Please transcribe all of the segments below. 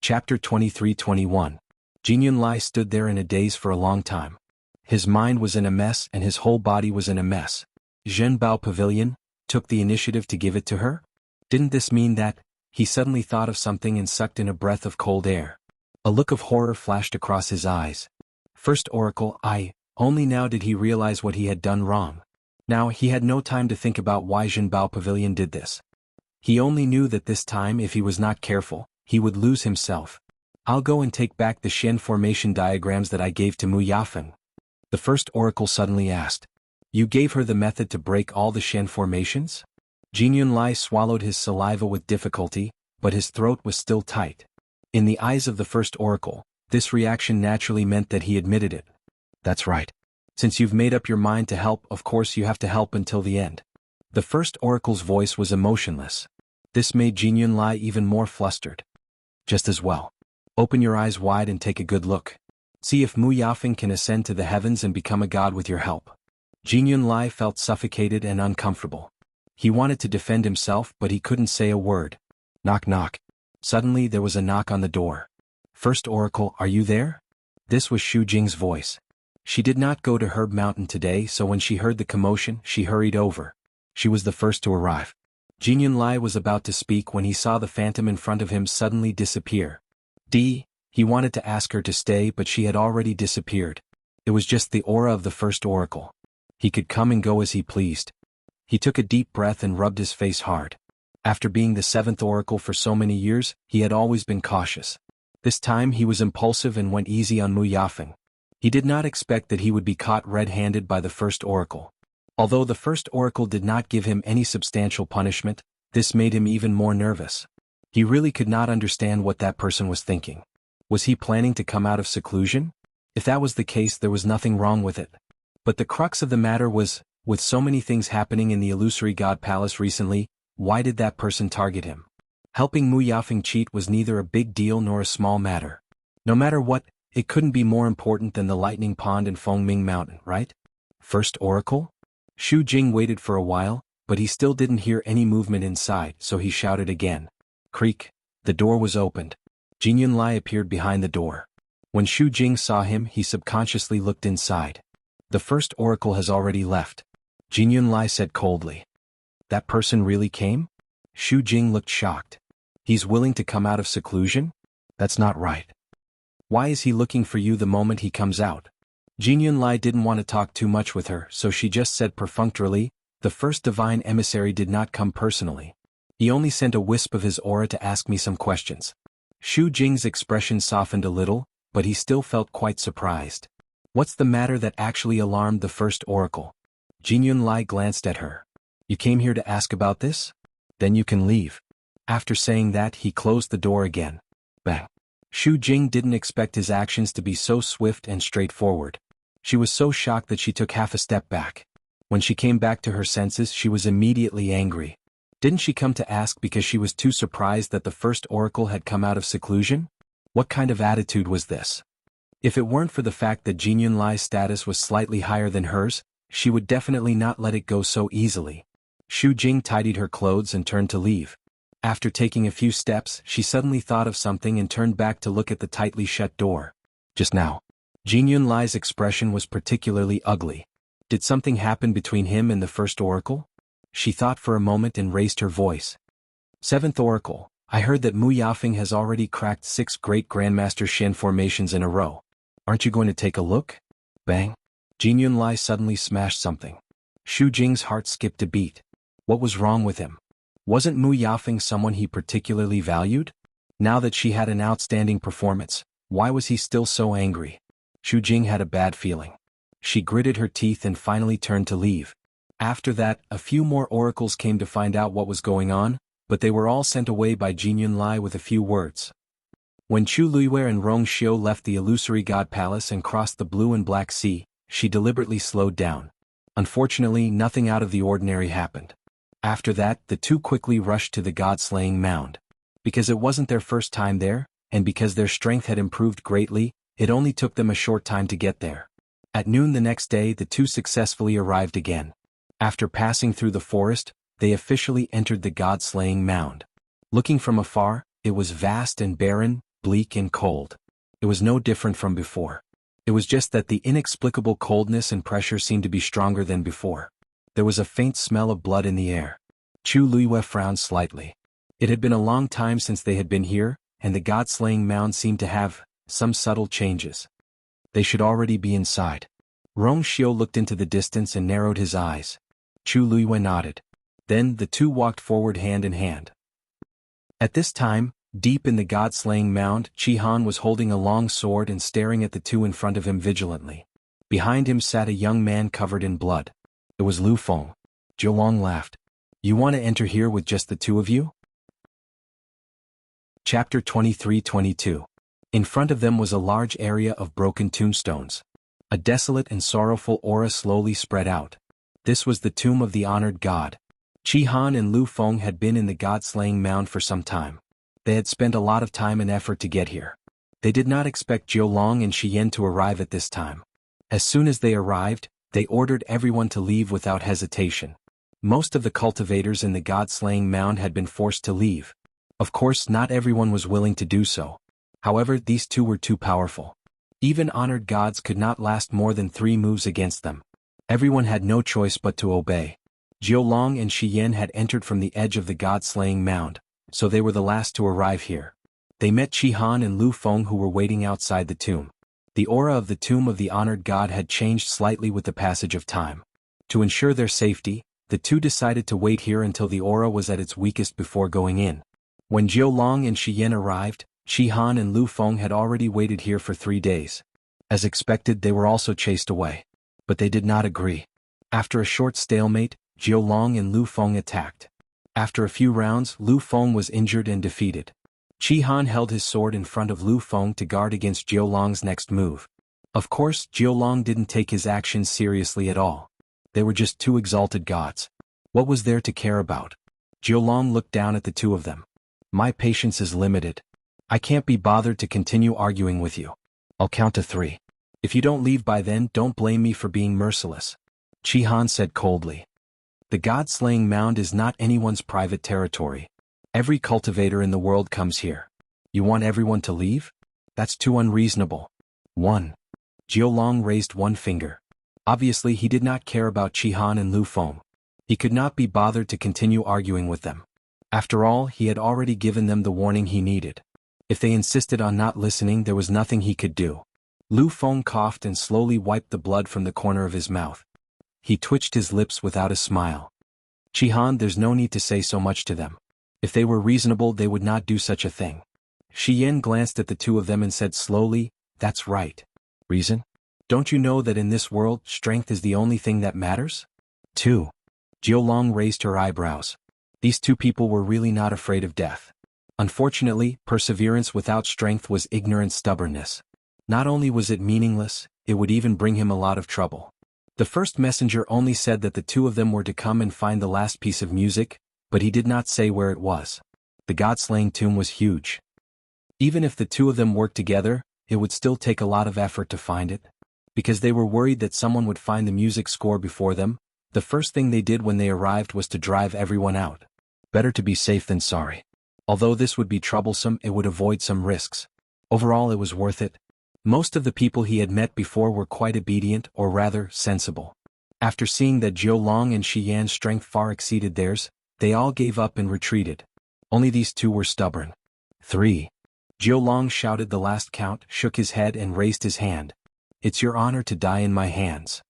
Chapter 23-21. Jin Lai stood there in a daze for a long time. His mind was in a mess and his whole body was in a mess. Zhen Bao Pavilion took the initiative to give it to her? Didn't this mean that? He suddenly thought of something and sucked in a breath of cold air. A look of horror flashed across his eyes. First Oracle, only now did he realize what he had done wrong. Now he had no time to think about why Zhen Bao Pavilion did this. He only knew that this time, if he was not careful, he would lose himself. I'll go and take back the Shen formation diagrams that I gave to Mu Yafeng. The first oracle suddenly asked. You gave her the method to break all the Shen formations? Jin Lai swallowed his saliva with difficulty, but his throat was still tight. In the eyes of the first oracle, this reaction naturally meant that he admitted it. That's right. Since you've made up your mind to help, of course you have to help until the end. The first oracle's voice was emotionless. This made Jin Lai even more flustered. Just as well. Open your eyes wide and take a good look. See if Mu Yafeng can ascend to the heavens and become a god with your help. Jin Lai felt suffocated and uncomfortable. He wanted to defend himself, but he couldn't say a word. Knock knock. Suddenly there was a knock on the door. First oracle, are you there? This was Xu Jing's voice. She did not go to Herb Mountain today, so when she heard the commotion, she hurried over. She was the first to arrive. Jin Lai was about to speak when he saw the phantom in front of him suddenly disappear. He wanted to ask her to stay, but she had already disappeared. It was just the aura of the first oracle. He could come and go as he pleased. He took a deep breath and rubbed his face hard. After being the seventh oracle for so many years, he had always been cautious. This time he was impulsive and went easy on Mu Yafeng. He did not expect that he would be caught red-handed by the first oracle. Although the first oracle did not give him any substantial punishment, this made him even more nervous. He really could not understand what that person was thinking. Was he planning to come out of seclusion? If that was the case, there was nothing wrong with it. But the crux of the matter was, with so many things happening in the illusory god palace recently, why did that person target him? Helping Mu Yafeng cheat was neither a big deal nor a small matter. No matter what, it couldn't be more important than the Lightning Pond and Fengming Mountain, right? First oracle? Xu Jing waited for a while, but he still didn't hear any movement inside, so he shouted again. Creak. The door was opened. Jin Lai appeared behind the door. When Xu Jing saw him, he subconsciously looked inside. The first oracle has already left. Jin Lai said coldly. That person really came? Xu Jing looked shocked. He's willing to come out of seclusion? That's not right. Why is he looking for you the moment he comes out? Jin Lai didn't want to talk too much with her, so she just said perfunctorily, the first divine emissary did not come personally. He only sent a wisp of his aura to ask me some questions. Xu Jing's expression softened a little, but he still felt quite surprised. What's the matter that actually alarmed the first oracle? Jin Lai glanced at her. You came here to ask about this? Then you can leave. After saying that, he closed the door again. Bang. Xu Jing didn't expect his actions to be so swift and straightforward. She was so shocked that she took half a step back. When she came back to her senses, she was immediately angry. Didn't she come to ask because she was too surprised that the first oracle had come out of seclusion? What kind of attitude was this? If it weren't for the fact that Jin Lai's status was slightly higher than hers, she would definitely not let it go so easily. Xu Jing tidied her clothes and turned to leave. After taking a few steps, she suddenly thought of something and turned back to look at the tightly shut door. Just now. Jin Lai's expression was particularly ugly. Did something happen between him and the first oracle? She thought for a moment and raised her voice. Seventh oracle, I heard that Mu Yafeng has already cracked 6 great Grandmaster Shen formations in a row. Aren't you going to take a look? Bang. Jin Lai suddenly smashed something. Xu Jing's heart skipped a beat. What was wrong with him? Wasn't Mu Yafeng someone he particularly valued? Now that she had an outstanding performance, why was he still so angry? Xu Jing had a bad feeling. She gritted her teeth and finally turned to leave. After that, a few more oracles came to find out what was going on, but they were all sent away by Jin Lai with a few words. When Chu Luiwei and Rong Xiu left the illusory god palace and crossed the blue and black sea, she deliberately slowed down. Unfortunately, nothing out of the ordinary happened. After that, the two quickly rushed to the god-slaying mound. Because it wasn't their first time there, and because their strength had improved greatly, it only took them a short time to get there. At noon the next day, the two successfully arrived again. After passing through the forest, they officially entered the god-slaying mound. Looking from afar, it was vast and barren, bleak and cold. It was no different from before. It was just that the inexplicable coldness and pressure seemed to be stronger than before. There was a faint smell of blood in the air. Chu Luiyue frowned slightly. It had been a long time since they had been here, and the god-slaying mound seemed to have some subtle changes. They should already be inside. Rong Xiu looked into the distance and narrowed his eyes. Chu Luiyue nodded. Then the two walked forward hand in hand. At this time, deep in the god-slaying mound, Qi Han was holding a long sword and staring at the two in front of him vigilantly. Behind him sat a young man covered in blood. It was Lu Feng. Jiulong laughed. You want to enter here with just the two of you? Chapter 23-22. In front of them was a large area of broken tombstones. A desolate and sorrowful aura slowly spread out. This was the tomb of the honored god. Qi Han and Lu Feng had been in the god-slaying mound for some time. They had spent a lot of time and effort to get here. They did not expect Jiulong and Shi Yan to arrive at this time. As soon as they arrived, they ordered everyone to leave without hesitation. Most of the cultivators in the god-slaying mound had been forced to leave. Of course, not everyone was willing to do so. However, these two were too powerful. Even honored gods could not last more than 3 moves against them. Everyone had no choice but to obey. Jiulong and Shi Yan had entered from the edge of the god-slaying mound, so they were the last to arrive here. They met Qi Han and Lu Feng, who were waiting outside the tomb. The aura of the tomb of the honored god had changed slightly with the passage of time. To ensure their safety, the two decided to wait here until the aura was at its weakest before going in. When Jiulong and Shi Yan arrived, Qi Han and Lu Feng had already waited here for 3 days. As expected, they were also chased away. But they did not agree. After a short stalemate, Jiulong and Lu Feng attacked. After a few rounds, Lu Feng was injured and defeated. Qi Han held his sword in front of Lu Feng to guard against Jiulong's next move. Of course, Jiulong didn't take his actions seriously at all. They were just 2 exalted gods. What was there to care about? Jiulong looked down at the 2 of them. My patience is limited. I can't be bothered to continue arguing with you. I'll count to 3. If you don't leave by then, don't blame me for being merciless. Qi Han said coldly. The god-slaying mound is not anyone's private territory. Every cultivator in the world comes here. You want everyone to leave? That's too unreasonable. 1. Jiulong raised 1 finger. Obviously he did not care about Qi Han and Lu Feng. He could not be bothered to continue arguing with them. After all, he had already given them the warning he needed. If they insisted on not listening, there was nothing he could do. Lu Feng coughed and slowly wiped the blood from the corner of his mouth. He twitched his lips without a smile. Qi Han, there's no need to say so much to them. If they were reasonable, they would not do such a thing. Shi Yan glanced at the 2 of them and said slowly, that's right. Reason? Don't you know that in this world, strength is the only thing that matters? 2. Jiulong raised her eyebrows. These 2 people were really not afraid of death. Unfortunately, perseverance without strength was ignorant stubbornness. Not only was it meaningless, it would even bring him a lot of trouble. The first messenger only said that the 2 of them were to come and find the last piece of music, but he did not say where it was. The god-slaying tomb was huge. Even if the 2 of them worked together, it would still take a lot of effort to find it. Because they were worried that someone would find the music score before them, the first thing they did when they arrived was to drive everyone out. Better to be safe than sorry. Although this would be troublesome, it would avoid some risks. Overall, it was worth it. Most of the people he had met before were quite obedient, or rather, sensible. After seeing that Jiulong and Shi Yan's strength far exceeded theirs, they all gave up and retreated. Only these 2 were stubborn. 3. Jiulong shouted the last count, shook his head and raised his hand. It's your honor to die in my hands.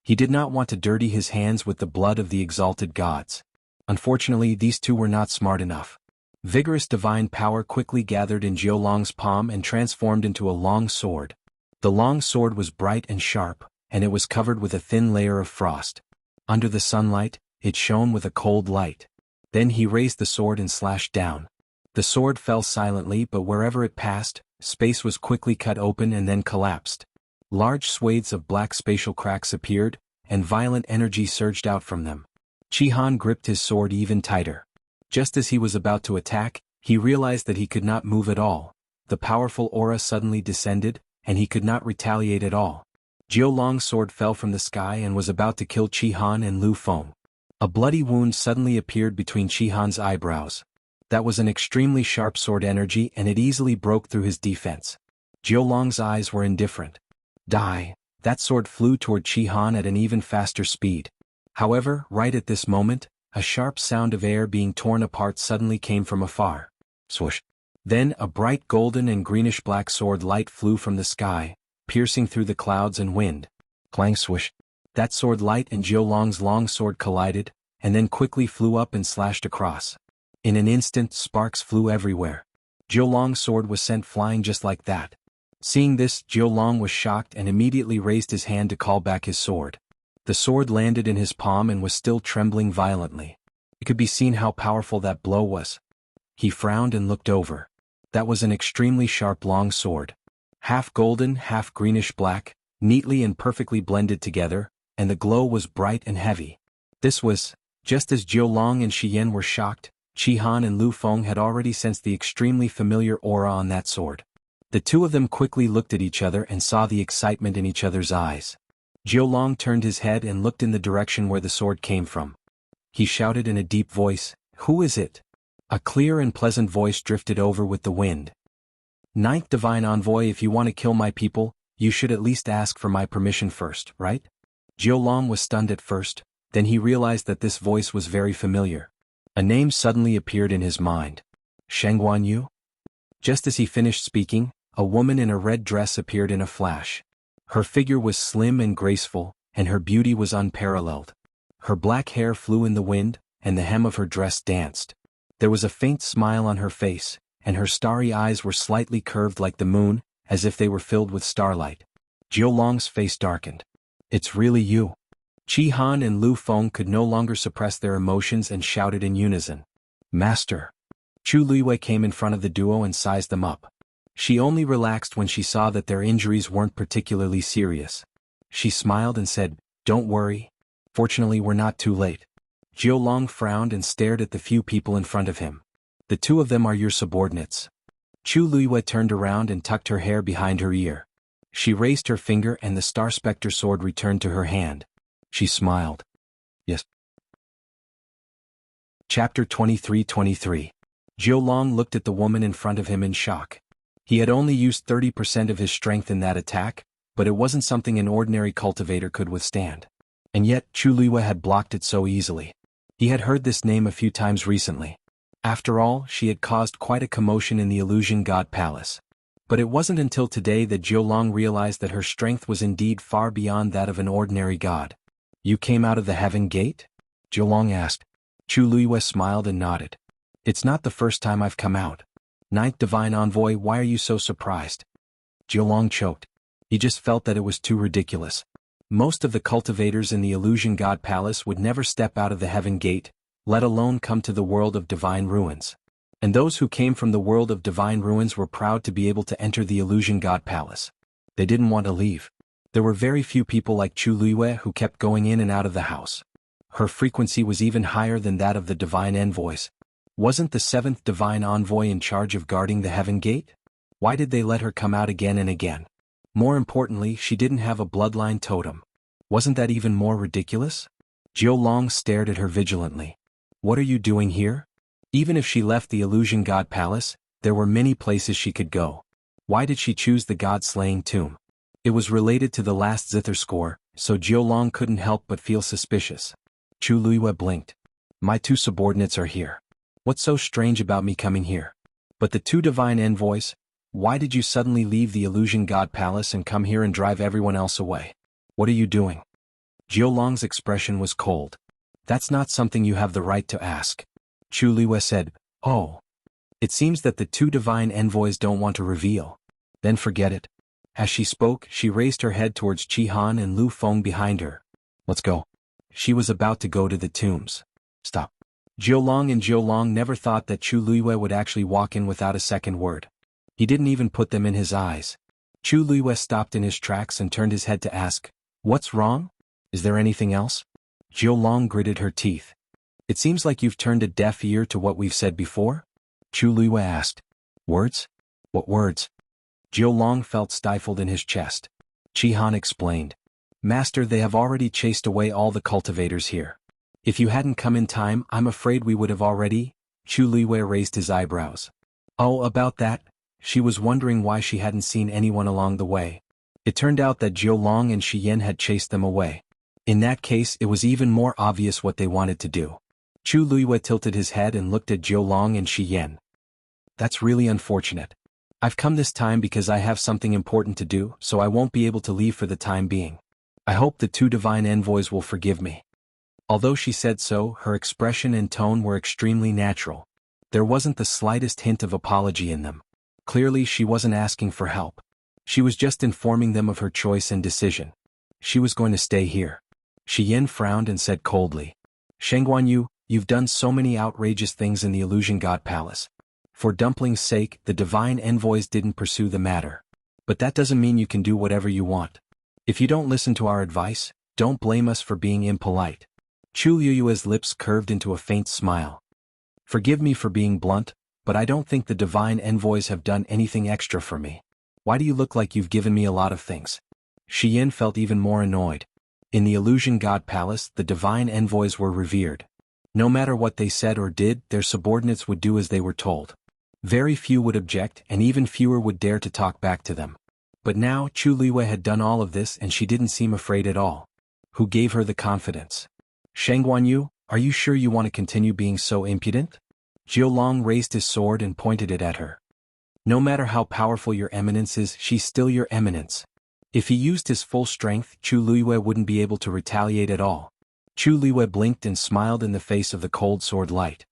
He did not want to dirty his hands with the blood of the exalted gods. Unfortunately, these 2 were not smart enough. Vigorous divine power quickly gathered in Jiulong's palm and transformed into a long sword. The long sword was bright and sharp, and it was covered with a thin layer of frost. Under the sunlight, it shone with a cold light. Then he raised the sword and slashed down. The sword fell silently, but wherever it passed, space was quickly cut open and then collapsed. Large swathes of black spatial cracks appeared, and violent energy surged out from them. Qi Han gripped his sword even tighter. Just as he was about to attack, he realized that he could not move at all. The powerful aura suddenly descended, and he could not retaliate at all. Jiulong's sword fell from the sky and was about to kill Qi Han and Lu Feng. A bloody wound suddenly appeared between Qi Han's eyebrows. That was an extremely sharp sword energy and it easily broke through his defense. Jiulong's eyes were indifferent. Die. That sword flew toward Chi-Han at an even faster speed. However, right at this moment, a sharp sound of air being torn apart suddenly came from afar. Swoosh. Then a bright golden and greenish-black sword light flew from the sky, piercing through the clouds and wind. Clang swoosh. That sword light and Jiulong's long sword collided, and then quickly flew up and slashed across. In an instant, sparks flew everywhere. Jiulong's sword was sent flying just like that. Seeing this, Jiulong was shocked and immediately raised his hand to call back his sword. The sword landed in his palm and was still trembling violently. It could be seen how powerful that blow was. He frowned and looked over. That was an extremely sharp long sword. Half golden, half greenish-black, neatly and perfectly blended together, and the glow was bright and heavy. This was, just as Jiulong and Shiyen were shocked, Chi-Han and Lu Feng had already sensed the extremely familiar aura on that sword. The two of them quickly looked at each other and saw the excitement in each other's eyes. Jiulong turned his head and looked in the direction where the sword came from. He shouted in a deep voice, "Who is it?" A clear and pleasant voice drifted over with the wind. "Ninth Divine Envoy, if you want to kill my people, you should at least ask for my permission first, right?" Jiulong was stunned at first, then he realized that this voice was very familiar. A name suddenly appeared in his mind. Shengguan Yu? Just as he finished speaking, a woman in a red dress appeared in a flash. Her figure was slim and graceful, and her beauty was unparalleled. Her black hair flew in the wind, and the hem of her dress danced. There was a faint smile on her face, and her starry eyes were slightly curved like the moon, as if they were filled with starlight. Jiulong's face darkened. "It's really you." Chi-Han and Lu Feng could no longer suppress their emotions and shouted in unison. "Master." Chu Luiwei came in front of the duo and sized them up. She only relaxed when she saw that their injuries weren't particularly serious. She smiled and said, "Don't worry. Fortunately, we're not too late." Jiulong frowned and stared at the few people in front of him. "The two of them are your subordinates." Chu Luiwei turned around and tucked her hair behind her ear. She raised her finger and the Star Spectre sword returned to her hand. She smiled. "Yes." Chapter 23:23. Jiulong looked at the woman in front of him in shock. He had only used 30% of his strength in that attack, but it wasn't something an ordinary cultivator could withstand. And yet, Chu Luiwei had blocked it so easily. He had heard this name a few times recently. After all, she had caused quite a commotion in the Illusion God Palace. But it wasn't until today that Jiulong realized that her strength was indeed far beyond that of an ordinary god. "You came out of the Heaven Gate?" Jiulong asked. Chu Luiwei smiled and nodded. "It's not the first time I've come out." "Ninth Divine Envoy, why are you so surprised?" Jiulong choked. He just felt that it was too ridiculous. Most of the cultivators in the Illusion God Palace would never step out of the Heaven Gate, let alone come to the world of Divine Ruins. And those who came from the world of Divine Ruins were proud to be able to enter the Illusion God Palace. They didn't want to leave. There were very few people like Chu Luiwei who kept going in and out of the house. Her frequency was even higher than that of the Divine Envoys. Wasn't the seventh Divine Envoy in charge of guarding the Heaven Gate? Why did they let her come out again and again? More importantly, she didn't have a bloodline totem. Wasn't that even more ridiculous? Jiulong stared at her vigilantly. "What are you doing here?" Even if she left the Illusion God Palace, there were many places she could go. Why did she choose the God-slaying tomb? It was related to the last Zither score, so Jiulong couldn't help but feel suspicious. Chu Luiwei blinked. "My two subordinates are here. What's so strange about me coming here?" "But the two Divine Envoys? Why did you suddenly leave the Illusion God Palace and come here and drive everyone else away? What are you doing?" Jiulong's expression was cold. "That's not something you have the right to ask." Chu Luiwei said, "Oh. It seems that the two Divine Envoys don't want to reveal. Then forget it." As she spoke, she raised her head towards Chi-Han and Lu Feng behind her. "Let's go." She was about to go to the tombs. "Stop." Jiulong never thought that Chu Luiwei would actually walk in without a second word. He didn't even put them in his eyes. Chu Luiwei stopped in his tracks and turned his head to ask, "What's wrong? Is there anything else?" Jiulong gritted her teeth. "It seems like you've turned a deaf ear to what we've said before?" Chu Luiwei asked. "Words? What words?" Jiulong felt stifled in his chest. Chi-Han explained. "Master, they have already chased away all the cultivators here. If you hadn't come in time, I'm afraid we would have already..." Chu Liwei raised his eyebrows. Oh, about that? She was wondering why she hadn't seen anyone along the way. It turned out that Jiu Long and Shi Yan had chased them away. In that case, it was even more obvious what they wanted to do. Chu Liwei tilted his head and looked at Jiu Long and Shi Yan. That's really unfortunate. I've come this time because I have something important to do, so I won't be able to leave for the time being. I hope the two divine envoys will forgive me. Although she said so, her expression and tone were extremely natural. There wasn't the slightest hint of apology in them. Clearly she wasn't asking for help. She was just informing them of her choice and decision. She was going to stay here. Shi Yan frowned and said coldly, Sheng Guanyu, you've done so many outrageous things in the Illusion God Palace. For Dumpling's sake, the divine envoys didn't pursue the matter. But that doesn't mean you can do whatever you want. If you don't listen to our advice, don't blame us for being impolite. Chu Liyue's lips curved into a faint smile. Forgive me for being blunt, but I don't think the divine envoys have done anything extra for me. Why do you look like you've given me a lot of things? Shi Yan felt even more annoyed. In the Illusion God Palace, the divine envoys were revered. No matter what they said or did, their subordinates would do as they were told. Very few would object, and even fewer would dare to talk back to them. But now Chu Liwei had done all of this and she didn't seem afraid at all. Who gave her the confidence? Sheng Guanyu, are you sure you want to continue being so impudent? Jiu Long raised his sword and pointed it at her. No matter how powerful your eminence is, she's still your eminence. If he used his full strength, Chu Liwei wouldn't be able to retaliate at all. Chu Liwei blinked and smiled in the face of the cold sword light.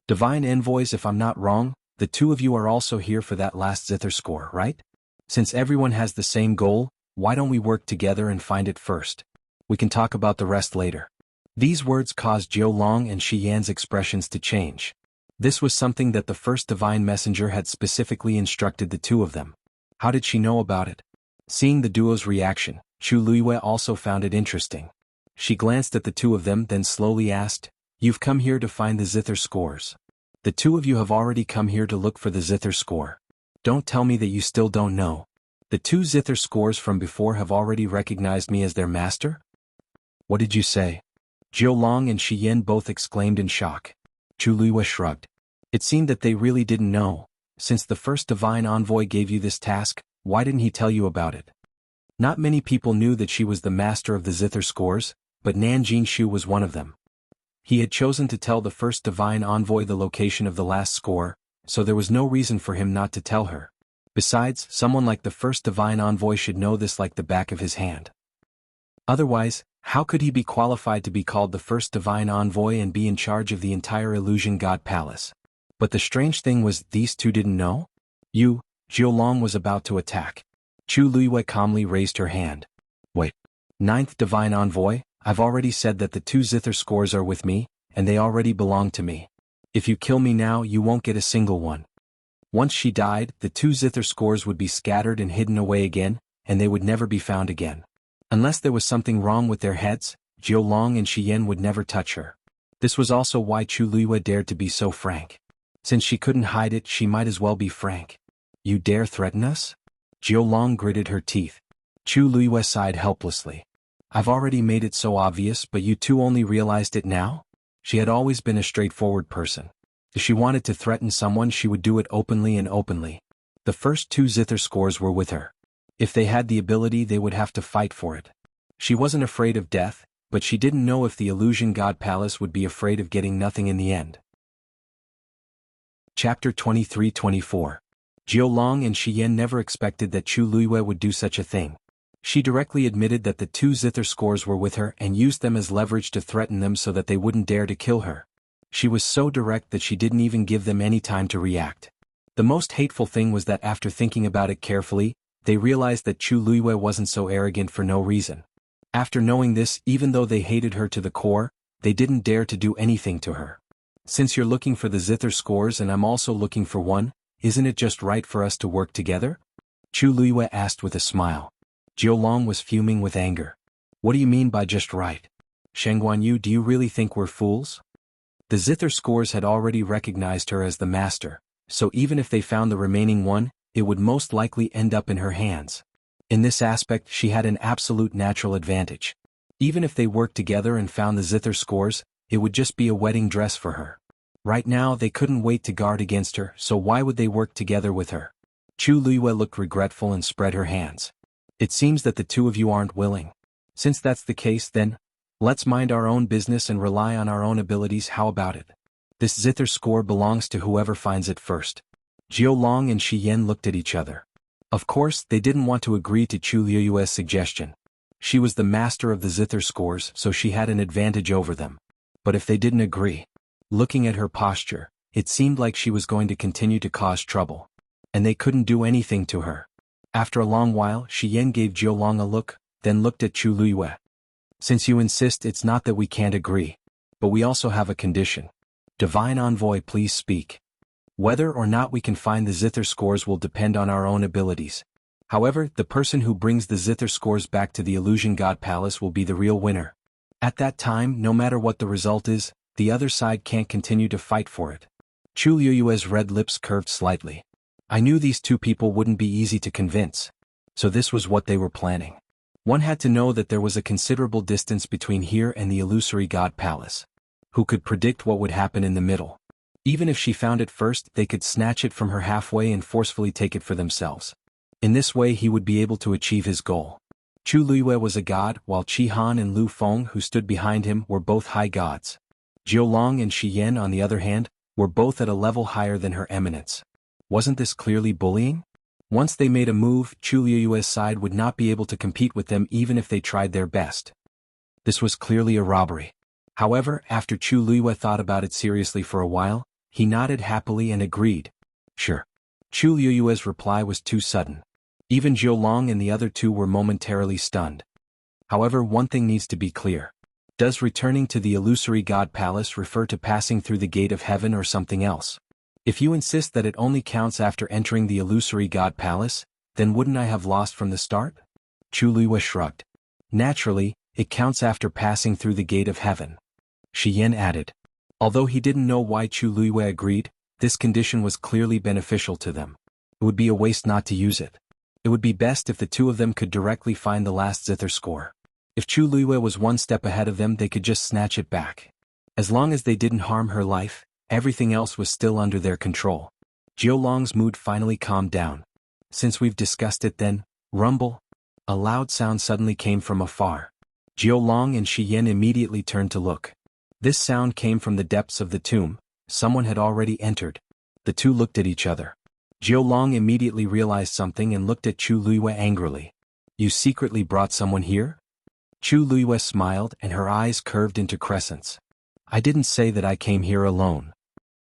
Divine envoys, if I'm not wrong, the two of you are also here for that last zither score, right? Since everyone has the same goal, why don't we work together and find it first? We can talk about the rest later. These words caused Jiu Long and Shi Yan's expressions to change. This was something that the first divine messenger had specifically instructed the two of them. How did she know about it? Seeing the duo's reaction, Chu Liwei also found it interesting. She glanced at the two of them, then slowly asked, You've come here to find the zither scores. The two of you have already come here to look for the zither score. Don't tell me that you still don't know. The two zither scores from before have already recognized me as their master? What did you say? Jiu Long and Shi Yan both exclaimed in shock. Chu Liwei shrugged. It seemed that they really didn't know. Since the first divine envoy gave you this task, why didn't he tell you about it? Not many people knew that she was the master of the zither scores, but Nan Jinshu was one of them. He had chosen to tell the first divine envoy the location of the last score, so there was no reason for him not to tell her. Besides, someone like the first divine envoy should know this like the back of his hand. Otherwise, how could he be qualified to be called the first divine envoy and be in charge of the entire Illusion God Palace? But the strange thing was, these two didn't know? Jiu Long was about to attack. Chu Liwei calmly raised her hand. Wait. Ninth divine envoy, I've already said that the two zither scores are with me, and they already belong to me. If you kill me now, you won't get a single one. Once she died, the two zither scores would be scattered and hidden away again, and they would never be found again. Unless there was something wrong with their heads, Jiu Long and Shi Yan would never touch her. This was also why Chu Liwei dared to be so frank. Since she couldn't hide it, she might as well be frank. You dare threaten us? Jiu Long gritted her teeth. Chu Liwei sighed helplessly. I've already made it so obvious, but you two only realized it now? She had always been a straightforward person. If she wanted to threaten someone, she would do it openly and openly. The first two zither scores were with her. If they had the ability, they would have to fight for it. She wasn't afraid of death, but she didn't know if the Illusion God Palace would be afraid of getting nothing in the end. Chapter 23-24. Jiu Long and Shi Yan never expected that Chu Liwei would do such a thing. She directly admitted that the two zither scores were with her and used them as leverage to threaten them so that they wouldn't dare to kill her. She was so direct that she didn't even give them any time to react. The most hateful thing was that after thinking about it carefully, they realized that Chu Liwei wasn't so arrogant for no reason. After knowing this, even though they hated her to the core, they didn't dare to do anything to her. Since you're looking for the zither scores and I'm also looking for one, isn't it just right for us to work together? Chu Liwei asked with a smile. Jiu Long was fuming with anger. What do you mean by just right? Sheng Guanyu, do you really think we're fools? The zither scores had already recognized her as the master, so even if they found the remaining one, it would most likely end up in her hands. In this aspect, she had an absolute natural advantage. Even if they worked together and found the zither scores, it would just be a wedding dress for her. Right now they couldn't wait to guard against her, so why would they work together with her? Chu Liyue looked regretful and spread her hands. It seems that the two of you aren't willing. Since that's the case then, let's mind our own business and rely on our own abilities. How about it? This zither score belongs to whoever finds it first. Jiu Long and Shi Yan looked at each other. Of course, they didn't want to agree to Chu Liyue's suggestion. She was the master of the zither scores, so she had an advantage over them. But if they didn't agree, looking at her posture, it seemed like she was going to continue to cause trouble. And they couldn't do anything to her. After a long while, Shi Yan gave Jiu Long a look, then looked at Chu Liyue. Since you insist, it's not that we can't agree, but we also have a condition. Divine Envoy, please speak. Whether or not we can find the zither scores will depend on our own abilities. However, the person who brings the zither scores back to the Illusion God Palace will be the real winner. At that time, no matter what the result is, the other side can't continue to fight for it. Chu Liyue's red lips curved slightly. I knew these two people wouldn't be easy to convince. So this was what they were planning. One had to know that there was a considerable distance between here and the Illusory God Palace. Who could predict what would happen in the middle? Even if she found it first, they could snatch it from her halfway and forcefully take it for themselves. In this way he would be able to achieve his goal. Chu Liyue was a god, while Qi Han and Lu Feng, who stood behind him, were both high gods. Jiu Long and Shi Yan, on the other hand, were both at a level higher than Her Eminence. Wasn't this clearly bullying? Once they made a move, Chu Liyue's side would not be able to compete with them even if they tried their best. This was clearly a robbery. However, after Chu Liyue thought about it seriously for a while, he nodded happily and agreed. Sure. Chu Liyue's reply was too sudden. Even Jiu Long and the other two were momentarily stunned. However, one thing needs to be clear. Does returning to the Illusory God Palace refer to passing through the gate of heaven or something else? If you insist that it only counts after entering the Illusory God Palace, then wouldn't I have lost from the start? Chu Liyue shrugged. Naturally, it counts after passing through the gate of heaven. Shi Yan added. Although he didn't know why Chu Liyue agreed, this condition was clearly beneficial to them. It would be a waste not to use it. It would be best if the two of them could directly find the last zither score. If Chu Liyue was one step ahead of them, they could just snatch it back. As long as they didn't harm her life, everything else was still under their control. Jiu Long's mood finally calmed down. Since we've discussed it then, rumble. A loud sound suddenly came from afar. Jiu Long and Shi Yan immediately turned to look. This sound came from the depths of the tomb. Someone had already entered. The two looked at each other. Jiu Long immediately realized something and looked at Chu Liyue angrily. You secretly brought someone here? Chu Liyue smiled and her eyes curved into crescents. I didn't say that I came here alone.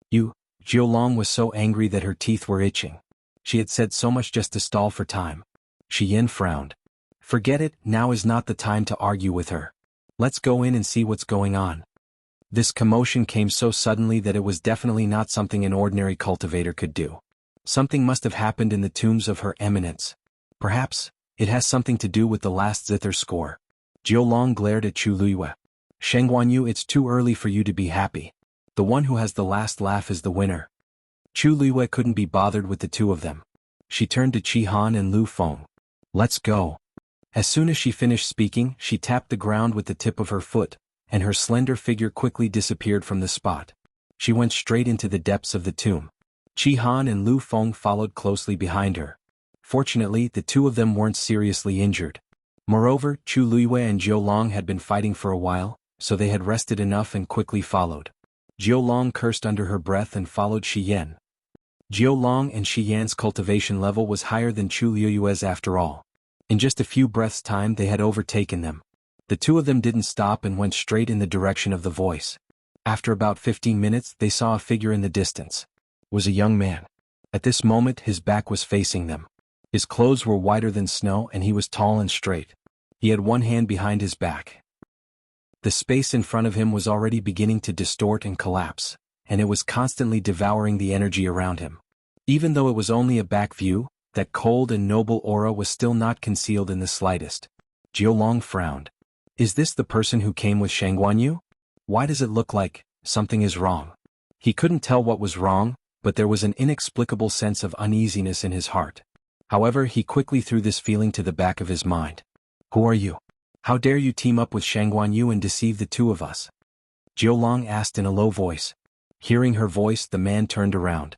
Jiu Long was so angry that her teeth were itching. She had said so much just to stall for time. Shi Yan frowned. Forget it, now is not the time to argue with her. Let's go in and see what's going on. This commotion came so suddenly that it was definitely not something an ordinary cultivator could do. Something must have happened in the tombs of Her Eminence. Perhaps, it has something to do with the last zither score. Jiu Long glared at Chu Liyue. Sheng Guanyu, it's too early for you to be happy. The one who has the last laugh is the winner. Chu Liyue couldn't be bothered with the two of them. She turned to Qi Han and Lu Feng. Let's go. As soon as she finished speaking, she tapped the ground with the tip of her foot, and her slender figure quickly disappeared from the spot. She went straight into the depths of the tomb. Qi Han and Lu Feng followed closely behind her. Fortunately, the two of them weren't seriously injured. Moreover, Chu Liyue and Jiu Long had been fighting for a while, so they had rested enough and quickly followed. Jiu Long cursed under her breath and followed Shi Yan. Jiu Long and Shi Yan's cultivation level was higher than Chu Liyue's after all. In just a few breaths' time they had overtaken them. The two of them didn't stop and went straight in the direction of the voice. After about 15 minutes they saw a figure in the distance. It was a young man. At this moment his back was facing them. His clothes were whiter than snow and he was tall and straight. He had one hand behind his back. The space in front of him was already beginning to distort and collapse, and it was constantly devouring the energy around him. Even though it was only a back view, that cold and noble aura was still not concealed in the slightest. Jiu Long frowned. Is this the person who came with Sheng Guanyu? Why does it look like something is wrong? He couldn't tell what was wrong, but there was an inexplicable sense of uneasiness in his heart. However, he quickly threw this feeling to the back of his mind. Who are you? How dare you team up with Sheng Guanyu and deceive the two of us? Jiu Long asked in a low voice. Hearing her voice, the man turned around.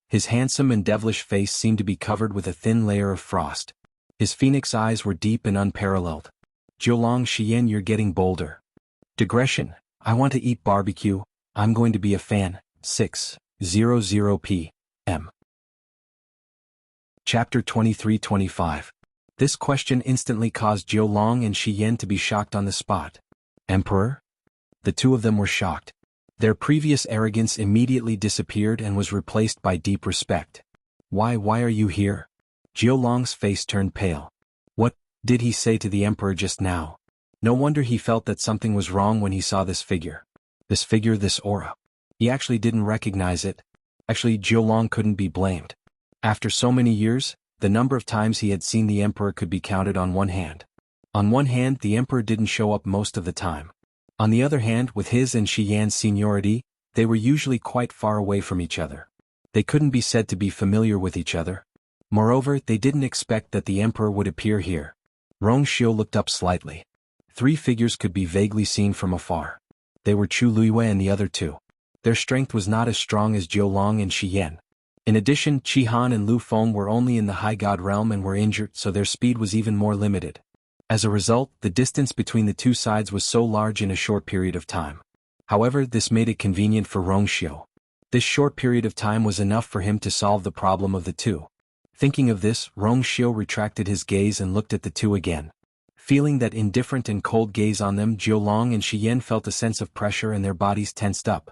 His handsome and devilish face seemed to be covered with a thin layer of frost. His phoenix eyes were deep and unparalleled. Jiulong Shiyan, you're getting bolder. Digression, I want to eat barbecue, I'm going to be a fan. 6:00 p.m. Chapter 23-25. This question instantly caused Jiulong and Shiyan to be shocked on the spot. Emperor? The two of them were shocked. Their previous arrogance immediately disappeared and was replaced by deep respect. Why are you here? Jiulong's face turned pale. What did he say to the emperor just now? No wonder he felt that something was wrong when he saw this figure. This figure, this aura. He actually didn't recognize it. Actually, Jiulong couldn't be blamed. After so many years, the number of times he had seen the emperor could be counted on one hand. On one hand, the emperor didn't show up most of the time. On the other hand, with his and Shiyan's seniority, they were usually quite far away from each other. They couldn't be said to be familiar with each other. Moreover, they didn't expect that the emperor would appear here. Rongxiu looked up slightly. Three figures could be vaguely seen from afar. They were Chu Luiyue and the other two. Their strength was not as strong as Jiulong and Shiyan. In addition, Qihan and Lu Feng were only in the high god realm and were injured, so their speed was even more limited. As a result, the distance between the two sides was so large in a short period of time. However, this made it convenient for Rongxiu. This short period of time was enough for him to solve the problem of the two. Thinking of this, Rongxiu retracted his gaze and looked at the two again. Feeling that indifferent and cold gaze on them, Jiulong and Shiyan felt a sense of pressure and their bodies tensed up.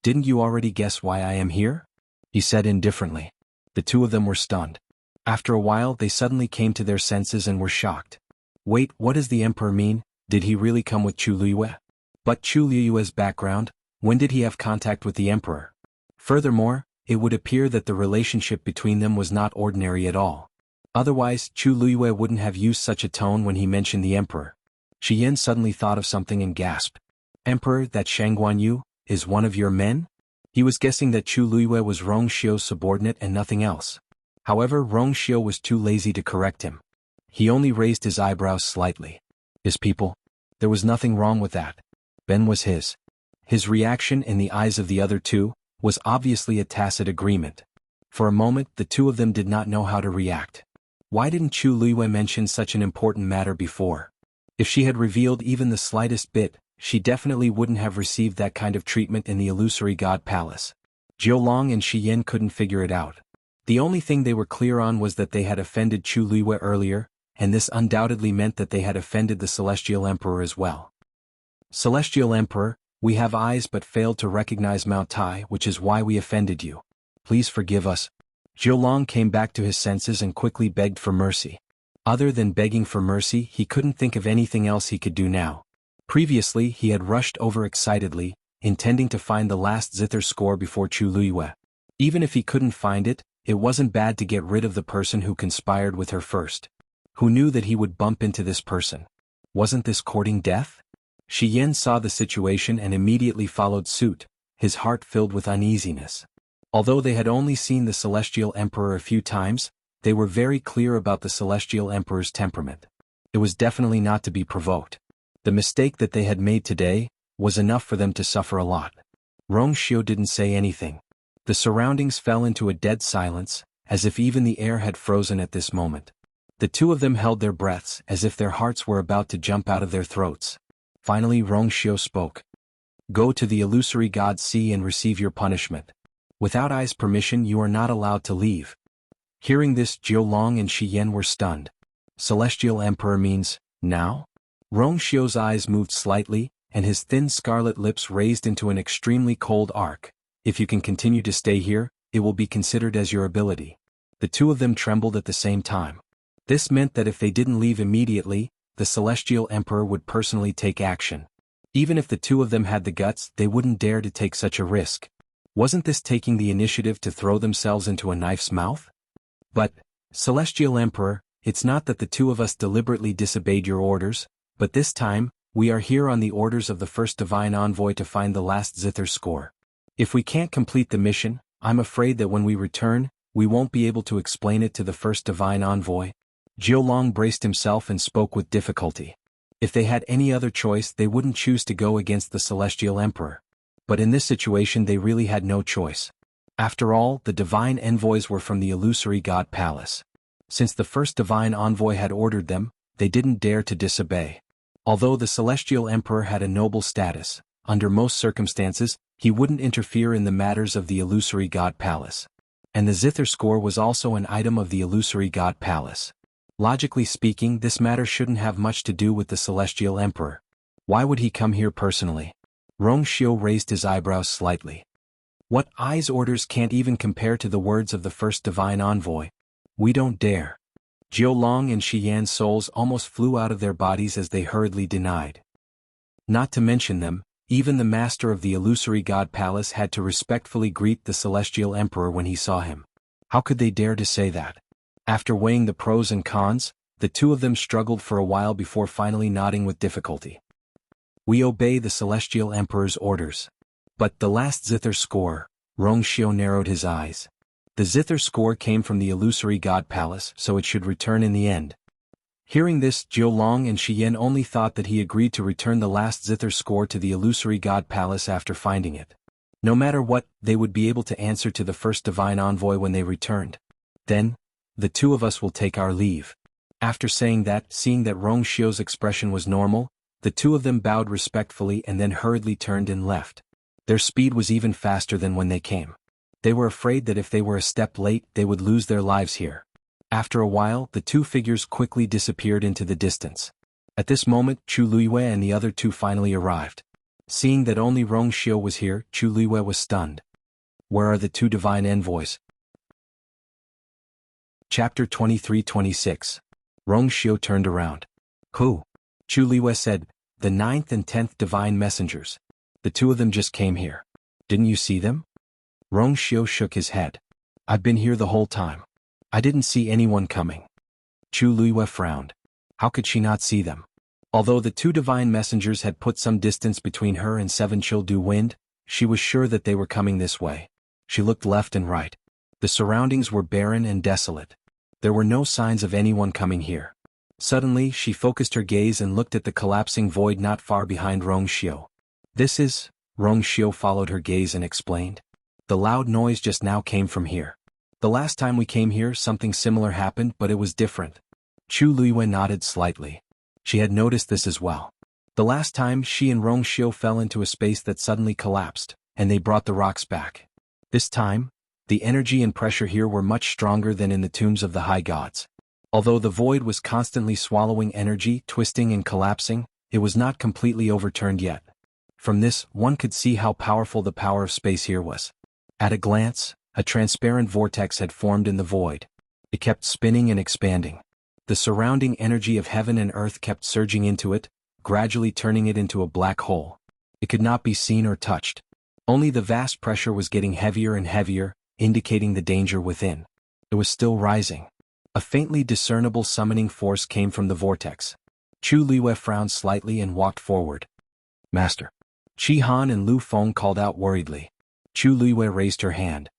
Didn't you already guess why I am here? He said indifferently. The two of them were stunned. After a while, they suddenly came to their senses and were shocked. Wait, what does the emperor mean? Did he really come with Chu Luiyue? But Chu Luiyue's background, when did he have contact with the emperor? Furthermore, it would appear that the relationship between them was not ordinary at all. Otherwise, Chu Luiyue wouldn't have used such a tone when he mentioned the emperor. Shiyan suddenly thought of something and gasped. Emperor, that Shangguan Yu, is one of your men? He was guessing that Chu Luiyue was Rongxiu's subordinate and nothing else. However, Rongxiu was too lazy to correct him. He only raised his eyebrows slightly. His people? There was nothing wrong with that. Ben was his. His reaction in the eyes of the other two was obviously a tacit agreement. For a moment, the two of them did not know how to react. Why didn't Chu Luiyue mention such an important matter before? If she had revealed even the slightest bit, she definitely wouldn't have received that kind of treatment in the illusory god palace. Jiulong and Shiyan couldn't figure it out. The only thing they were clear on was that they had offended Chu Luiyue earlier, and this undoubtedly meant that they had offended the Celestial Emperor as well. Celestial Emperor, we have eyes but failed to recognize Mount Tai, which is why we offended you. Please forgive us. Jiulong came back to his senses and quickly begged for mercy. Other than begging for mercy, he couldn't think of anything else he could do now. Previously, he had rushed over excitedly, intending to find the last zither score before Chu Luiyue. Even if he couldn't find it, it wasn't bad to get rid of the person who conspired with her first. Who knew that he would bump into this person? Wasn't this courting death? Shiyan saw the situation and immediately followed suit, his heart filled with uneasiness. Although they had only seen the Celestial Emperor a few times, they were very clear about the Celestial Emperor's temperament. It was definitely not to be provoked. The mistake that they had made today was enough for them to suffer a lot. Rongxiu didn't say anything. The surroundings fell into a dead silence, as if even the air had frozen at this moment. The two of them held their breaths as if their hearts were about to jump out of their throats. Finally, Rongxiu spoke. Go to the illusory god sea and receive your punishment. Without Ai's permission, you are not allowed to leave. Hearing this, Jiulong and Shiyan were stunned. Celestial Emperor means, now? Rongxiu's eyes moved slightly, and his thin scarlet lips raised into an extremely cold arc. If you can continue to stay here, it will be considered as your ability. The two of them trembled at the same time. This meant that if they didn't leave immediately, the Celestial Emperor would personally take action. Even if the two of them had the guts, they wouldn't dare to take such a risk. Wasn't this taking the initiative to throw themselves into a knife's mouth? But, Celestial Emperor, it's not that the two of us deliberately disobeyed your orders, but this time, we are here on the orders of the first Divine Envoy to find the last zither score. If we can't complete the mission, I'm afraid that when we return, we won't be able to explain it to the first Divine Envoy. Jiulong braced himself and spoke with difficulty. If they had any other choice, they wouldn't choose to go against the Celestial Emperor. But in this situation they really had no choice. After all, the divine envoys were from the illusory god palace. Since the first divine envoy had ordered them, they didn't dare to disobey. Although the celestial emperor had a noble status, under most circumstances, he wouldn't interfere in the matters of the illusory god palace. And the zither score was also an item of the illusory god palace. Logically speaking, this matter shouldn't have much to do with the celestial emperor. Why would he come here personally? Rong Xiu raised his eyebrows slightly. What I's orders can't even compare to the words of the first divine envoy. We don't dare. Jiu Long and Shi Yan's souls almost flew out of their bodies as they hurriedly denied. Not to mention them, even the master of the illusory god palace had to respectfully greet the celestial emperor when he saw him. How could they dare to say that? After weighing the pros and cons, the two of them struggled for a while before finally nodding with difficulty. We obey the celestial emperor's orders. But the last zither score, Rong Xiu narrowed his eyes. The zither score came from the illusory god palace, so it should return in the end. Hearing this, Jiu Long and Shi Yan only thought that he agreed to return the last zither score to the illusory god palace after finding it. No matter what, they would be able to answer to the first divine envoy when they returned. Then, the two of us will take our leave. After saying that, seeing that Rong Xiu's expression was normal, the two of them bowed respectfully and then hurriedly turned and left. Their speed was even faster than when they came. They were afraid that if they were a step late, they would lose their lives here. After a while, the two figures quickly disappeared into the distance. At this moment, Chu Luiyue and the other two finally arrived. Seeing that only Rong Xiu was here, Chu Luiyue was stunned. Where are the two divine envoys? Chapter 23-26. Rong Xiu turned around. Who? Chu Luiyue said, the 9th and 10th divine messengers. The two of them just came here. Didn't you see them? Rong Xiu shook his head. I've been here the whole time. I didn't see anyone coming. Chu Luiyue frowned. How could she not see them? Although the two divine messengers had put some distance between her and Seven Childu Wind, she was sure that they were coming this way. She looked left and right. The surroundings were barren and desolate. There were no signs of anyone coming here. Suddenly, she focused her gaze and looked at the collapsing void not far behind Rong Xiu. This is... Rong Xiu followed her gaze and explained. The loud noise just now came from here. The last time we came here, something similar happened, but it was different. Chu Luiyue nodded slightly. She had noticed this as well. The last time, she and Rong Xiu fell into a space that suddenly collapsed, and they brought the rocks back. This time, the energy and pressure here were much stronger than in the tombs of the high gods. Although the void was constantly swallowing energy, twisting and collapsing, it was not completely overturned yet. From this, one could see how powerful the power of space here was. At a glance, a transparent vortex had formed in the void. It kept spinning and expanding. The surrounding energy of heaven and earth kept surging into it, gradually turning it into a black hole. It could not be seen or touched. Only the vast pressure was getting heavier and heavier, indicating the danger within. It was still rising. A faintly discernible summoning force came from the vortex. Chu Luiyue frowned slightly and walked forward. Master. Qi Han and Lu Feng called out worriedly. Chu Luiyue raised her hand.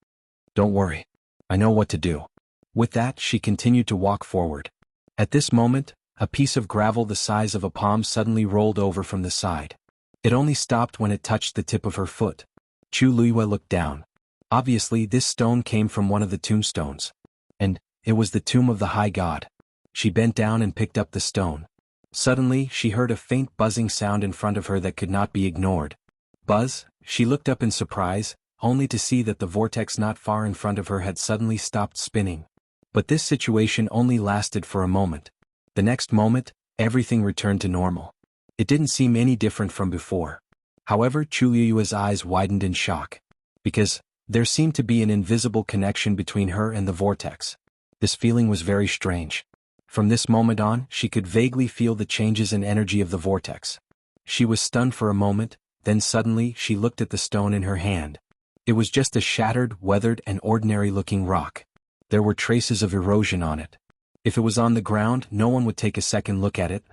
Don't worry. I know what to do. With that, she continued to walk forward. At this moment, a piece of gravel the size of a palm suddenly rolled over from the side. It only stopped when it touched the tip of her foot. Chu Luiyue looked down. Obviously, this stone came from one of the tombstones. And it was the tomb of the high god. She bent down and picked up the stone. Suddenly, she heard a faint buzzing sound in front of her that could not be ignored. Buzz? She looked up in surprise, only to see that the vortex not far in front of her had suddenly stopped spinning. But this situation only lasted for a moment. The next moment, everything returned to normal. It didn't seem any different from before. However, Chu Luiyue's eyes widened in shock. Because there seemed to be an invisible connection between her and the vortex. This feeling was very strange. From this moment on, she could vaguely feel the changes in energy of the vortex. She was stunned for a moment, then suddenly she looked at the stone in her hand. It was just a shattered, weathered and ordinary-looking rock. There were traces of erosion on it. If it was on the ground, no one would take a second look at it.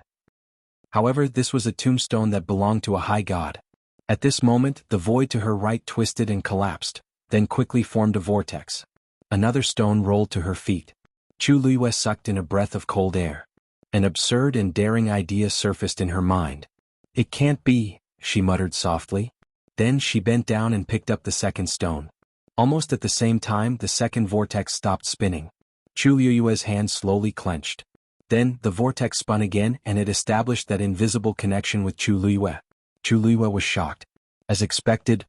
However, this was a tombstone that belonged to a high god. At this moment, the void to her right twisted and collapsed, then quickly formed a vortex. Another stone rolled to her feet. Chu Luiyue sucked in a breath of cold air. An absurd and daring idea surfaced in her mind. It can't be, she muttered softly. Then she bent down and picked up the second stone. Almost at the same time, the second vortex stopped spinning. Chu Liyue's hand slowly clenched. Then, the vortex spun again and it established that invisible connection with Chu Liyue. Chu Liyue was shocked. As expected.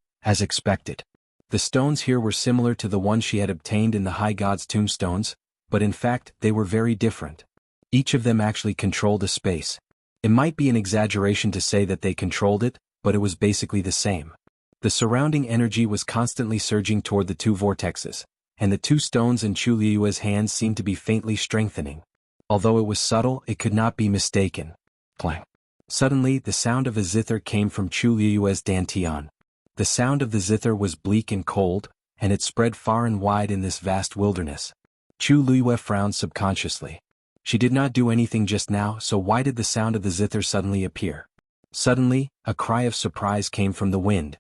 The stones here were similar to the ones she had obtained in the High God's tombstones, but in fact, they were very different. Each of them actually controlled a space. It might be an exaggeration to say that they controlled it, but it was basically the same. The surrounding energy was constantly surging toward the two vortexes, and the two stones in Chu Liyue's hands seemed to be faintly strengthening. Although it was subtle, it could not be mistaken. Clang. Suddenly, the sound of a zither came from Chu Liyue's dantian. The sound of the zither was bleak and cold, and it spread far and wide in this vast wilderness. Chu Liyue frowned subconsciously. She did not do anything just now, so why did the sound of the zither suddenly appear? Suddenly, a cry of surprise came from the wind.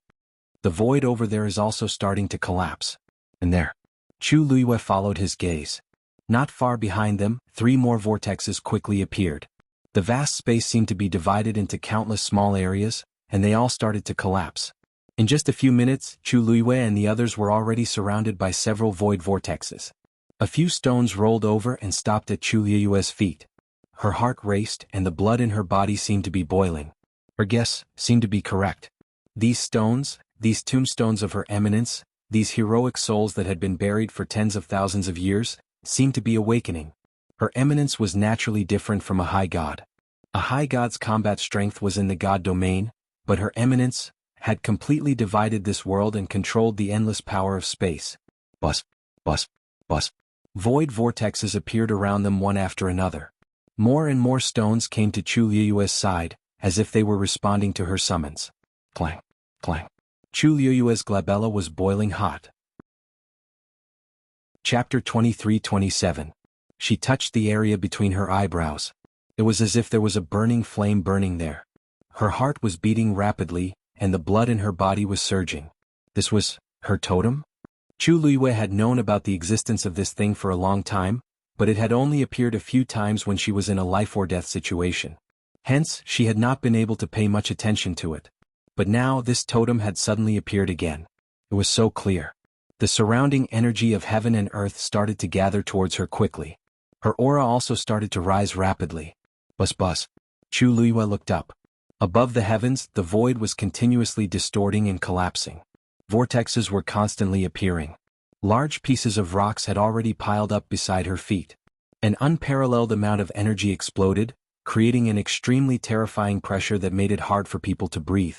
The void over there is also starting to collapse. And there. Chu Liyue followed his gaze. Not far behind them, 3 more vortexes quickly appeared. The vast space seemed to be divided into countless small areas, and they all started to collapse. In just a few minutes, Chu Liyue and the others were already surrounded by several void vortexes. A few stones rolled over and stopped at Chu Liyue's feet. Her heart raced and the blood in her body seemed to be boiling. Her guess seemed to be correct. These stones, these tombstones of her eminence, these heroic souls that had been buried for tens of thousands of years, seemed to be awakening. Her eminence was naturally different from a high god. A high god's combat strength was in the god domain, but her eminence had completely divided this world and controlled the endless power of space. Bus. Void vortexes appeared around them one after another. More and more stones came to Chu Liyue's side, as if they were responding to her summons. Clang. Chu Liyue's glabella was boiling hot. Chapter 23-27. She touched the area between her eyebrows. It was as if there was a burning flame burning there. Her heart was beating rapidly, and the blood in her body was surging. This was her totem? Chu Liyue had known about the existence of this thing for a long time, but it had only appeared a few times when she was in a life-or-death situation. Hence, she had not been able to pay much attention to it. But now this totem had suddenly appeared again. It was so clear. The surrounding energy of heaven and earth started to gather towards her quickly. Her aura also started to rise rapidly. Buzz. Chu Liyue looked up. Above the heavens, the void was continuously distorting and collapsing. Vortexes were constantly appearing. Large pieces of rocks had already piled up beside her feet. An unparalleled amount of energy exploded, creating an extremely terrifying pressure that made it hard for people to breathe.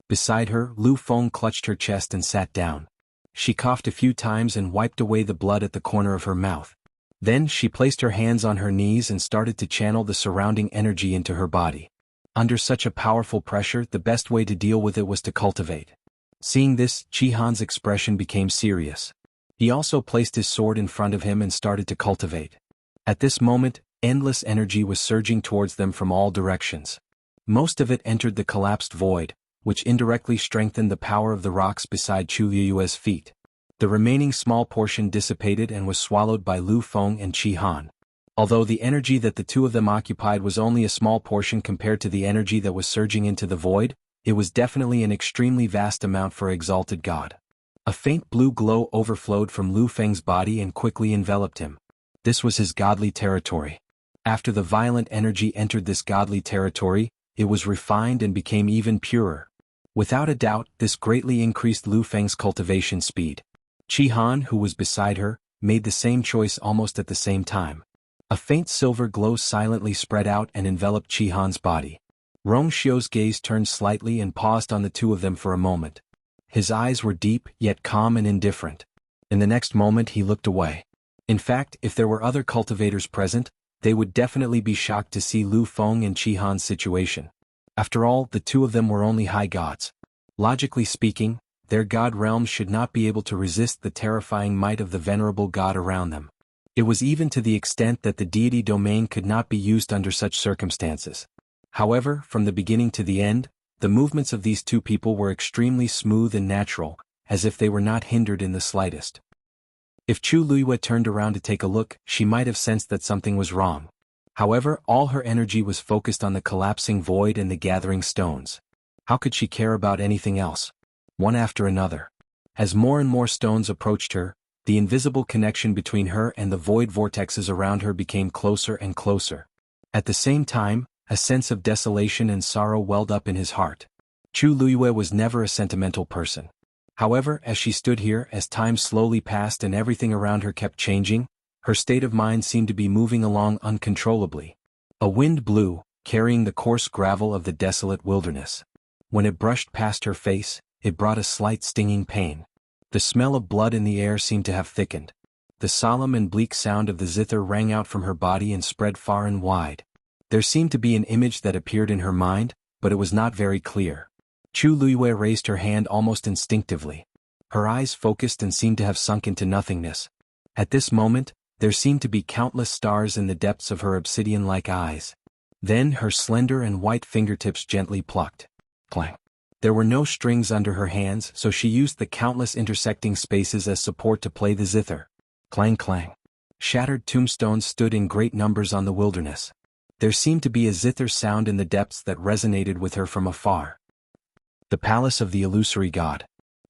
Beside her, Lu Feng clutched her chest and sat down. She coughed a few times and wiped away the blood at the corner of her mouth. Then she placed her hands on her knees and started to channel the surrounding energy into her body. Under such a powerful pressure, the best way to deal with it was to cultivate. Seeing this, Qi Han's expression became serious. He also placed his sword in front of him and started to cultivate. At this moment, endless energy was surging towards them from all directions. Most of it entered the collapsed void, which indirectly strengthened the power of the rocks beside Chu Liyue's feet. The remaining small portion dissipated and was swallowed by Lu Feng and Qi Han. Although the energy that the two of them occupied was only a small portion compared to the energy that was surging into the void, it was definitely an extremely vast amount for exalted god. A faint blue glow overflowed from Lu Feng's body and quickly enveloped him. This was his godly territory. After the violent energy entered this godly territory, it was refined and became even purer. Without a doubt, this greatly increased Lu Feng's cultivation speed. Qi Han, who was beside her, made the same choice almost at the same time. A faint silver glow silently spread out and enveloped Qi Han's body. Rong Xiu's gaze turned slightly and paused on the two of them for a moment. His eyes were deep, yet calm and indifferent. In the next moment he looked away. In fact, if there were other cultivators present, they would definitely be shocked to see Lu Feng and Qi Han's situation. After all, the two of them were only high gods. Logically speaking, their god realms should not be able to resist the terrifying might of the venerable god around them. It was even to the extent that the deity domain could not be used under such circumstances. However, from the beginning to the end, the movements of these two people were extremely smooth and natural, as if they were not hindered in the slightest. If Chu Liyue turned around to take a look, she might have sensed that something was wrong. However, all her energy was focused on the collapsing void and the gathering stones. How could she care about anything else? one after another. As more and more stones approached her, the invisible connection between her and the void vortexes around her became closer and closer. At the same time, a sense of desolation and sorrow welled up in his heart. Chu Luiyue was never a sentimental person. However, as she stood here, as time slowly passed and everything around her kept changing, her state of mind seemed to be moving along uncontrollably. A wind blew, carrying the coarse gravel of the desolate wilderness. When it brushed past her face, it brought a slight stinging pain. The smell of blood in the air seemed to have thickened. The solemn and bleak sound of the zither rang out from her body and spread far and wide. There seemed to be an image that appeared in her mind, but it was not very clear. Chu Luiyue raised her hand almost instinctively. Her eyes focused and seemed to have sunk into nothingness. At this moment, there seemed to be countless stars in the depths of her obsidian-like eyes. Then her slender and white fingertips gently plucked. Clang. There were no strings under her hands, so she used the countless intersecting spaces as support to play the zither. Clang clang. Shattered tombstones stood in great numbers on the wilderness. There seemed to be a zither sound in the depths that resonated with her from afar. The palace of the illusory god.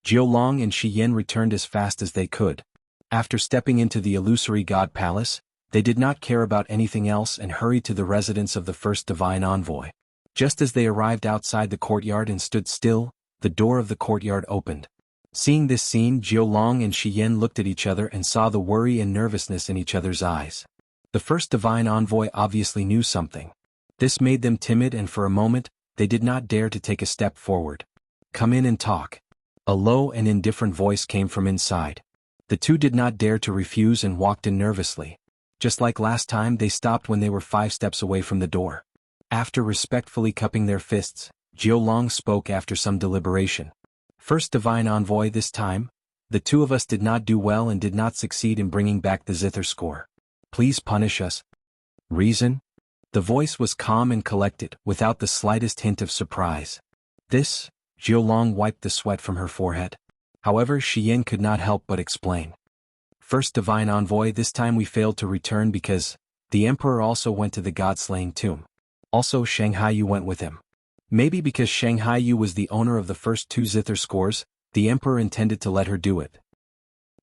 Jiulong and Shi Yan returned as fast as they could. After stepping into the illusory god palace, they did not care about anything else and hurried to the residence of the first divine envoy. Just as they arrived outside the courtyard and stood still, the door of the courtyard opened. Seeing this scene, Jiulong and Shi Yan looked at each other and saw the worry and nervousness in each other's eyes. The first divine envoy obviously knew something. This made them timid, and for a moment, they did not dare to take a step forward. "Come in and talk." A low and indifferent voice came from inside. The two did not dare to refuse and walked in nervously. Just like last time, they stopped when they were 5 steps away from the door. After respectfully cupping their fists, Jiulong spoke after some deliberation. "First divine envoy, this time, the two of us did not do well and did not succeed in bringing back the zither score. Please punish us." "Reason?" The voice was calm and collected, without the slightest hint of surprise. "This?" Jiulong wiped the sweat from her forehead. However, Shi Yan could not help but explain. "First divine envoy, this time we failed to return because the emperor also went to the god-slaying tomb. Also, Shanghai Yu went with him. Maybe because Shanghai Yu was the owner of the first 2 zither scores, the emperor intended to let her do it.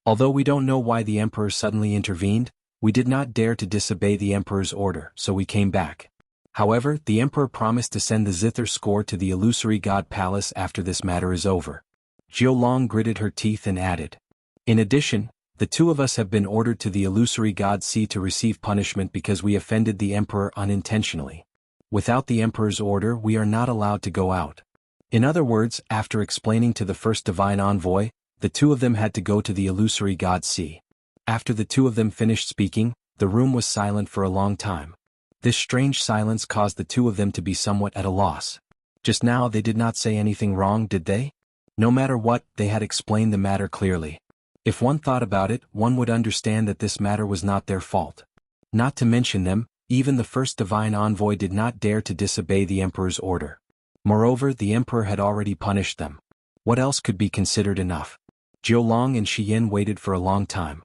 Although we don't know why the emperor suddenly intervened, we did not dare to disobey the emperor's order, so we came back. However, the emperor promised to send the zither score to the illusory god palace after this matter is over." Jiulong gritted her teeth and added, "In addition, the 2 of us have been ordered to the illusory god sea to receive punishment because we offended the emperor unintentionally. Without the emperor's order, we are not allowed to go out." In other words, after explaining to the first divine envoy, the 2 of them had to go to the illusory god sea. After the 2 of them finished speaking, the room was silent for a long time. This strange silence caused the 2 of them to be somewhat at a loss. Just now they did not say anything wrong, did they? No matter what, they had explained the matter clearly. If one thought about it, one would understand that this matter was not their fault. Not to mention them, even the first divine envoy did not dare to disobey the emperor's order. Moreover, the emperor had already punished them. What else could be considered enough? Jiulong and Shi Yan waited for a long time.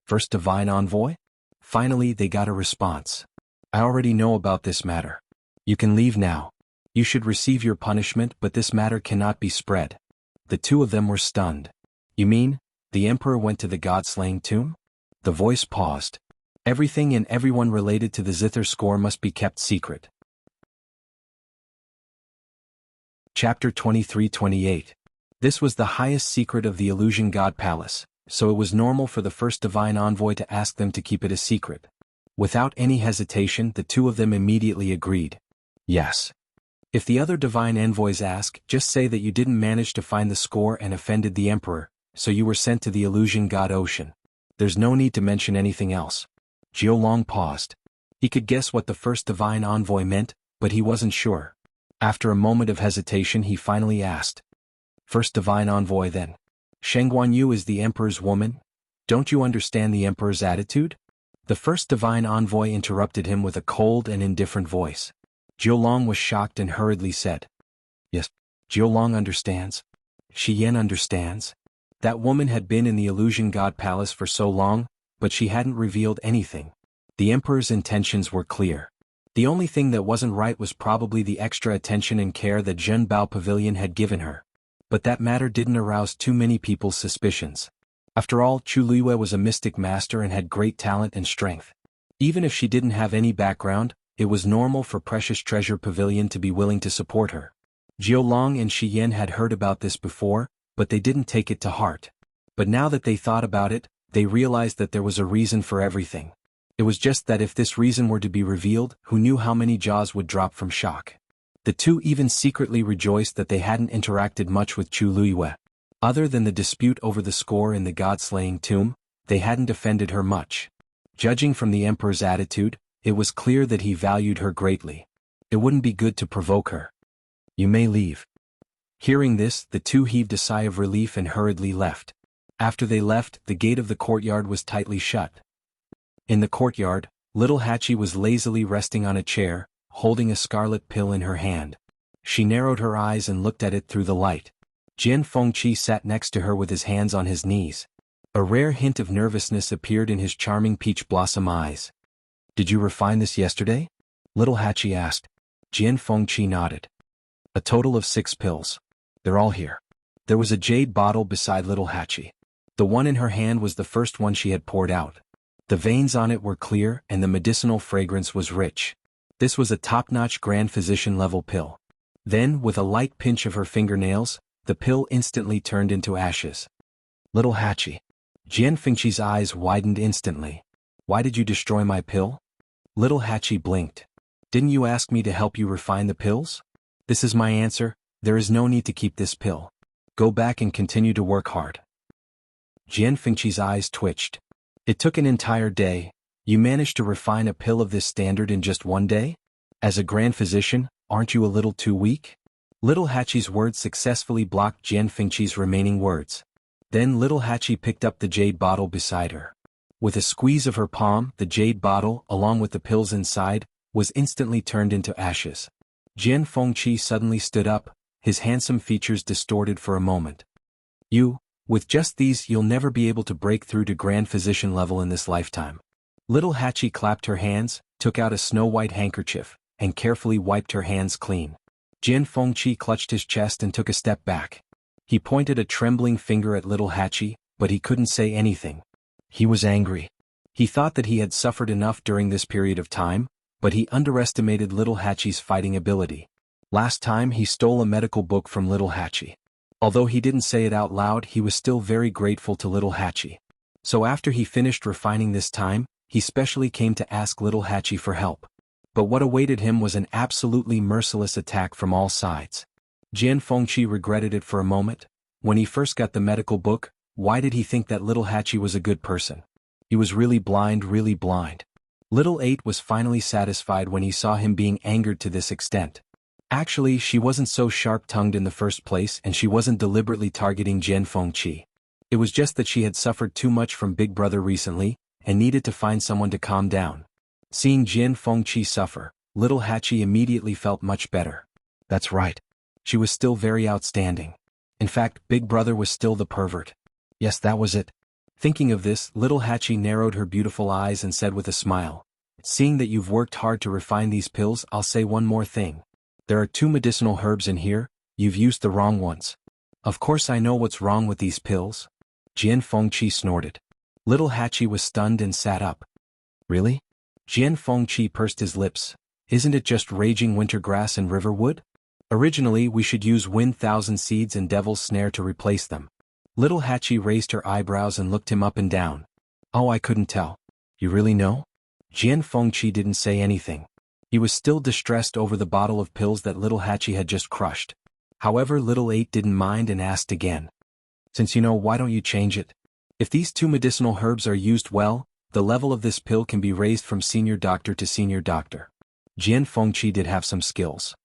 First divine envoy? Finally, they got a response. "I already know about this matter. You can leave now. You should receive your punishment, but this matter cannot be spread." The 2 of them were stunned. "You mean, the emperor went to the god-slaying tomb?" The voice paused. "Everything and everyone related to the zither score must be kept secret." Chapter 23-28. This was the highest secret of the illusion god palace, so it was normal for the first divine envoy to ask them to keep it a secret. Without any hesitation, the 2 of them immediately agreed. "Yes." If the other divine envoys ask, just say that you didn't manage to find the score and offended the emperor, so you were sent to the illusion god ocean. There's no need to mention anything else. Jiulong paused. He could guess what the first divine envoy meant, but he wasn't sure. After a moment of hesitation, he finally asked. "First divine envoy then. Shengguan Yu is the emperor's woman? Don't you understand the emperor's attitude?" The first divine envoy interrupted him with a cold and indifferent voice. Jiulong was shocked and hurriedly said, "Yes, Jiulong understands. Shi Yan understands." That woman had been in the illusion god palace for so long, but she hadn't revealed anything. The emperor's intentions were clear. The only thing that wasn't right was probably the extra attention and care that Zhenbao Pavilion had given her. But that matter didn't arouse too many people's suspicions. After all, Chu Luiyue was a mystic master and had great talent and strength. Even if she didn't have any background, it was normal for Precious Treasure Pavilion to be willing to support her. Jiolong and Shi Yan had heard about this before, but they didn't take it to heart. But now that they thought about it, they realized that there was a reason for everything. It was just that if this reason were to be revealed, who knew how many jaws would drop from shock. The two even secretly rejoiced that they hadn't interacted much with Chu Luiyue. Other than the dispute over the score in the god-slaying tomb, they hadn't offended her much. Judging from the emperor's attitude, it was clear that he valued her greatly. It wouldn't be good to provoke her. You may leave. Hearing this, the two heaved a sigh of relief and hurriedly left. After they left, the gate of the courtyard was tightly shut. In the courtyard, little Hachi was lazily resting on a chair, holding a scarlet pill in her hand. She narrowed her eyes and looked at it through the light. Jian Fengqi sat next to her with his hands on his knees. A rare hint of nervousness appeared in his charming peach blossom eyes. Did you refine this yesterday? Little Hachi asked. Jian Fengqi nodded. A total of 6 pills. They're all here. There was a jade bottle beside little Hachi. The one in her hand was the first one she had poured out. The veins on it were clear and the medicinal fragrance was rich. This was a top-notch Grand Physician level pill. Then, with a light pinch of her fingernails, the pill instantly turned into ashes. Little Hachi. Jian Fengqi's eyes widened instantly. Why did you destroy my pill? Little Hachi blinked. Didn't you ask me to help you refine the pills? This is my answer, there is no need to keep this pill. Go back and continue to work hard. Jian Fengqi's eyes twitched. It took an entire day. You managed to refine a pill of this standard in just one day? As a Grand Physician, aren't you a little too weak? Little Hachi's words successfully blocked Jian Fengqi's remaining words. Then little Hachi picked up the jade bottle beside her. With a squeeze of her palm, the jade bottle, along with the pills inside, was instantly turned into ashes. Jian Fengqi suddenly stood up, his handsome features distorted for a moment. With just these you'll never be able to break through to Grand Physician level in this lifetime. Little Hachi clapped her hands, took out a snow-white handkerchief, and carefully wiped her hands clean. Jian Fengqi clutched his chest and took a step back. He pointed a trembling finger at little Hachi, but he couldn't say anything. He was angry. He thought that he had suffered enough during this period of time, but he underestimated little Hachi's fighting ability. Last time he stole a medical book from little Hachi. Although he didn't say it out loud, he was still very grateful to little Hachi. So after he finished refining this time, he specially came to ask little Hachi for help. But what awaited him was an absolutely merciless attack from all sides. Jian Fengqi regretted it for a moment. When he first got the medical book, why did he think that little Hachi was a good person? He was really blind, really blind. Little 8 was finally satisfied when he saw him being angered to this extent. Actually, she wasn't so sharp-tongued in the first place and she wasn't deliberately targeting Jian Fengqi. It was just that she had suffered too much from Big Brother recently, and needed to find someone to calm down. Seeing Jian Fengqi suffer, little Hachi immediately felt much better. That's right. She was still very outstanding. In fact, Big Brother was still the pervert. Yes, that was it. Thinking of this, little Hachi narrowed her beautiful eyes and said with a smile, Seeing that you've worked hard to refine these pills, I'll say one more thing. There are 2 medicinal herbs in here, you've used the wrong ones. Of course I know what's wrong with these pills. Jian Fengqi snorted. Little Hachi was stunned and sat up. Really? Jian Fengqi pursed his lips. Isn't it just raging winter grass and river wood? Originally we should use wind thousand seeds and devil's snare to replace them. Little Hachi raised her eyebrows and looked him up and down. Oh, I couldn't tell. You really know? Jian Fengqi didn't say anything. He was still distressed over the bottle of pills that little Hachi had just crushed. However, little 8 didn't mind and asked again. Since you know, why don't you change it? If these 2 medicinal herbs are used well, the level of this pill can be raised from senior doctor to senior doctor. Jian Fengqi did have some skills.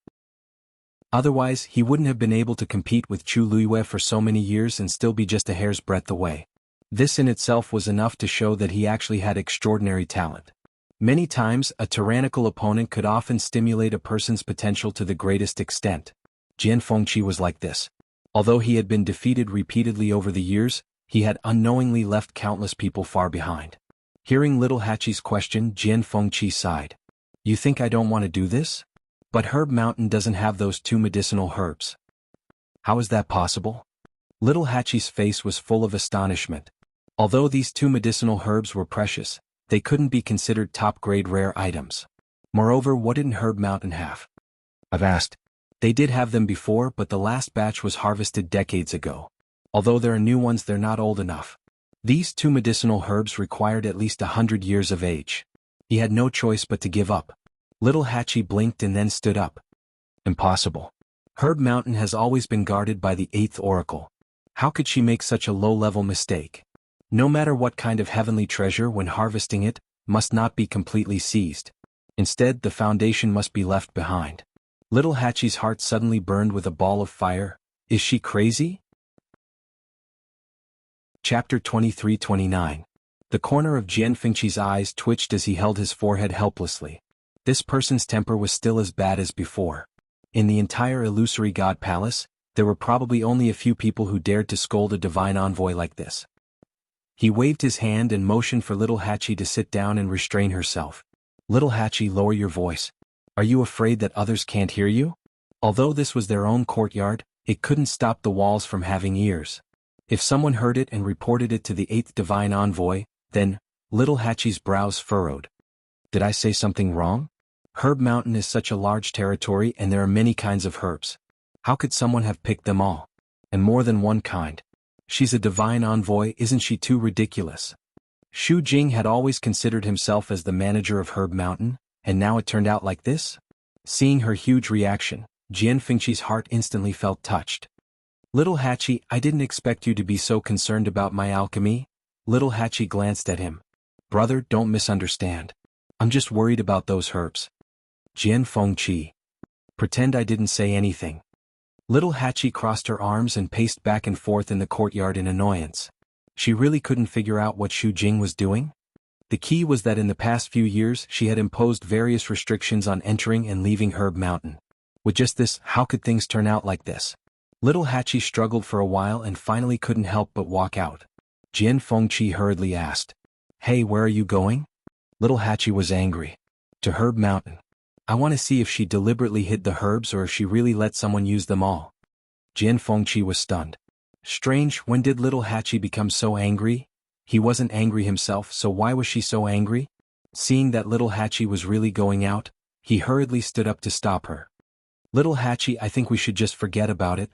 Otherwise, he wouldn't have been able to compete with Chu Luiyue for so many years and still be just a hair's breadth away. This in itself was enough to show that he actually had extraordinary talent. Many times, a tyrannical opponent could often stimulate a person's potential to the greatest extent. Jian Fengqi was like this. Although he had been defeated repeatedly over the years, he had unknowingly left countless people far behind. Hearing little Hachi's question, Jian Fengqi sighed. You think I don't want to do this? But Herb Mountain doesn't have those 2 medicinal herbs. How is that possible? Little Hachi's face was full of astonishment. Although these two medicinal herbs were precious, they couldn't be considered top-grade rare items. Moreover, what didn't Herb Mountain have? I've asked. They did have them before, but the last batch was harvested decades ago. Although there are new ones, they're not old enough. These two medicinal herbs required at least 100 years of age. He had no choice but to give up. Little Hachi blinked and then stood up. Impossible. Herb Mountain has always been guarded by the 8th Oracle. How could she make such a low-level mistake? No matter what kind of heavenly treasure, when harvesting it, must not be completely seized. Instead, the foundation must be left behind. Little Hachi's heart suddenly burned with a ball of fire. Is she crazy? Chapter 23-29. The corner of Jian Fengqi's eyes twitched as he held his forehead helplessly. This person's temper was still as bad as before. In the entire illusory god palace, there were probably only a few people who dared to scold a divine envoy like this. He waved his hand and motioned for Little Hachi to sit down and restrain herself. Little Hachi, lower your voice. Are you afraid that others can't hear you? Although this was their own courtyard, it couldn't stop the walls from having ears. If someone heard it and reported it to the 8th divine envoy, then, Little Hachi's brows furrowed. Did I say something wrong? Herb Mountain is such a large territory and there are many kinds of herbs. How could someone have picked them all? And more than one kind. She's a divine envoy, isn't she too ridiculous? Xu Jing had always considered himself as the manager of Herb Mountain, and now it turned out like this? Seeing her huge reaction, Jian Fengqi's heart instantly felt touched. Little Hachi, I didn't expect you to be so concerned about my alchemy. Little Hachi glanced at him. Brother, don't misunderstand. I'm just worried about those herbs. Jian Fengqi. Pretend I didn't say anything. Little Hachi crossed her arms and paced back and forth in the courtyard in annoyance. She really couldn't figure out what Xu Jing was doing. The key was that in the past few years she had imposed various restrictions on entering and leaving Herb Mountain. With just this, how could things turn out like this? Little Hachi struggled for a while and finally couldn't help but walk out. Jian Fengqi hurriedly asked, Hey, where are you going? Little Hachi was angry. To Herb Mountain. I want to see if she deliberately hid the herbs or if she really let someone use them all. Jian Fengqi was stunned. Strange, when did Little Hachi become so angry? He wasn't angry himself, so why was she so angry? Seeing that Little Hachi was really going out, he hurriedly stood up to stop her. Little Hachi, I think we should just forget about it.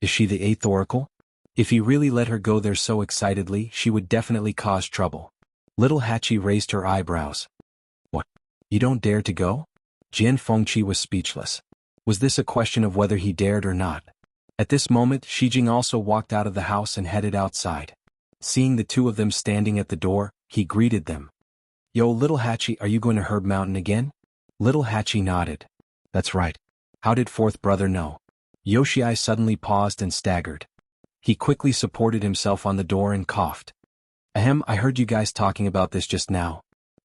Is she the 8th Oracle? If he really let her go there so excitedly, she would definitely cause trouble. Little Hachi raised her eyebrows. What? You don't dare to go? Jian Fengqi was speechless. Was this a question of whether he dared or not? At this moment, Xi Jing also walked out of the house and headed outside. Seeing the two of them standing at the door, he greeted them. Yo, Little Hachi, are you going to Herb Mountain again? Little Hachi nodded. That's right. How did 4th brother know? Yoshii suddenly paused and staggered. He quickly supported himself on the door and coughed. Ahem, I heard you guys talking about this just now.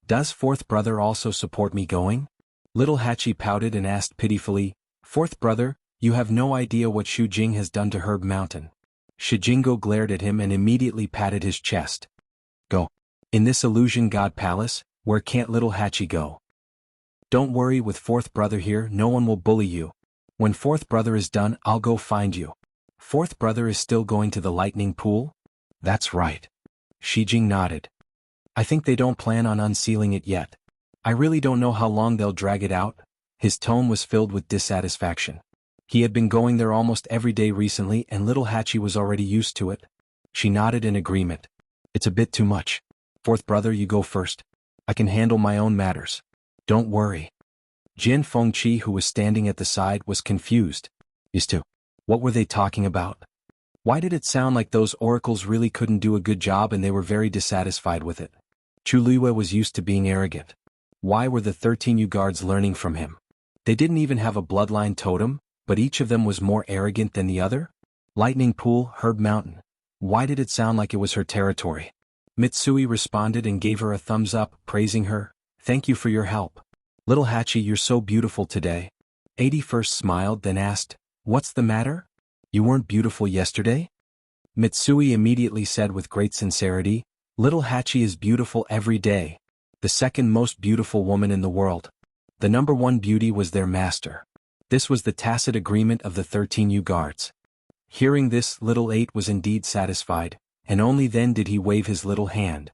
Does 4th brother also support me going? Little Hachi pouted and asked pitifully, 4th brother, you have no idea what Xu Jing has done to Herb Mountain. Shijingo glared at him and immediately patted his chest. Go. In this illusion god palace, where can't Little Hachi go? Don't worry, with 4th brother here, no one will bully you. When 4th brother is done, I'll go find you. 4th brother is still going to the lightning pool? That's right. Xi Jing nodded. I think they don't plan on unsealing it yet. I really don't know how long they'll drag it out. His tone was filled with dissatisfaction. He had been going there almost every day recently and Little Hachi was already used to it. She nodded in agreement. It's a bit too much. 4th brother, you go first. I can handle my own matters. Don't worry. Jian Fengqi, who was standing at the side, was confused. Used to. What were they talking about? Why did it sound like those oracles really couldn't do a good job and they were very dissatisfied with it? Chu Liwei was used to being arrogant. Why were the 13 guards learning from him? They didn't even have a bloodline totem, but each of them was more arrogant than the other? Lightning Pool, Herb Mountain. Why did it sound like it was her territory? Mitsui responded and gave her a thumbs up, praising her. Thank you for your help. Little Hachi, you're so beautiful today. 81st smiled, then asked, What's the matter? You weren't beautiful yesterday? Mitsui immediately said with great sincerity, Little Hachi is beautiful every day. The second most beautiful woman in the world. The number one beauty was their master. This was the tacit agreement of the 13 guards. Hearing this, little 8 was indeed satisfied, and only then did he wave his little hand.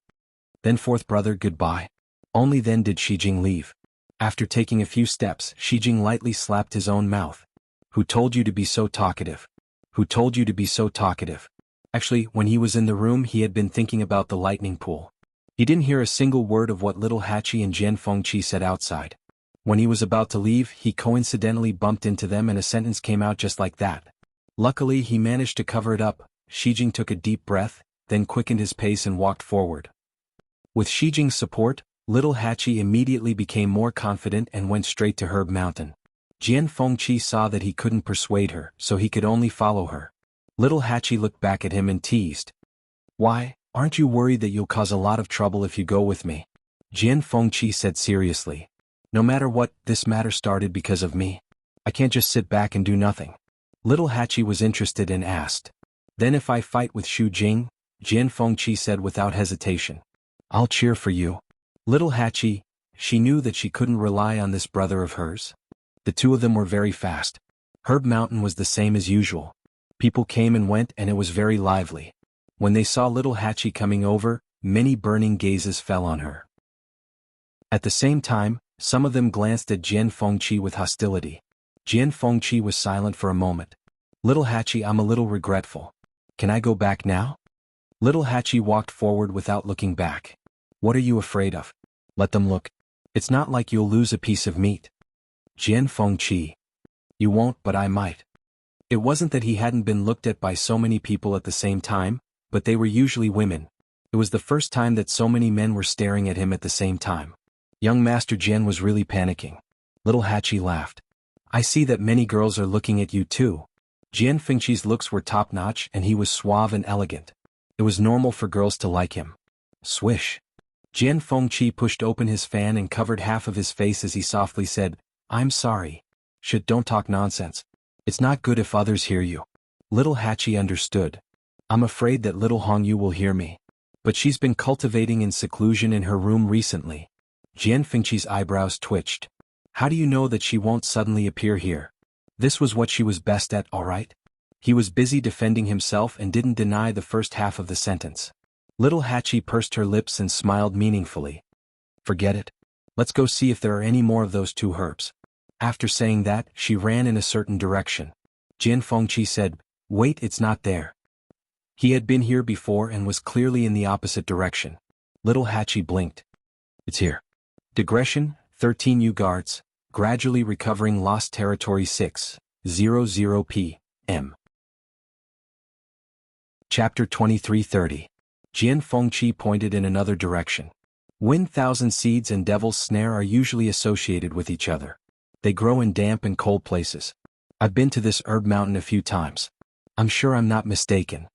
Then fourth brother, goodbye. Only then did Shijing leave. After taking a few steps, Shijing lightly slapped his own mouth. Who told you to be so talkative? Who told you to be so talkative? Actually, when he was in the room, he had been thinking about the lightning pool. He didn't hear a single word of what little Hachi and Jian Fengqi said outside. When he was about to leave, he coincidentally bumped into them and a sentence came out just like that. Luckily, he managed to cover it up. Shijing took a deep breath, then quickened his pace and walked forward. With Shijing's support, little Hachi immediately became more confident and went straight to Herb Mountain. Jian Fengqi saw that he couldn't persuade her, so he could only follow her. Little Hachi looked back at him and teased. Why, aren't you worried that you'll cause a lot of trouble if you go with me? Jian Fengqi said seriously. No matter what, this matter started because of me. I can't just sit back and do nothing. Little Hachi was interested and asked. Then if I fight with Xu Jing? Jian Fengqi said without hesitation. I'll cheer for you. Little Hachi, she knew that she couldn't rely on this brother of hers. The two of them were very fast. Herb Mountain was the same as usual. People came and went and it was very lively. When they saw little Hachi coming over, many burning gazes fell on her. At the same time, some of them glanced at Jian Fengqi with hostility. Jian Fengqi was silent for a moment. Little Hachi, I'm a little regretful. Can I go back now? Little Hachi walked forward without looking back. What are you afraid of? Let them look. It's not like you'll lose a piece of meat. Jian Fengqi. You won't, but I might. It wasn't that he hadn't been looked at by so many people at the same time, but they were usually women. It was the first time that so many men were staring at him at the same time. Young Master Jian was really panicking. Little Hachi laughed. I see that many girls are looking at you too. Jian Fengqi's looks were top-notch and he was suave and elegant. It was normal for girls to like him. Swish. Jian Fengqi pushed open his fan and covered half of his face as he softly said, I'm sorry. Don't talk nonsense. It's not good if others hear you. Little Hachi understood. I'm afraid that little Hongyu will hear me. But she's been cultivating in seclusion in her room recently. Jian Fengqi's eyebrows twitched. How do you know that she won't suddenly appear here? This was what she was best at, all right? He was busy defending himself and didn't deny the first half of the sentence. Little Hachi pursed her lips and smiled meaningfully. Forget it. Let's go see if there are any more of those two herbs. After saying that, she ran in a certain direction. Jian Fengqi said, Wait, it's not there. He had been here before and was clearly in the opposite direction. Little Hachi blinked. It's here. Digression, 13 Ugarts, gradually recovering lost territory 6:00 p.m. Chapter 23:30. Jian Fengqi pointed in another direction. Wind Thousand Seeds and Devil's Snare are usually associated with each other. They grow in damp and cold places. I've been to this herb mountain a few times. I'm sure I'm not mistaken.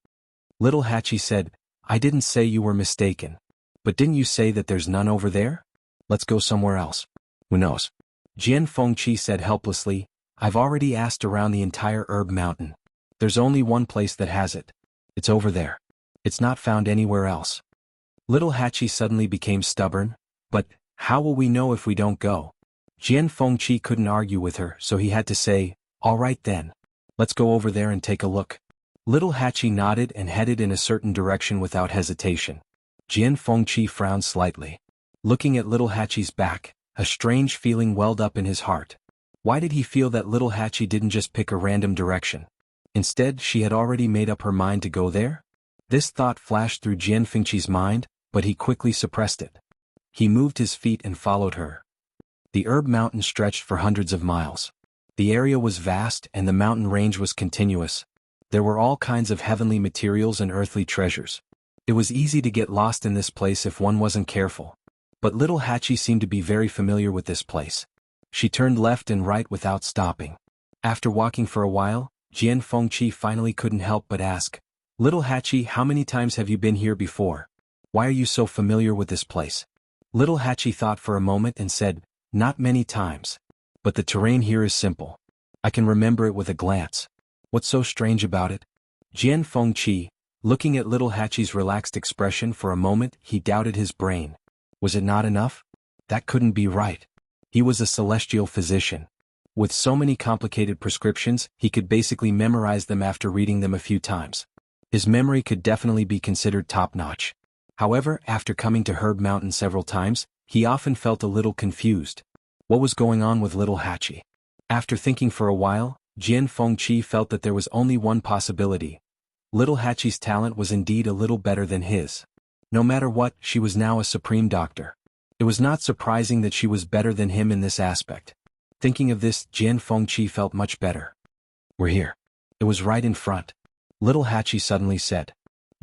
Little Hachi said, I didn't say you were mistaken. But didn't you say that there's none over there? Let's go somewhere else. Who knows? Jian Fengqi said helplessly, I've already asked around the entire herb mountain. There's only one place that has it. It's over there. It's not found anywhere else. Little Hachi suddenly became stubborn. But how will we know if we don't go? Jian Fengqi couldn't argue with her, so he had to say, all right then. Let's go over there and take a look. Little Hachi nodded and headed in a certain direction without hesitation. Jian Fengqi frowned slightly. Looking at Little Hachi's back, a strange feeling welled up in his heart. Why did he feel that Little Hachi didn't just pick a random direction? Instead, she had already made up her mind to go there? This thought flashed through Jian Fengqi's mind, but he quickly suppressed it. He moved his feet and followed her. The herb mountain stretched for hundreds of miles. The area was vast and the mountain range was continuous. There were all kinds of heavenly materials and earthly treasures. It was easy to get lost in this place if one wasn't careful. But Little Hachi seemed to be very familiar with this place. She turned left and right without stopping. After walking for a while, Jian Fengqi finally couldn't help but ask, Little Hachi, how many times have you been here before? Why are you so familiar with this place? Little Hachi thought for a moment and said, Not many times. But the terrain here is simple. I can remember it with a glance. What's so strange about it? Jian Fengqi, looking at Little Hachi's relaxed expression for a moment, he doubted his brain. Was it not enough? That couldn't be right. He was a celestial physician. With so many complicated prescriptions, he could basically memorize them after reading them a few times. His memory could definitely be considered top-notch. However, after coming to Herb Mountain several times, he often felt a little confused. What was going on with little Hachi? After thinking for a while, Jian Fengqi felt that there was only one possibility. Little Hachi's talent was indeed a little better than his. No matter what, she was now a supreme doctor. It was not surprising that she was better than him in this aspect. Thinking of this, Jian Fengqi felt much better. "We're here." It was right in front. Little Hachi suddenly said.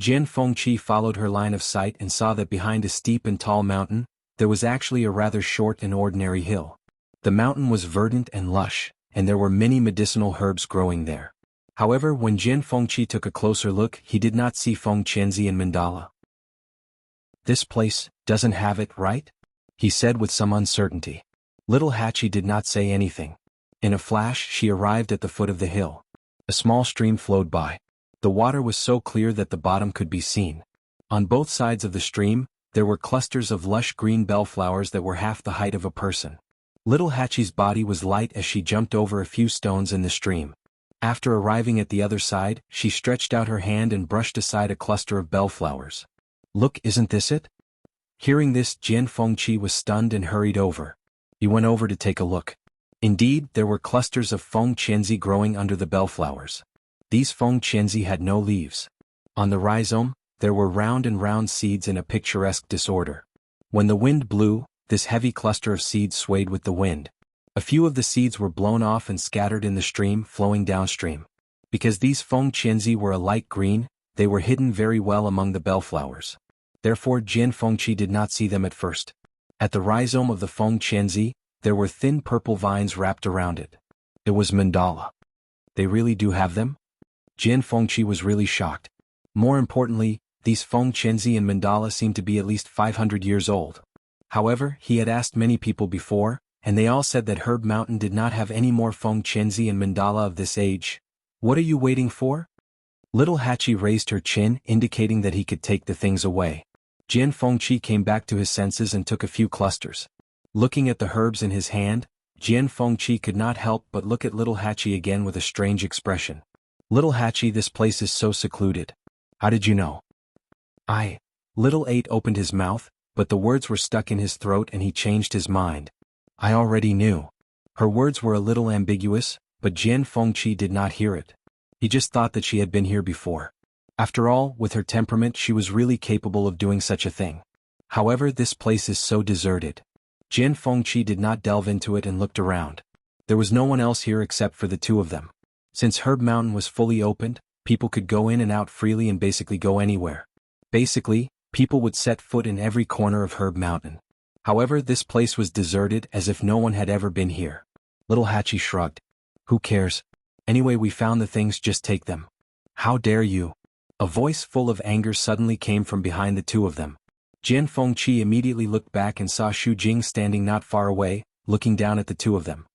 Jian Fengqi followed her line of sight and saw that behind a steep and tall mountain, there was actually a rather short and ordinary hill. The mountain was verdant and lush, and there were many medicinal herbs growing there. However, when Jian Fengqi took a closer look, he did not see Feng Qianzi and mandala. "This place doesn't have it, right?" he said with some uncertainty. Little Hachi did not say anything. In a flash, she arrived at the foot of the hill. A small stream flowed by. The water was so clear that the bottom could be seen. On both sides of the stream, there were clusters of lush green bellflowers that were half the height of a person. Little Hachi's body was light as she jumped over a few stones in the stream. After arriving at the other side, she stretched out her hand and brushed aside a cluster of bellflowers. "Look, isn't this it?" Hearing this, Jian Fengqi was stunned and hurried over. He went over to take a look. Indeed, there were clusters of Feng Qianzi growing under the bellflowers. These Feng Qianzi had no leaves. On the rhizome, there were round and round seeds in a picturesque disorder. When the wind blew, this heavy cluster of seeds swayed with the wind. A few of the seeds were blown off and scattered in the stream flowing downstream. Because these Feng Qianzi were a light green, they were hidden very well among the bellflowers. Therefore Jian Fengqi did not see them at first. At the rhizome of the Feng Qianzi, there were thin purple vines wrapped around it. It was mandala. They really do have them? Jian Fengqi was really shocked. More importantly, these Feng Qianzi and mandala seemed to be at least 500 years old. However, he had asked many people before, and they all said that Herb Mountain did not have any more Feng Qianzi and mandala of this age. "What are you waiting for?" Little Hachi raised her chin, indicating that he could take the things away. Jian Fengqi came back to his senses and took a few clusters. Looking at the herbs in his hand, Jian Fengqi could not help but look at Little Hachi again with a strange expression. "Little Hachi, this place is so secluded. How did you know?" Little Eight opened his mouth, but the words were stuck in his throat and he changed his mind. "I already knew." Her words were a little ambiguous, but Jian Fengqi did not hear it. He just thought that she had been here before. After all, with her temperament she was really capable of doing such a thing. However, this place is so deserted. Jian Fengqi did not delve into it and looked around. There was no one else here except for the two of them. Since Herb Mountain was fully opened, people could go in and out freely and basically go anywhere. Basically, people would set foot in every corner of Herb Mountain. However, this place was deserted as if no one had ever been here. Little Hachi shrugged. "Who cares? Anyway, we found the things, just take them." "How dare you?" A voice full of anger suddenly came from behind the two of them. Jian Fengqi immediately looked back and saw Xu Jing standing not far away, looking down at the two of them.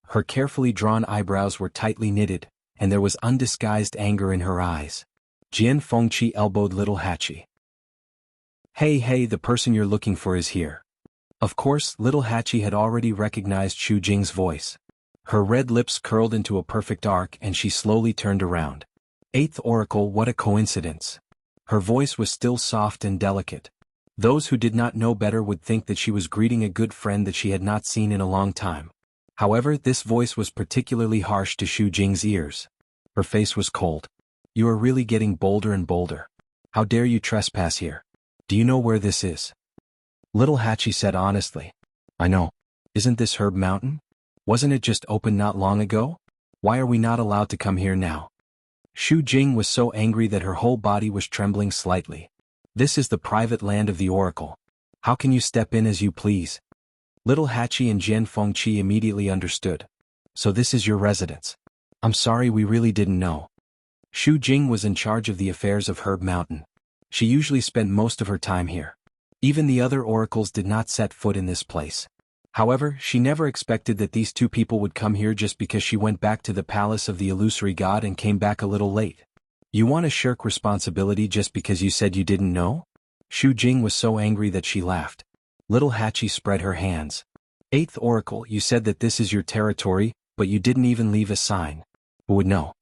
Her carefully drawn eyebrows were tightly knitted, and there was undisguised anger in her eyes. Jian Fengqi elbowed Little Hachi. Hey, the person you're looking for is here." Of course, Little Hachi had already recognized Xu Jing's voice. Her red lips curled into a perfect arc and she slowly turned around. "Eighth Oracle, what a coincidence." Her voice was still soft and delicate. Those who did not know better would think that she was greeting a good friend that she had not seen in a long time. However, this voice was particularly harsh to Xu Jing's ears. Her face was cold. "You are really getting bolder and bolder. How dare you trespass here? Do you know where this is?" Little Hachi said honestly. "I know. Isn't this Herb Mountain? Wasn't it just opened not long ago? Why are we not allowed to come here now?" Xu Jing was so angry that her whole body was trembling slightly. "This is the private land of the Oracle. How can you step in as you please?" Little Hachi and Jian Fengqi immediately understood. "So this is your residence. I'm sorry, we really didn't know." Xu Jing was in charge of the affairs of Herb Mountain. She usually spent most of her time here. Even the other oracles did not set foot in this place. However, she never expected that these two people would come here just because she went back to the palace of the illusory god and came back a little late. "You want to shirk responsibility just because you said you didn't know?" Xu Jing was so angry that she laughed. Little Hachi spread her hands. "Eighth Oracle, you said that this is your territory, But you didn't even leave a sign. Who would know?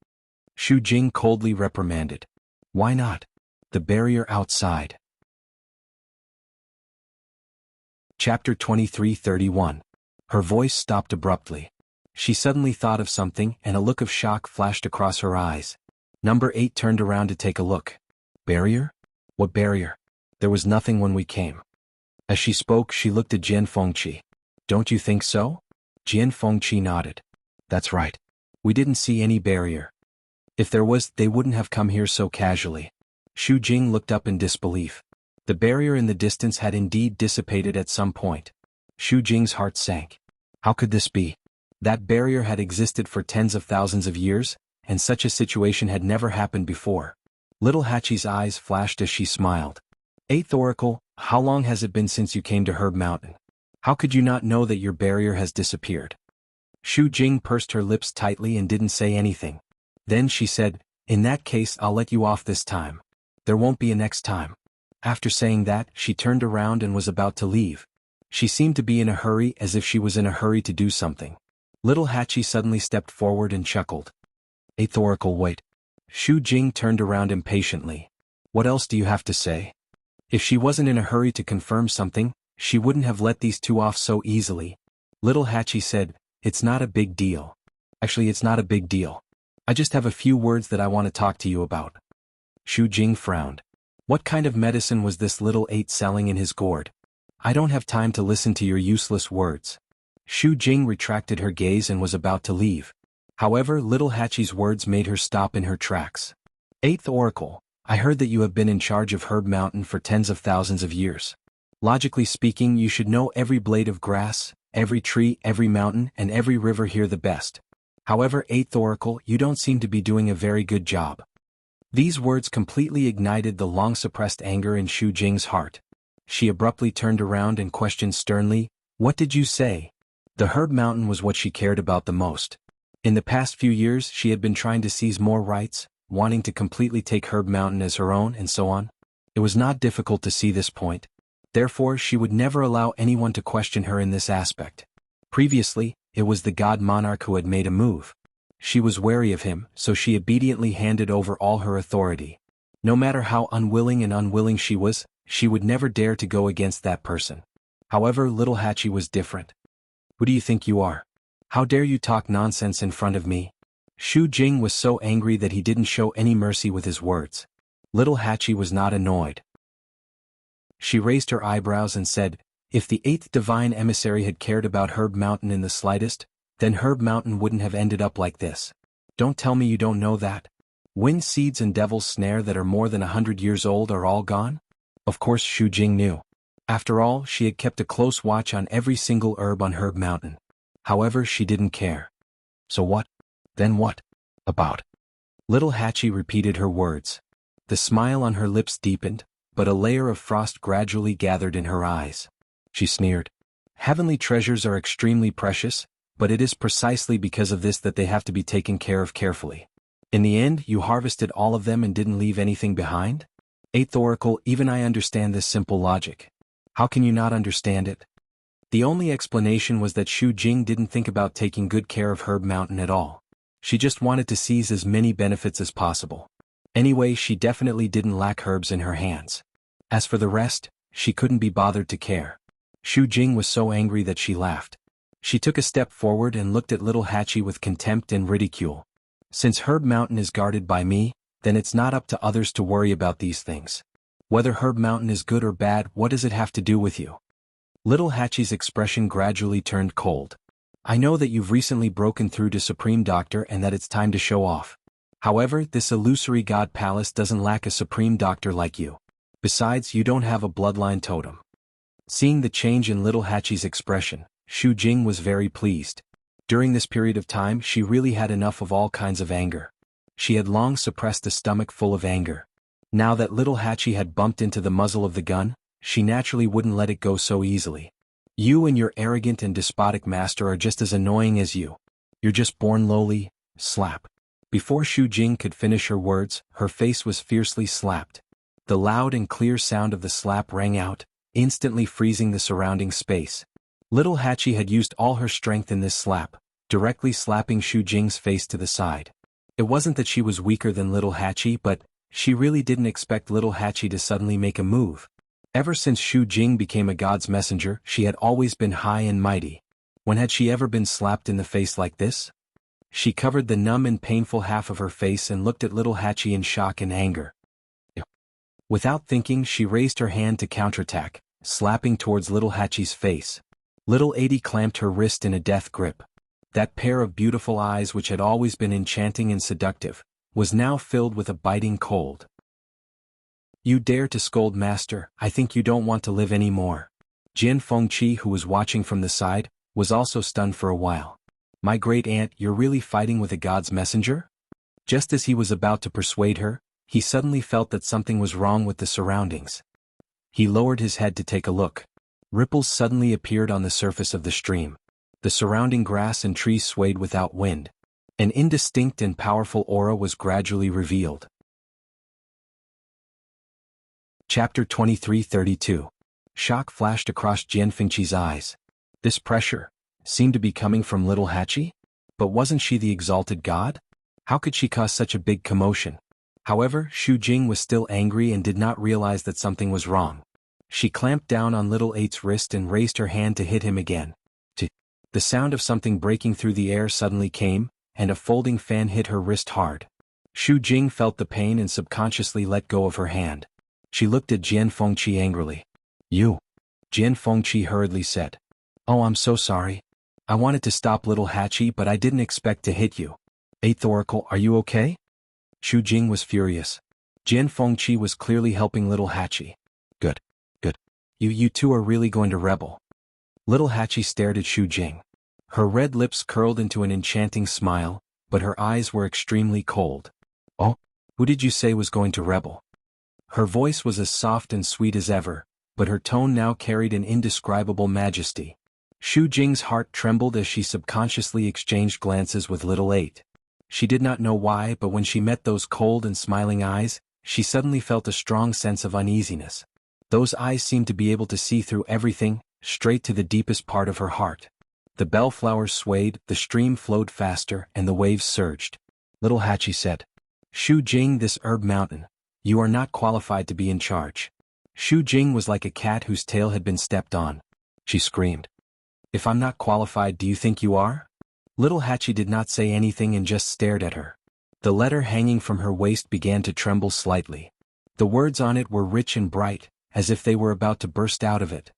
Xu Jing coldly reprimanded. Why not? The barrier outside. Chapter 23:31. Her voice stopped abruptly. She suddenly thought of something and a look of shock flashed across her eyes. Number 8 turned around to take a look. Barrier? What barrier? There was nothing when we came. As she spoke, she looked at Jian Fengqi. Don't you think so? Jian Fengqi nodded. That's right. We didn't see any barrier. If there was, they wouldn't have come here so casually. Xu Jing looked up in disbelief. The barrier in the distance had indeed dissipated at some point. Xu Jing's heart sank. How could this be? That barrier had existed for tens of thousands of years, and such a situation had never happened before. Little Hachi's eyes flashed as she smiled. 8th Oracle, how long has it been since you came to Herb Mountain? How could you not know that your barrier has disappeared? Xu Jing pursed her lips tightly and didn't say anything. Then she said, in that case I'll let you off this time. There won't be a next time. After saying that, she turned around and was about to leave. She seemed to be in a hurry, as if she was in a hurry to do something. Little Hachi suddenly stepped forward and chuckled. 8th Oracle, wait. Xu Jing turned around impatiently. What else do you have to say? If she wasn't in a hurry to confirm something, she wouldn't have let these two off so easily. Little Hachi said, it's not a big deal. Actually, it's not a big deal. I just have a few words that I want to talk to you about. Xu Jing frowned. What kind of medicine was this little 8 selling in his gourd? I don't have time to listen to your useless words. Xu Jing retracted her gaze and was about to leave. However, Little Hachi's words made her stop in her tracks. 8th Oracle, I heard that you have been in charge of Herb Mountain for tens of thousands of years. Logically speaking, you should know every blade of grass, every tree, every mountain, and every river here the best. However, 8th Oracle, you don't seem to be doing a very good job. These words completely ignited the long-suppressed anger in Xu Jing's heart. She abruptly turned around and questioned sternly, what did you say? The Herb Mountain was what she cared about the most. In the past few years, she had been trying to seize more rights, wanting to completely take Herb Mountain as her own and so on. It was not difficult to see this point. Therefore, she would never allow anyone to question her in this aspect. Previously, it was the God Monarch who had made a move. She was wary of him, so she obediently handed over all her authority. No matter how unwilling she was, she would never dare to go against that person. However, Little Hachi was different. Who do you think you are? How dare you talk nonsense in front of me? Xu Jing was so angry that he didn't show any mercy with his words. Little Hachi was not annoyed. She raised her eyebrows and said, if the 8th divine emissary had cared about Herb Mountain in the slightest, then Herb Mountain wouldn't have ended up like this. Don't tell me you don't know that. Wind seeds and devil's snare that are more than 100 years old are all gone? Of course Xu Jing knew. After all, she had kept a close watch on every single herb on Herb Mountain. However, she didn't care. So what? Then what? About? Little Hachi repeated her words. The smile on her lips deepened, but a layer of frost gradually gathered in her eyes. She sneered. Heavenly treasures are extremely precious, but it is precisely because of this that they have to be taken care of carefully. In the end, you harvested all of them and didn't leave anything behind? 8th Oracle, even I understand this simple logic. How can you not understand it? The only explanation was that Xu Jing didn't think about taking good care of Herb Mountain at all. She just wanted to seize as many benefits as possible. Anyway, she definitely didn't lack herbs in her hands. As for the rest, she couldn't be bothered to care. Xu Jing was so angry that she laughed. She took a step forward and looked at Little Hachi with contempt and ridicule. Since Herb Mountain is guarded by me, then it's not up to others to worry about these things. Whether Herb Mountain is good or bad, what does it have to do with you? Little Hachi's expression gradually turned cold. I know that you've recently broken through to Supreme Doctor and that it's time to show off. However, this illusory God Palace doesn't lack a Supreme Doctor like you. Besides, you don't have a bloodline totem. Seeing the change in Little Hachi's expression, Xu Jing was very pleased. During this period of time, she really had enough of all kinds of anger. She had long suppressed a stomach full of anger. Now that Little Hachi had bumped into the muzzle of the gun, she naturally wouldn't let it go so easily. You and your arrogant and despotic master are just as annoying as you. You're just born lowly. Slap. Before Xu Jing could finish her words, her face was fiercely slapped. The loud and clear sound of the slap rang out, instantly freezing the surrounding space. Little Hachi had used all her strength in this slap, directly slapping Xu Jing's face to the side. It wasn't that she was weaker than little Hachi, but she really didn't expect little Hachi to suddenly make a move. Ever since Xu Jing became a god's messenger, she had always been high and mighty. When had she ever been slapped in the face like this? She covered the numb and painful half of her face and looked at little Hachi in shock and anger. Without thinking, she raised her hand to counterattack, slapping towards little Hachi's face. Little Adi clamped her wrist in a death grip. That pair of beautiful eyes, which had always been enchanting and seductive, was now filled with a biting cold. "You dare to scold master, I think you don't want to live any more." Jian Fengqi, who was watching from the side, was also stunned for a while. "My great aunt, you're really fighting with a god's messenger?" Just as he was about to persuade her, he suddenly felt that something was wrong with the surroundings. He lowered his head to take a look. Ripples suddenly appeared on the surface of the stream. The surrounding grass and trees swayed without wind. An indistinct and powerful aura was gradually revealed. Chapter 23:32. Shock flashed across Jian Fengqi's eyes. This pressure seemed to be coming from little Hachi? But wasn't she the exalted god? How could she cause such a big commotion? However, Xu Jing was still angry and did not realize that something was wrong. She clamped down on little Eight's wrist and raised her hand to hit him again. The sound of something breaking through the air suddenly came, and a folding fan hit her wrist hard. Xu Jing felt the pain and subconsciously let go of her hand. She looked at Jian Fengqi angrily. "You." Jian Fengqi hurriedly said. "Oh, I'm so sorry. I wanted to stop little Hachi, but I didn't expect to hit you. Eighth Oracle, are you okay?" Xu Jing was furious. Jian Fengqi was clearly helping little Hachi. Good. You two are really going to rebel." Little Hachi stared at Xu Jing. Her red lips curled into an enchanting smile, but her eyes were extremely cold. "Oh, who did you say was going to rebel?" Her voice was as soft and sweet as ever, but her tone now carried an indescribable majesty. Xu Jing's heart trembled as she subconsciously exchanged glances with little Eight. She did not know why, but when she met those cold and smiling eyes, she suddenly felt a strong sense of uneasiness. Those eyes seemed to be able to see through everything, straight to the deepest part of her heart. The bellflowers swayed, the stream flowed faster, and the waves surged. Little Hachi said, "Xu Jing, this herb mountain. You are not qualified to be in charge." Xu Jing was like a cat whose tail had been stepped on. She screamed. "If I'm not qualified, do you think you are?" Little Hachi did not say anything and just stared at her. The letter hanging from her waist began to tremble slightly. The words on it were rich and bright, as if they were about to burst out of it.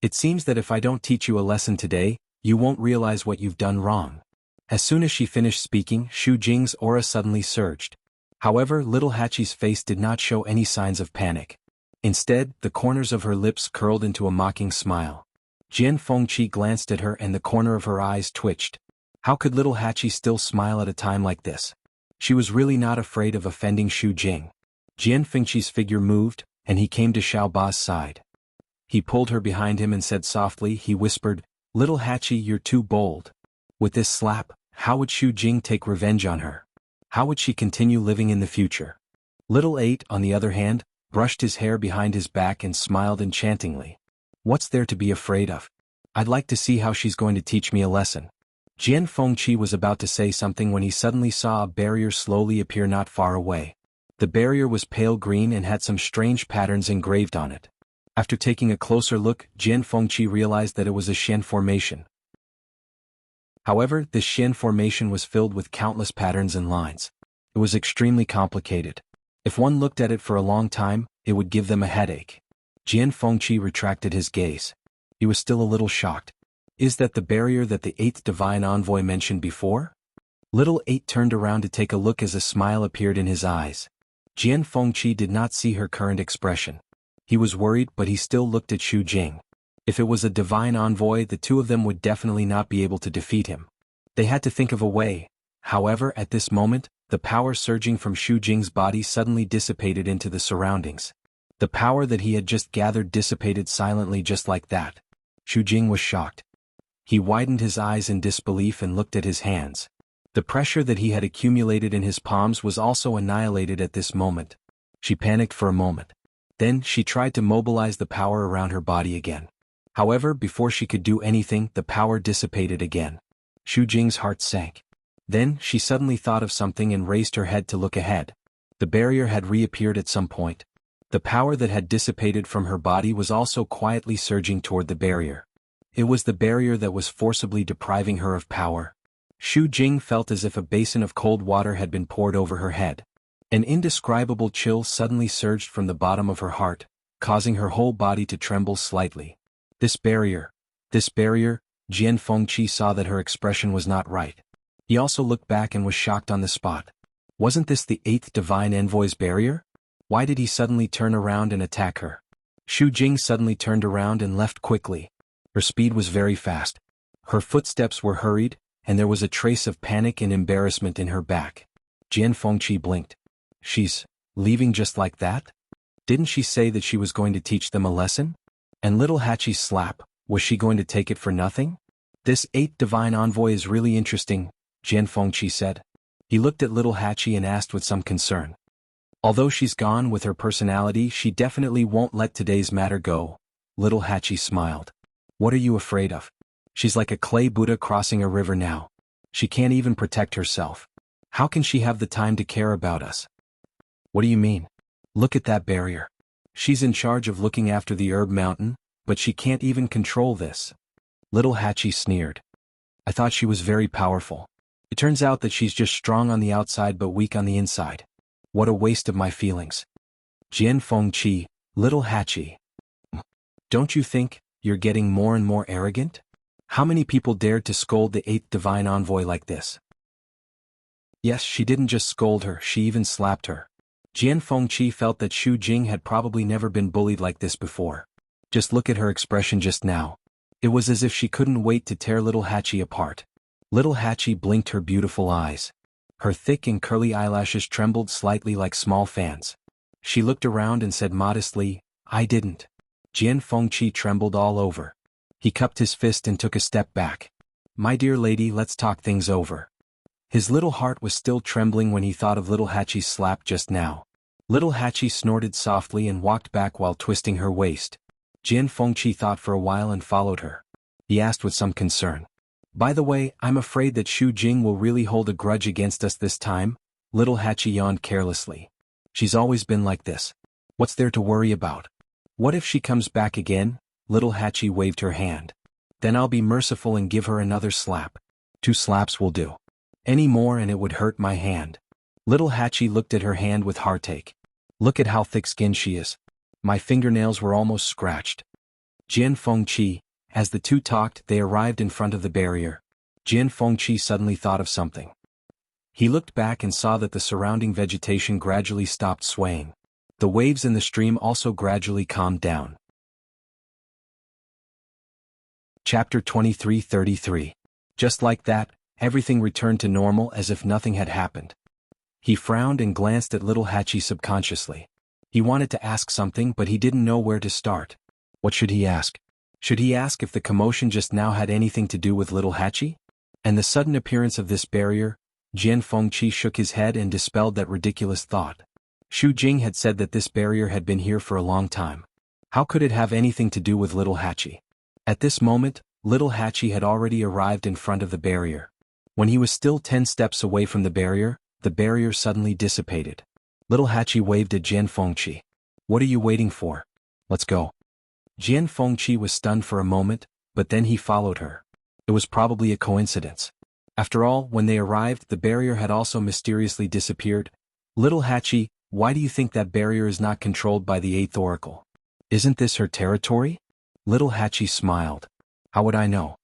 "It seems that if I don't teach you a lesson today, you won't realize what you've done wrong." As soon as she finished speaking, Xu Jing's aura suddenly surged. However, little Hachi's face did not show any signs of panic. Instead, the corners of her lips curled into a mocking smile. Jian Fengqi glanced at her and the corner of her eyes twitched. How could little Hachi still smile at a time like this? She was really not afraid of offending Xu Jing. Jian Fengqi's figure moved, and he came to Xiao Ba's side. He pulled her behind him and said softly, he whispered, "Little Hachi, you're too bold." With this slap, how would Xu Jing take revenge on her? How would she continue living in the future? Little Eight, on the other hand, brushed his hair behind his back and smiled enchantingly. "What's there to be afraid of? I'd like to see how she's going to teach me a lesson." Jian Fengqi was about to say something when he suddenly saw a barrier slowly appear not far away. The barrier was pale green and had some strange patterns engraved on it. After taking a closer look, Jian Fengqi realized that it was a Xian formation. However, this Xian formation was filled with countless patterns and lines. It was extremely complicated. If one looked at it for a long time, it would give them a headache. Jian Fengqi retracted his gaze. He was still a little shocked. Is that the barrier that the 8th divine envoy mentioned before? Little Eight turned around to take a look as a smile appeared in his eyes. Jian Fengqi did not see her current expression. He was worried, but he still looked at Xu Jing. If it was a divine envoy, the two of them would definitely not be able to defeat him. They had to think of a way. However, at this moment, the power surging from Xu Jing's body suddenly dissipated into the surroundings. The power that he had just gathered dissipated silently just like that. Xu Jing was shocked. He widened his eyes in disbelief and looked at his hands. The pressure that he had accumulated in his palms was also annihilated at this moment. She panicked for a moment. Then she tried to mobilize the power around her body again. However, before she could do anything, the power dissipated again. Xu Jing's heart sank. Then, she suddenly thought of something and raised her head to look ahead. The barrier had reappeared at some point. The power that had dissipated from her body was also quietly surging toward the barrier. It was the barrier that was forcibly depriving her of power. Xu Jing felt as if a basin of cold water had been poured over her head. An indescribable chill suddenly surged from the bottom of her heart, causing her whole body to tremble slightly. This barrier, Jian Fengqi saw that her expression was not right. He also looked back and was shocked on the spot. Wasn't this the 8th Divine Envoy's barrier? Why did he suddenly turn around and attack her? Xu Jing suddenly turned around and left quickly. Her speed was very fast. Her footsteps were hurried, and there was a trace of panic and embarrassment in her back. Jian Fengqi blinked. She's leaving just like that? Didn't she say that she was going to teach them a lesson? And little Hachi's slap, was she going to take it for nothing? This 8th Divine Envoy is really interesting, Jian Fengqi said. He looked at little Hachi and asked with some concern. Although she's gone with her personality, she definitely won't let today's matter go. Little Hachi smiled. What are you afraid of? She's like a clay Buddha crossing a river now. She can't even protect herself. How can she have the time to care about us? What do you mean? Look at that barrier. She's in charge of looking after the herb mountain, but she can't even control this. Little Hachi sneered. I thought she was very powerful. It turns out that she's just strong on the outside but weak on the inside. What a waste of my feelings. Jian Fengqi, little Hachi. Don't you think you're getting more and more arrogant? How many people dared to scold the 8th Divine Envoy like this? Yes, she didn't just scold her, she even slapped her. Jian Fengqi felt that Xu Jing had probably never been bullied like this before. Just look at her expression just now. It was as if she couldn't wait to tear little Hachi apart. Little Hachi blinked her beautiful eyes. Her thick and curly eyelashes trembled slightly like small fans. She looked around and said modestly, I didn't. Jian Fengqi trembled all over. He cupped his fist and took a step back. My dear lady, let's talk things over. His little heart was still trembling when he thought of little Hachi's slap just now. Little Hachi snorted softly and walked back while twisting her waist. Jian Fengqi thought for a while and followed her. He asked with some concern. By the way, I'm afraid that Xu Jing will really hold a grudge against us this time. Little Hachi yawned carelessly. She's always been like this. What's there to worry about? What if she comes back again? Little Hachi waved her hand. Then I'll be merciful and give her another slap. 2 slaps will do. Any more and it would hurt my hand. Little Hachi looked at her hand with heartache. Look at how thick-skinned she is. My fingernails were almost scratched. Jian Fengqi. As the two talked, they arrived in front of the barrier. Jian Fengqi suddenly thought of something. He looked back and saw that the surrounding vegetation gradually stopped swaying. The waves in the stream also gradually calmed down. Chapter 23:33. Just like that, everything returned to normal as if nothing had happened. He frowned and glanced at little Hachi subconsciously. He wanted to ask something but he didn't know where to start. What should he ask? Should he ask if the commotion just now had anything to do with little Hachi? And the sudden appearance of this barrier, Jian Fengqi shook his head and dispelled that ridiculous thought. Xu Jing had said that this barrier had been here for a long time. How could it have anything to do with little Hachi? At this moment, little Hachi had already arrived in front of the barrier. When he was still 10 steps away from the barrier suddenly dissipated. Little Hachi waved at Jian Fengqi. What are you waiting for? Let's go. Jian Fengqi was stunned for a moment, but then he followed her. It was probably a coincidence. After all, when they arrived, the barrier had also mysteriously disappeared. Little Hachi, why do you think that barrier is not controlled by the 8th Oracle? Isn't this her territory? Little Hachi smiled. How would I know?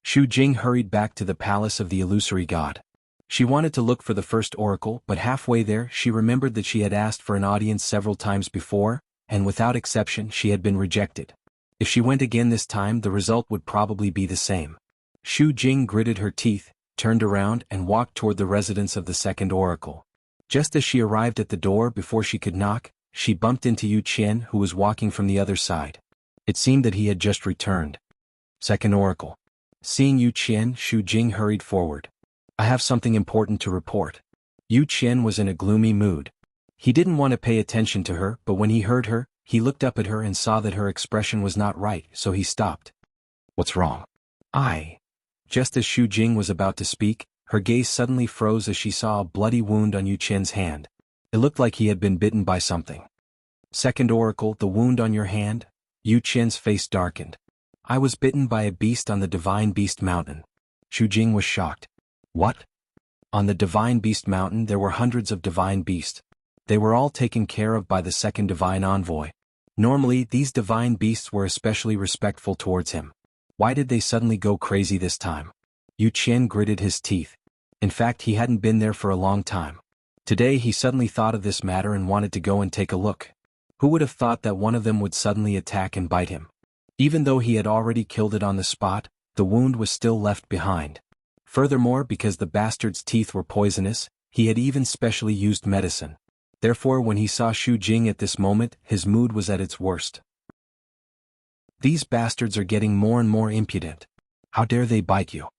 Xu Jing hurried back to the palace of the illusory god. She wanted to look for the first oracle, but halfway there she remembered that she had asked for an audience several times before, and without exception she had been rejected. If she went again this time, the result would probably be the same. Xu Jing gritted her teeth, turned around and walked toward the residence of the second oracle. Just as she arrived at the door before she could knock, she bumped into Yu Qian, who was walking from the other side. It seemed that he had just returned. Second oracle. Seeing Yu Qian, Xu Jing hurried forward. I have something important to report. Yu Qian was in a gloomy mood. He didn't want to pay attention to her, but when he heard her, he looked up at her and saw that her expression was not right, so he stopped. What's wrong? Just as Xu Jing was about to speak, her gaze suddenly froze as she saw a bloody wound on Yu Qian's hand. It looked like he had been bitten by something. Second oracle, the wound on your hand? Yu Qian's face darkened. I was bitten by a beast on the Divine Beast Mountain. Xu Jing was shocked. What? On the Divine Beast Mountain there were hundreds of divine beasts. They were all taken care of by the second divine envoy. Normally, these divine beasts were especially respectful towards him. Why did they suddenly go crazy this time? Yu Qian gritted his teeth. In fact, he hadn't been there for a long time. Today he suddenly thought of this matter and wanted to go and take a look. Who would have thought that one of them would suddenly attack and bite him? Even though he had already killed it on the spot, the wound was still left behind. Furthermore, because the bastard's teeth were poisonous, he had even specially used medicine. Therefore, when he saw Xu Jing at this moment, his mood was at its worst. These bastards are getting more and more impudent. How dare they bite you?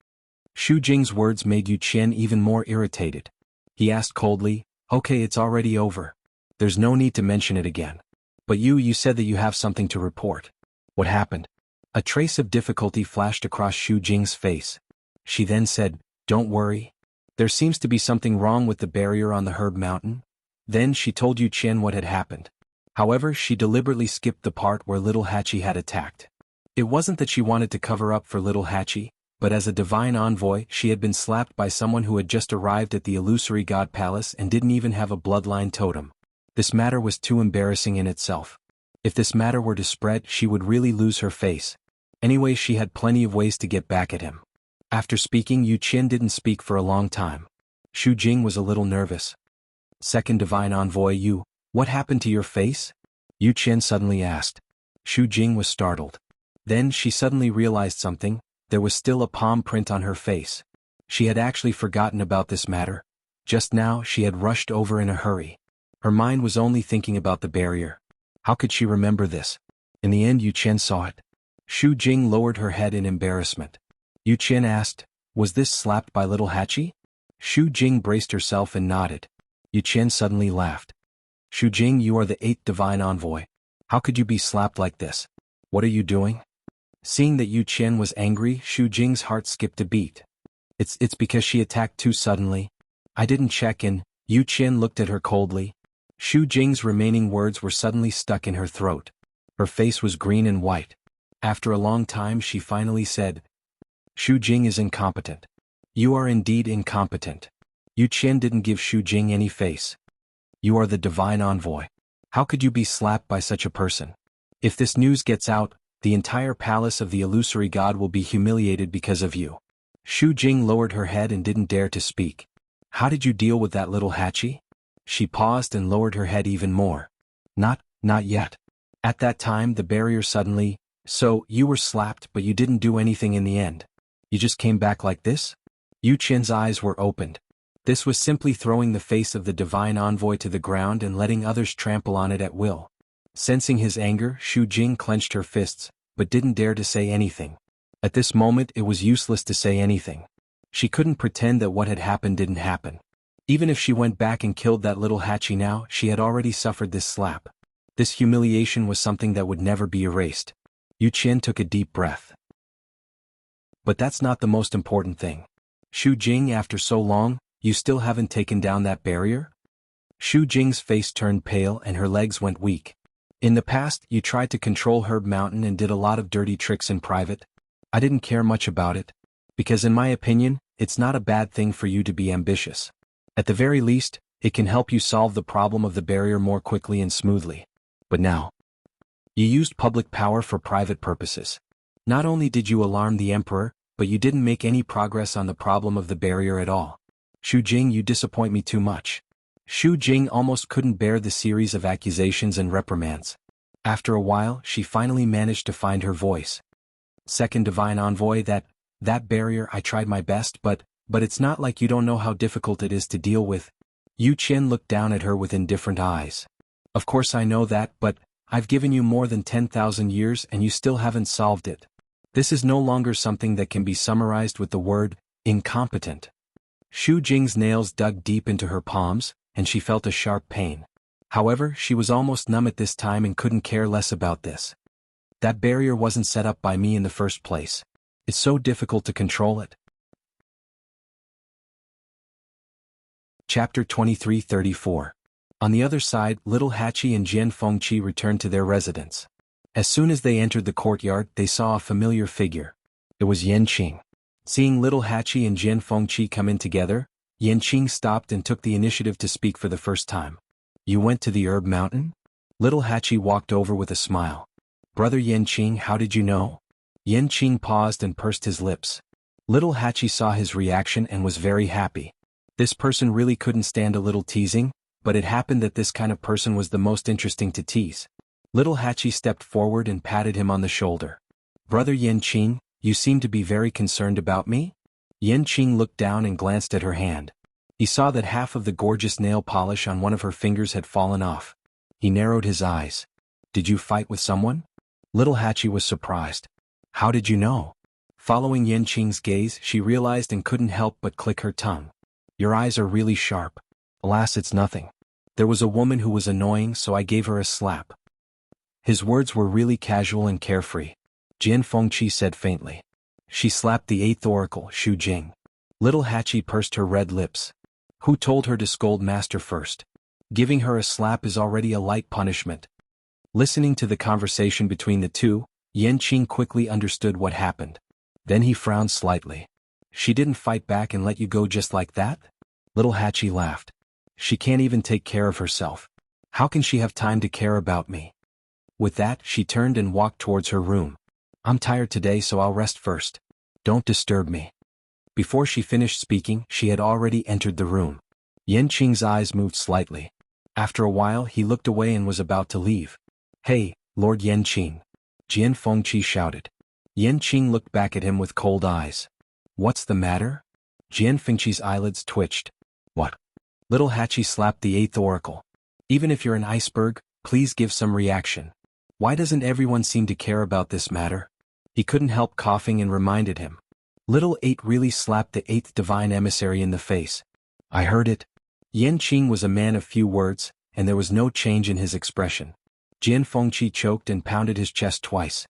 Xu Jing's words made Yu Qian even more irritated. He asked coldly, okay, it's already over. There's no need to mention it again. But you said that you have something to report. What happened? A trace of difficulty flashed across Xu Jing's face. She then said, don't worry. There seems to be something wrong with the barrier on the Herb Mountain. Then she told Yu Qian what had happened. However, she deliberately skipped the part where Little Hachi had attacked. It wasn't that she wanted to cover up for Little Hachi, but as a divine envoy she had been slapped by someone who had just arrived at the illusory god palace and didn't even have a bloodline totem. This matter was too embarrassing in itself. If this matter were to spread, she would really lose her face. Anyway, she had plenty of ways to get back at him. After speaking, Yu Qian didn't speak for a long time. Xu Jing was a little nervous. Second divine envoy, what happened to your face? Yu Qian suddenly asked. Xu Jing was startled. Then she suddenly realized something. There was still a palm print on her face. She had actually forgotten about this matter. Just now she had rushed over in a hurry. Her mind was only thinking about the barrier. How could she remember this? In the end, Yu Qian saw it. Xu Jing lowered her head in embarrassment. Yu Qian asked, was this slapped by Little Hachi? Xu Jing braced herself and nodded. Yu Qian suddenly laughed. Xu Jing, you are the 8th divine envoy. How could you be slapped like this? What are you doing? Seeing that Yu Qian was angry, Xu Jing's heart skipped a beat. It's because she attacked too suddenly. I didn't check in. Yu Qian looked at her coldly. Xu Jing's remaining words were suddenly stuck in her throat. Her face was green and white. After a long time she finally said, Xu Jing is incompetent. You are indeed incompetent. Yu Qian didn't give Xu Jing any face. You are the divine envoy. How could you be slapped by such a person? If this news gets out, the entire palace of the illusory god will be humiliated because of you. Xu Jing lowered her head and didn't dare to speak. How did you deal with that Little Hachi? She paused and lowered her head even more. Not yet. At that time the barrier suddenly, so you were slapped but you didn't do anything in the end. You just came back like this? Yu Qian's eyes were opened. This was simply throwing the face of the divine envoy to the ground and letting others trample on it at will. Sensing his anger, Xu Jing clenched her fists, but didn't dare to say anything. At this moment it was useless to say anything. She couldn't pretend that what had happened didn't happen. Even if she went back and killed that Little Hachi now, she had already suffered this slap. This humiliation was something that would never be erased. Yu Qian took a deep breath. But that's not the most important thing. Xu Jing, after so long, you still haven't taken down that barrier? Xu Jing's face turned pale and her legs went weak. In the past, you tried to control Herb Mountain and did a lot of dirty tricks in private. I didn't care much about it. Because in my opinion, it's not a bad thing for you to be ambitious. At the very least, it can help you solve the problem of the barrier more quickly and smoothly. But now, you used public power for private purposes. Not only did you alarm the emperor, but you didn't make any progress on the problem of the barrier at all. Xu Jing, you disappoint me too much. Xu Jing almost couldn't bear the series of accusations and reprimands. After a while, she finally managed to find her voice. Second divine envoy, that barrier, I tried my best, but it's not like you don't know how difficult it is to deal with. Yu Qian looked down at her with indifferent eyes. Of course I know that, but I've given you more than 10,000 years and you still haven't solved it. This is no longer something that can be summarized with the word, incompetent. Xu Jing's nails dug deep into her palms, and she felt a sharp pain. However, she was almost numb at this time and couldn't care less about this. That barrier wasn't set up by me in the first place. It's so difficult to control it. Chapter 23-34. On the other side, little Hachi and Jian Fengqi returned to their residence. As soon as they entered the courtyard, they saw a familiar figure. It was Yanqing. Seeing little Hachi and Jian Fengqi come in together, Yanqing stopped and took the initiative to speak for the first time. You went to the herb mountain? Little Hachi walked over with a smile. Brother Yanqing, how did you know? Yanqing paused and pursed his lips. Little Hachi saw his reaction and was very happy. This person really couldn't stand a little teasing, but it happened that this kind of person was the most interesting to tease. Little Hachi stepped forward and patted him on the shoulder. Brother Yanqing, you seem to be very concerned about me? Yanqing looked down and glanced at her hand. He saw that half of the gorgeous nail polish on one of her fingers had fallen off. He narrowed his eyes. Did you fight with someone? Little Hachi was surprised. How did you know? Following Yanqing's gaze, she realized and couldn't help but click her tongue. Your eyes are really sharp. Alas, it's nothing. There was a woman who was annoying, so I gave her a slap. His words were really casual and carefree. Jian Fengqi said faintly. She slapped the 8th oracle, Shu Jing. Little Hachi pursed her red lips. Who told her to scold master first? Giving her a slap is already a light punishment. Listening to the conversation between the two, Yanqing quickly understood what happened. Then he frowned slightly. She didn't fight back and let you go just like that? Little Hachi laughed. She can't even take care of herself. How can she have time to care about me? With that, she turned and walked towards her room. I'm tired today, so I'll rest first. Don't disturb me. Before she finished speaking, she had already entered the room. Yanqing's eyes moved slightly. After a while, he looked away and was about to leave. Hey, Lord Yanqing! Jian Fengqi shouted. Yanqing looked back at him with cold eyes. What's the matter? Jian Fengqi's eyelids twitched. What? Little Hachi slapped the 8th oracle. Even if you're an iceberg, please give some reaction. Why doesn't everyone seem to care about this matter? He couldn't help coughing and reminded him. Little 8 really slapped the 8th divine emissary in the face. I heard it. Yanqing was a man of few words, and there was no change in his expression. Jian Fengqi choked and pounded his chest twice.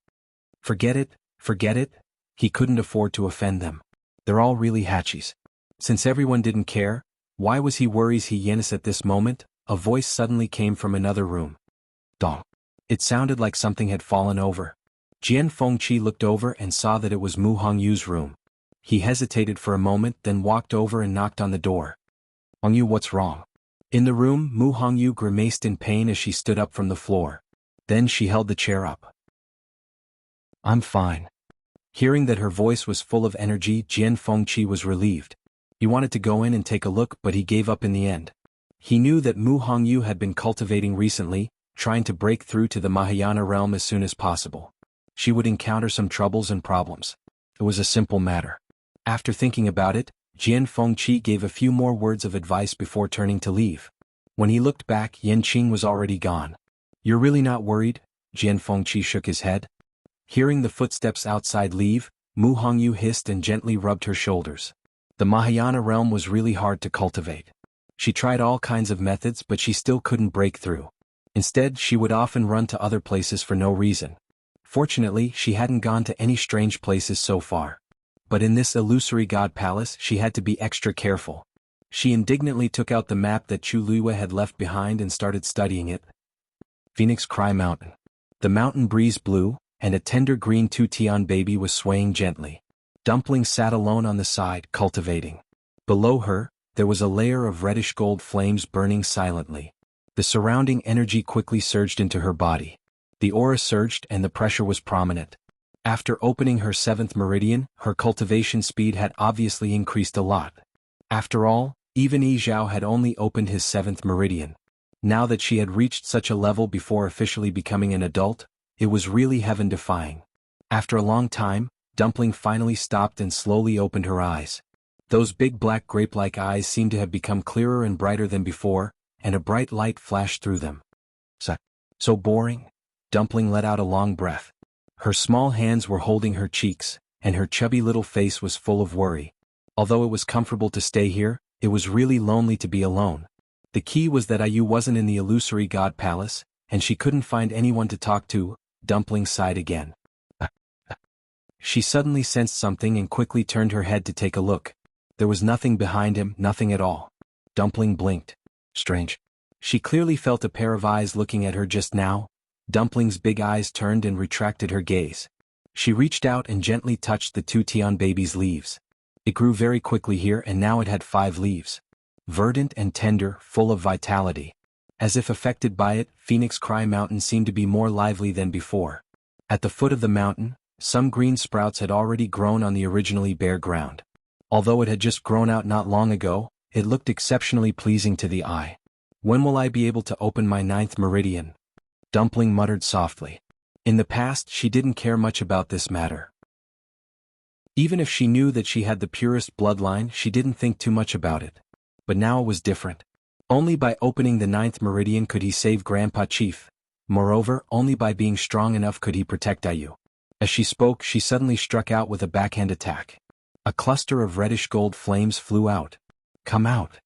Forget it, forget it. He couldn't afford to offend them. They're all really Hachis. Since everyone didn't care, why was he worries he Yenis at this moment? A voice suddenly came from another room. Dong. It sounded like something had fallen over. Jian Fengqi looked over and saw that it was Mu Hongyu's room. He hesitated for a moment, then walked over and knocked on the door. Hongyu, what's wrong? In the room, Mu Hongyu grimaced in pain as she stood up from the floor. Then she held the chair up. I'm fine. Hearing that her voice was full of energy, Jian Fengqi was relieved. He wanted to go in and take a look, but he gave up in the end. He knew that Mu Hongyu had been cultivating recently, trying to break through to the Mahayana realm as soon as possible. She would encounter some troubles and problems. It was a simple matter. After thinking about it, Jian Fengqi gave a few more words of advice before turning to leave. When he looked back, Yanqing was already gone. You're really not worried? Jian Fengqi shook his head. Hearing the footsteps outside leave, Mu Hongyu hissed and gently rubbed her shoulders. The Mahayana realm was really hard to cultivate. She tried all kinds of methods, but she still couldn't break through. Instead, she would often run to other places for no reason. Fortunately, she hadn't gone to any strange places so far. But in this illusory god palace, she had to be extra careful. She indignantly took out the map that Chu Luiwa had left behind and started studying it. Phoenix Cry Mountain. The mountain breeze blew, and a tender green two-tian baby was swaying gently. Dumpling sat alone on the side, cultivating. Below her, there was a layer of reddish gold flames burning silently. The surrounding energy quickly surged into her body. The aura surged and the pressure was prominent. After opening her 7th meridian, her cultivation speed had obviously increased a lot. After all, even Yi Zhao had only opened his 7th meridian. Now that she had reached such a level before officially becoming an adult, it was really heaven-defying. After a long time, Dumpling finally stopped and slowly opened her eyes. Those big black grape-like eyes seemed to have become clearer and brighter than before, and a bright light flashed through them. So boring? Dumpling let out a long breath. Her small hands were holding her cheeks, and her chubby little face was full of worry. Although it was comfortable to stay here, it was really lonely to be alone. The key was that Ayu wasn't in the illusory god palace, and she couldn't find anyone to talk to. Dumpling sighed again. She suddenly sensed something and quickly turned her head to take a look. There was nothing behind him, nothing at all. Dumpling blinked. Strange. She clearly felt a pair of eyes looking at her just now. Dumpling's big eyes turned and retracted her gaze. She reached out and gently touched the two Tian baby's leaves. It grew very quickly here and now it had 5 leaves. Verdant and tender, full of vitality. As if affected by it, Phoenix Cry Mountain seemed to be more lively than before. At the foot of the mountain, some green sprouts had already grown on the originally bare ground. Although it had just grown out not long ago, it looked exceptionally pleasing to the eye. When will I be able to open my 9th meridian? Dumpling muttered softly. In the past she didn't care much about this matter. Even if she knew that she had the purest bloodline, she didn't think too much about it. But now it was different. Only by opening the 9th meridian could he save Grandpa Chief. Moreover, only by being strong enough could he protect Ayu. As she spoke, she suddenly struck out with a backhand attack. A cluster of reddish gold flames flew out. Come out.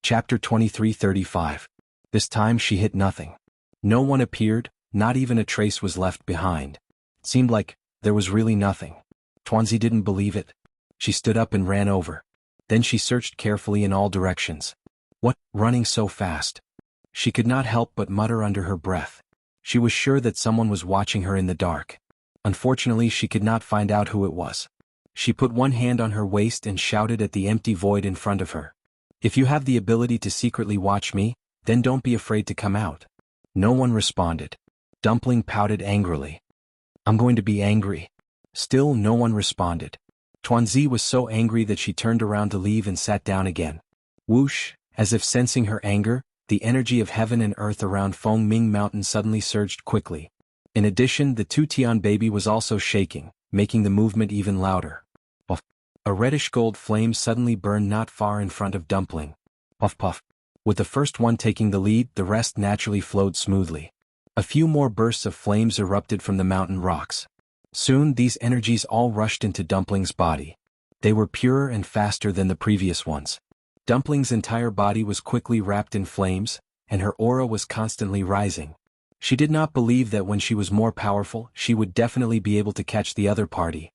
Chapter 23:35. This time she hit nothing. No one appeared, not even a trace was left behind. It seemed like there was really nothing. Tuanzi didn't believe it. She stood up and ran over. Then she searched carefully in all directions. What, running so fast? She could not help but mutter under her breath. She was sure that someone was watching her in the dark. Unfortunately, she could not find out who it was. She put one hand on her waist and shouted at the empty void in front of her. If you have the ability to secretly watch me, then don't be afraid to come out. No one responded. Dumpling pouted angrily. I'm going to be angry. Still no one responded. Tuanzi was so angry that she turned around to leave and sat down again. Whoosh, as if sensing her anger, the energy of heaven and earth around Feng Ming Mountain suddenly surged quickly. In addition, the two Tian baby was also shaking, making the movement even louder. Puff. A reddish gold flame suddenly burned not far in front of Dumpling. Puff puff. With the first one taking the lead, the rest naturally flowed smoothly. A few more bursts of flames erupted from the mountain rocks. Soon these energies all rushed into Dumpling's body. They were purer and faster than the previous ones. Dumpling's entire body was quickly wrapped in flames, and her aura was constantly rising. She did not believe that when she was more powerful, she would definitely be able to catch the other party.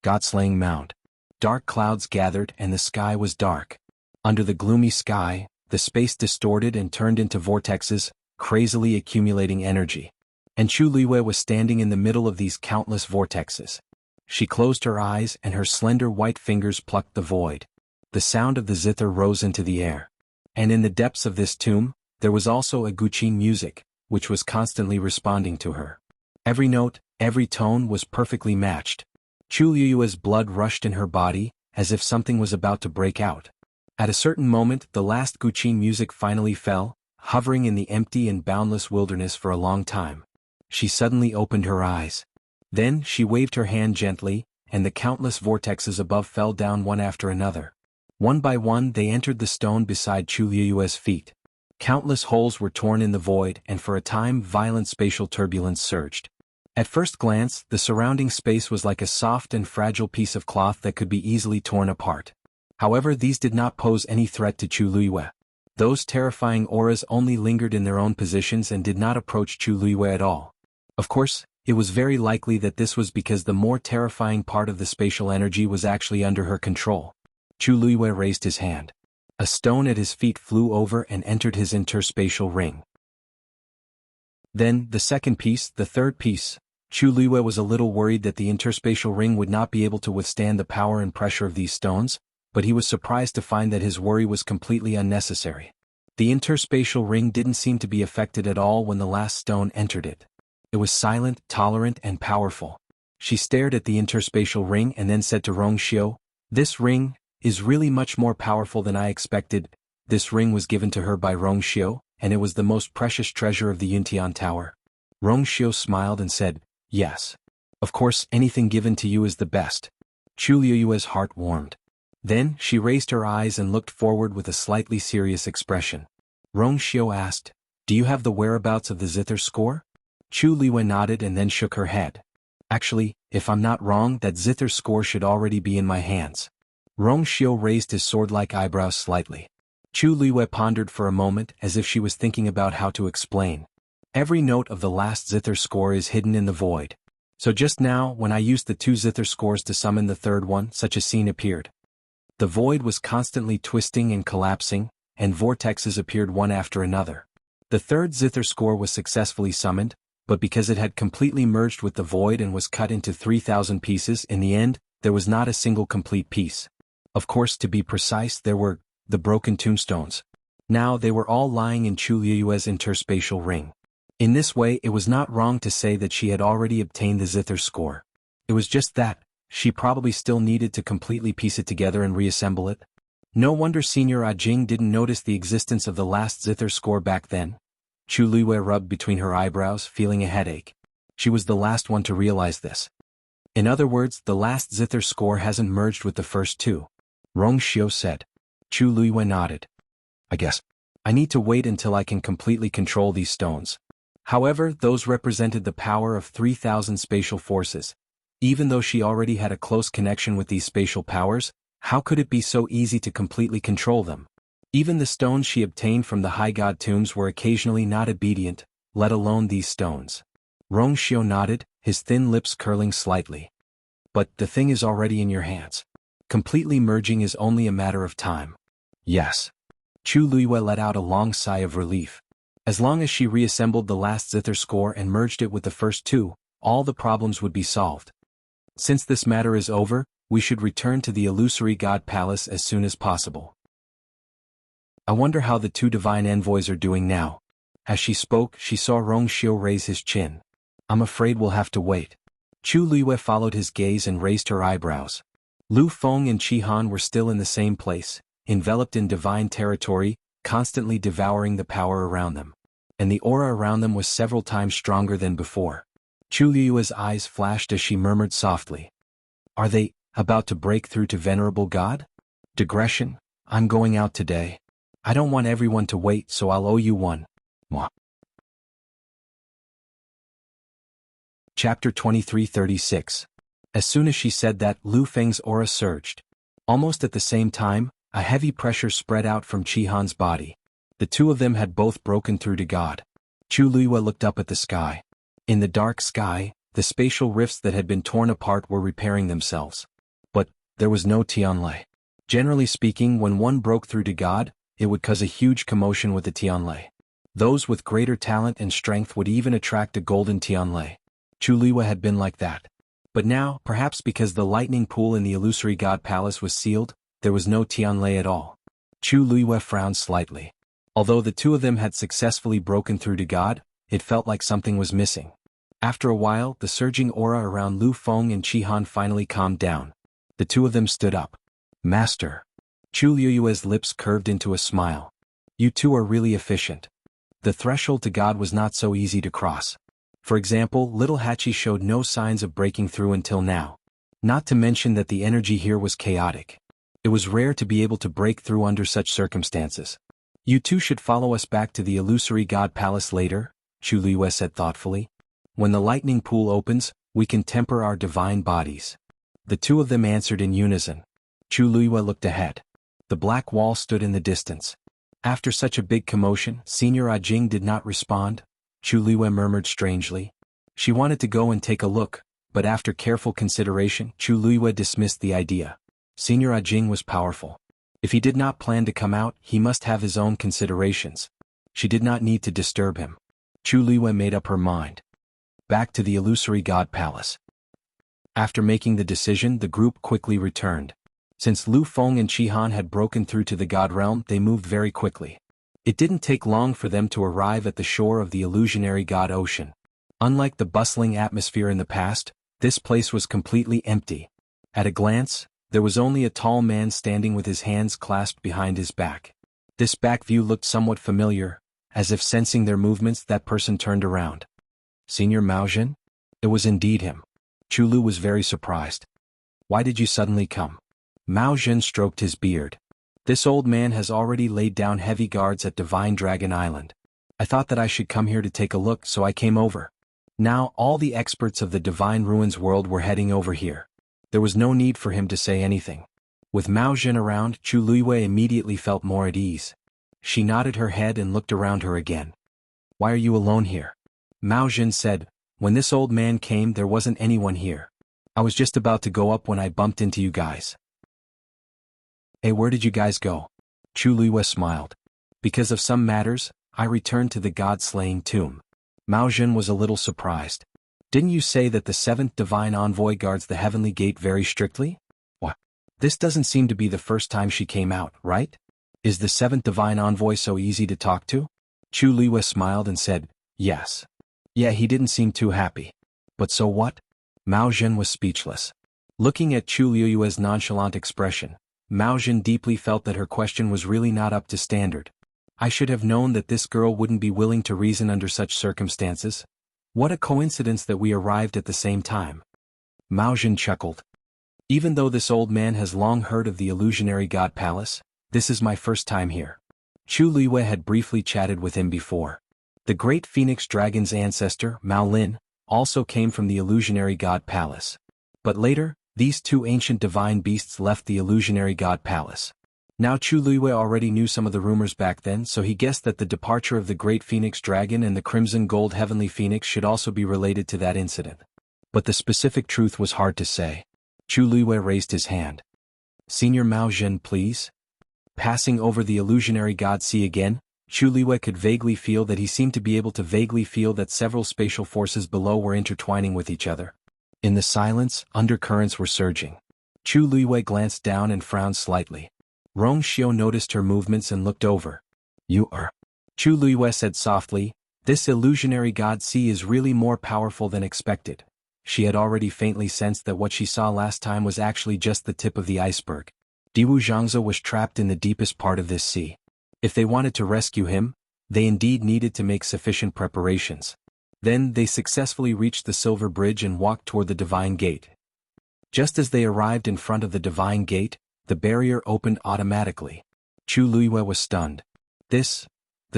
God-slaying Mound. Dark clouds gathered and the sky was dark. Under the gloomy sky, the space distorted and turned into vortexes, crazily accumulating energy. And Chu Liwei was standing in the middle of these countless vortexes. She closed her eyes and her slender white fingers plucked the void. The sound of the zither rose into the air. And in the depths of this tomb, there was also a guqin music, which was constantly responding to her. Every note, every tone was perfectly matched. Chu Liu's blood rushed in her body, as if something was about to break out. At a certain moment, the last guqin music finally fell, hovering in the empty and boundless wilderness for a long time. She suddenly opened her eyes. Then she waved her hand gently, and the countless vortexes above fell down one after another. One by one they entered the stone beside Chu Liu's feet. Countless holes were torn in the void and for a time violent spatial turbulence surged. At first glance, the surrounding space was like a soft and fragile piece of cloth that could be easily torn apart. However, these did not pose any threat to Chu Liu. Those terrifying auras only lingered in their own positions and did not approach Chu Liu at all. Of course, it was very likely that this was because the more terrifying part of the spatial energy was actually under her control. Chu Liu raised his hand. A stone at his feet flew over and entered his interspatial ring. Then, the second piece, the third piece. Chu Liu was a little worried that the interspatial ring would not be able to withstand the power and pressure of these stones, but he was surprised to find that his worry was completely unnecessary. The interspatial ring didn't seem to be affected at all when the last stone entered it. It was silent, tolerant, and powerful. She stared at the interspatial ring and then said to Rongxiu, "This ring is really much more powerful than I expected." This ring was given to her by Rongxiu, and it was the most precious treasure of the Yuntian Tower. Rongxiu smiled and said, "Yes. Of course, anything given to you is the best." Chu Liu's heart warmed. Then she raised her eyes and looked forward with a slightly serious expression. Rongxiu asked, "Do you have the whereabouts of the zither score?" Chu Liu nodded and then shook her head. "Actually, if I'm not wrong, that zither score should already be in my hands." Rongxiu raised his sword-like eyebrows slightly. Chu Liu pondered for a moment as if she was thinking about how to explain. Every note of the last zither score is hidden in the void. So just now, when I used the 2 zither scores to summon the third one, such a scene appeared. The void was constantly twisting and collapsing, and vortexes appeared one after another. The third zither score was successfully summoned, but because it had completely merged with the void and was cut into 3,000 pieces, in the end, there was not a single complete piece. Of course, to be precise, there were the broken tombstones. Now they were all lying in Chu Liyue's interspatial ring. In this way, it was not wrong to say that she had already obtained the zither score. It was just that she probably still needed to completely piece it together and reassemble it. No wonder Senior Ajing didn't notice the existence of the last zither score back then. Chu Liyue rubbed between her eyebrows, feeling a headache. She was the last one to realize this. In other words, the last zither score hasn't merged with the first 2. Rong Xiu said. Chu Liyue nodded. I guess I need to wait until I can completely control these stones. However, those represented the power of 3,000 spatial forces. Even though she already had a close connection with these spatial powers, how could it be so easy to completely control them? Even the stones she obtained from the high god tombs were occasionally not obedient, let alone these stones. Rong Xiu nodded, his thin lips curling slightly. But the thing is already in your hands. Completely merging is only a matter of time. Yes. Chu Liyue let out a long sigh of relief. As long as she reassembled the last zither score and merged it with the first 2, all the problems would be solved. Since this matter is over, we should return to the illusory god palace as soon as possible. I wonder how the 2 divine envoys are doing now. As she spoke, she saw Rong Xiu raise his chin. I'm afraid we'll have to wait. Chu Liyue followed his gaze and raised her eyebrows. Lu Feng and Qi Han were still in the same place, enveloped in divine territory, constantly devouring the power around them. And the aura around them was several times stronger than before. Chu Liyue's eyes flashed as she murmured softly. Are they about to break through to Venerable God? Digression, I'm going out today. I don't want everyone to wait, so I'll owe you one. Mwah. Chapter 23:36. As soon as she said that, Lu Feng's aura surged. Almost at the same time, a heavy pressure spread out from Qi Han's body. The 2 of them had both broken through to God. Chu Liyue looked up at the sky. In the dark sky, the spatial rifts that had been torn apart were repairing themselves. But there was no Tianlei. Generally speaking, when one broke through to God, it would cause a huge commotion with the Tianlei. Those with greater talent and strength would even attract a golden Tianlei. Chu Liyue had been like that. But now, perhaps because the lightning pool in the illusory god palace was sealed, there was no Tianlei at all. Chu Liyue frowned slightly. Although the 2 of them had successfully broken through to God, it felt like something was missing. After a while, the surging aura around Lu Feng and Qi Han finally calmed down. The 2 of them stood up. Master. Chu Liyue's lips curved into a smile. You 2 are really efficient. The threshold to God was not so easy to cross. For example, little Hachi showed no signs of breaking through until now. Not to mention that the energy here was chaotic. It was rare to be able to break through under such circumstances. You 2 should follow us back to the illusory god palace later, Chu Liyue said thoughtfully. When the lightning pool opens, we can temper our divine bodies. The 2 of them answered in unison. Chu Liyue looked ahead. The black wall stood in the distance. After such a big commotion, Senior Ajing did not respond. Chu Liyue murmured strangely. She wanted to go and take a look, but after careful consideration, Chu Liyue dismissed the idea. Senior Ajing was powerful. If he did not plan to come out, he must have his own considerations. She did not need to disturb him. Chu Liyue made up her mind. Back to the illusory god palace. After making the decision, the group quickly returned. Since Lu Feng and Qi Han had broken through to the god realm, they moved very quickly. It didn't take long for them to arrive at the shore of the illusionary god ocean. Unlike the bustling atmosphere in the past, this place was completely empty. At a glance, there was only a tall man standing with his hands clasped behind his back. This back view looked somewhat familiar, as if sensing their movements, that person turned around. Senior Maozhen? It was indeed him. Chulu was very surprised. Why did you suddenly come? Maozhen stroked his beard. This old man has already laid down heavy guards at Divine Dragon Island. I thought that I should come here to take a look, so I came over. Now all the experts of the Divine Ruins world were heading over here. There was no need for him to say anything. With Maozhen around, Chu Luiwei immediately felt more at ease. She nodded her head and looked around her again. Why are you alone here? Mao Jin said, "When this old man came there wasn't anyone here. I was just about to go up when I bumped into you guys." "Hey, where did you guys go?" Chu Luiyue smiled. "Because of some matters, I returned to the god-slaying tomb." Mao Jin was a little surprised. "Didn't you say that the seventh divine envoy guards the heavenly gate very strictly?" "What? This doesn't seem to be the first time she came out, right? Is the seventh divine envoy so easy to talk to?" Chu Luiyue smiled and said, "Yes." Yeah, he didn't seem too happy. "But so what?" Mao Jin was speechless. Looking at Chu Luiyue's nonchalant expression, Mao Jin deeply felt that her question was really not up to standard. I should have known that this girl wouldn't be willing to reason under such circumstances. What a coincidence that we arrived at the same time. Mao Jin chuckled. Even though this old man has long heard of the illusionary god palace, this is my first time here. Chu Luiyue had briefly chatted with him before. The great phoenix dragon's ancestor, Mao Lin, also came from the illusionary god palace. But later, these two ancient divine beasts left the illusionary god palace. Now Chu Luiyue already knew some of the rumors back then, so he guessed that the departure of the great phoenix dragon and the crimson gold heavenly phoenix should also be related to that incident. But the specific truth was hard to say. Chu Luiyue raised his hand. "Senior Mao Jin, please." Passing over the illusionary god sea again, Chu Luiyue could vaguely feel that he seemed to be able to vaguely feel that several spatial forces below were intertwining with each other. In the silence, undercurrents were surging. Chu Luiyue glanced down and frowned slightly. Rong Xiao noticed her movements and looked over. "You are..." Chu Luiyue said softly, "This illusionary god sea is really more powerful than expected." She had already faintly sensed that what she saw last time was actually just the tip of the iceberg. Diwu Zhangze was trapped in the deepest part of this sea. If they wanted to rescue him, they indeed needed to make sufficient preparations. Then they successfully reached the Silver Bridge and walked toward the Divine Gate. Just as they arrived in front of the Divine Gate, the barrier opened automatically. Chu Luiyue was stunned. The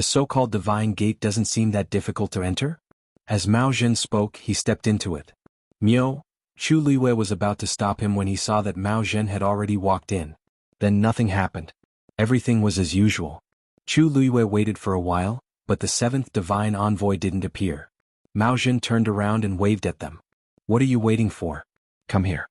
so-called Divine Gate doesn't seem that difficult to enter? As Mao Jin spoke, he stepped into it. "Mio." Chu Luiyue was about to stop him when he saw that Mao Jin had already walked in. Then nothing happened. Everything was as usual. Chu Luiyue waited for a while, but the seventh divine envoy didn't appear. Mao Jin turned around and waved at them. "What are you waiting for? Come here."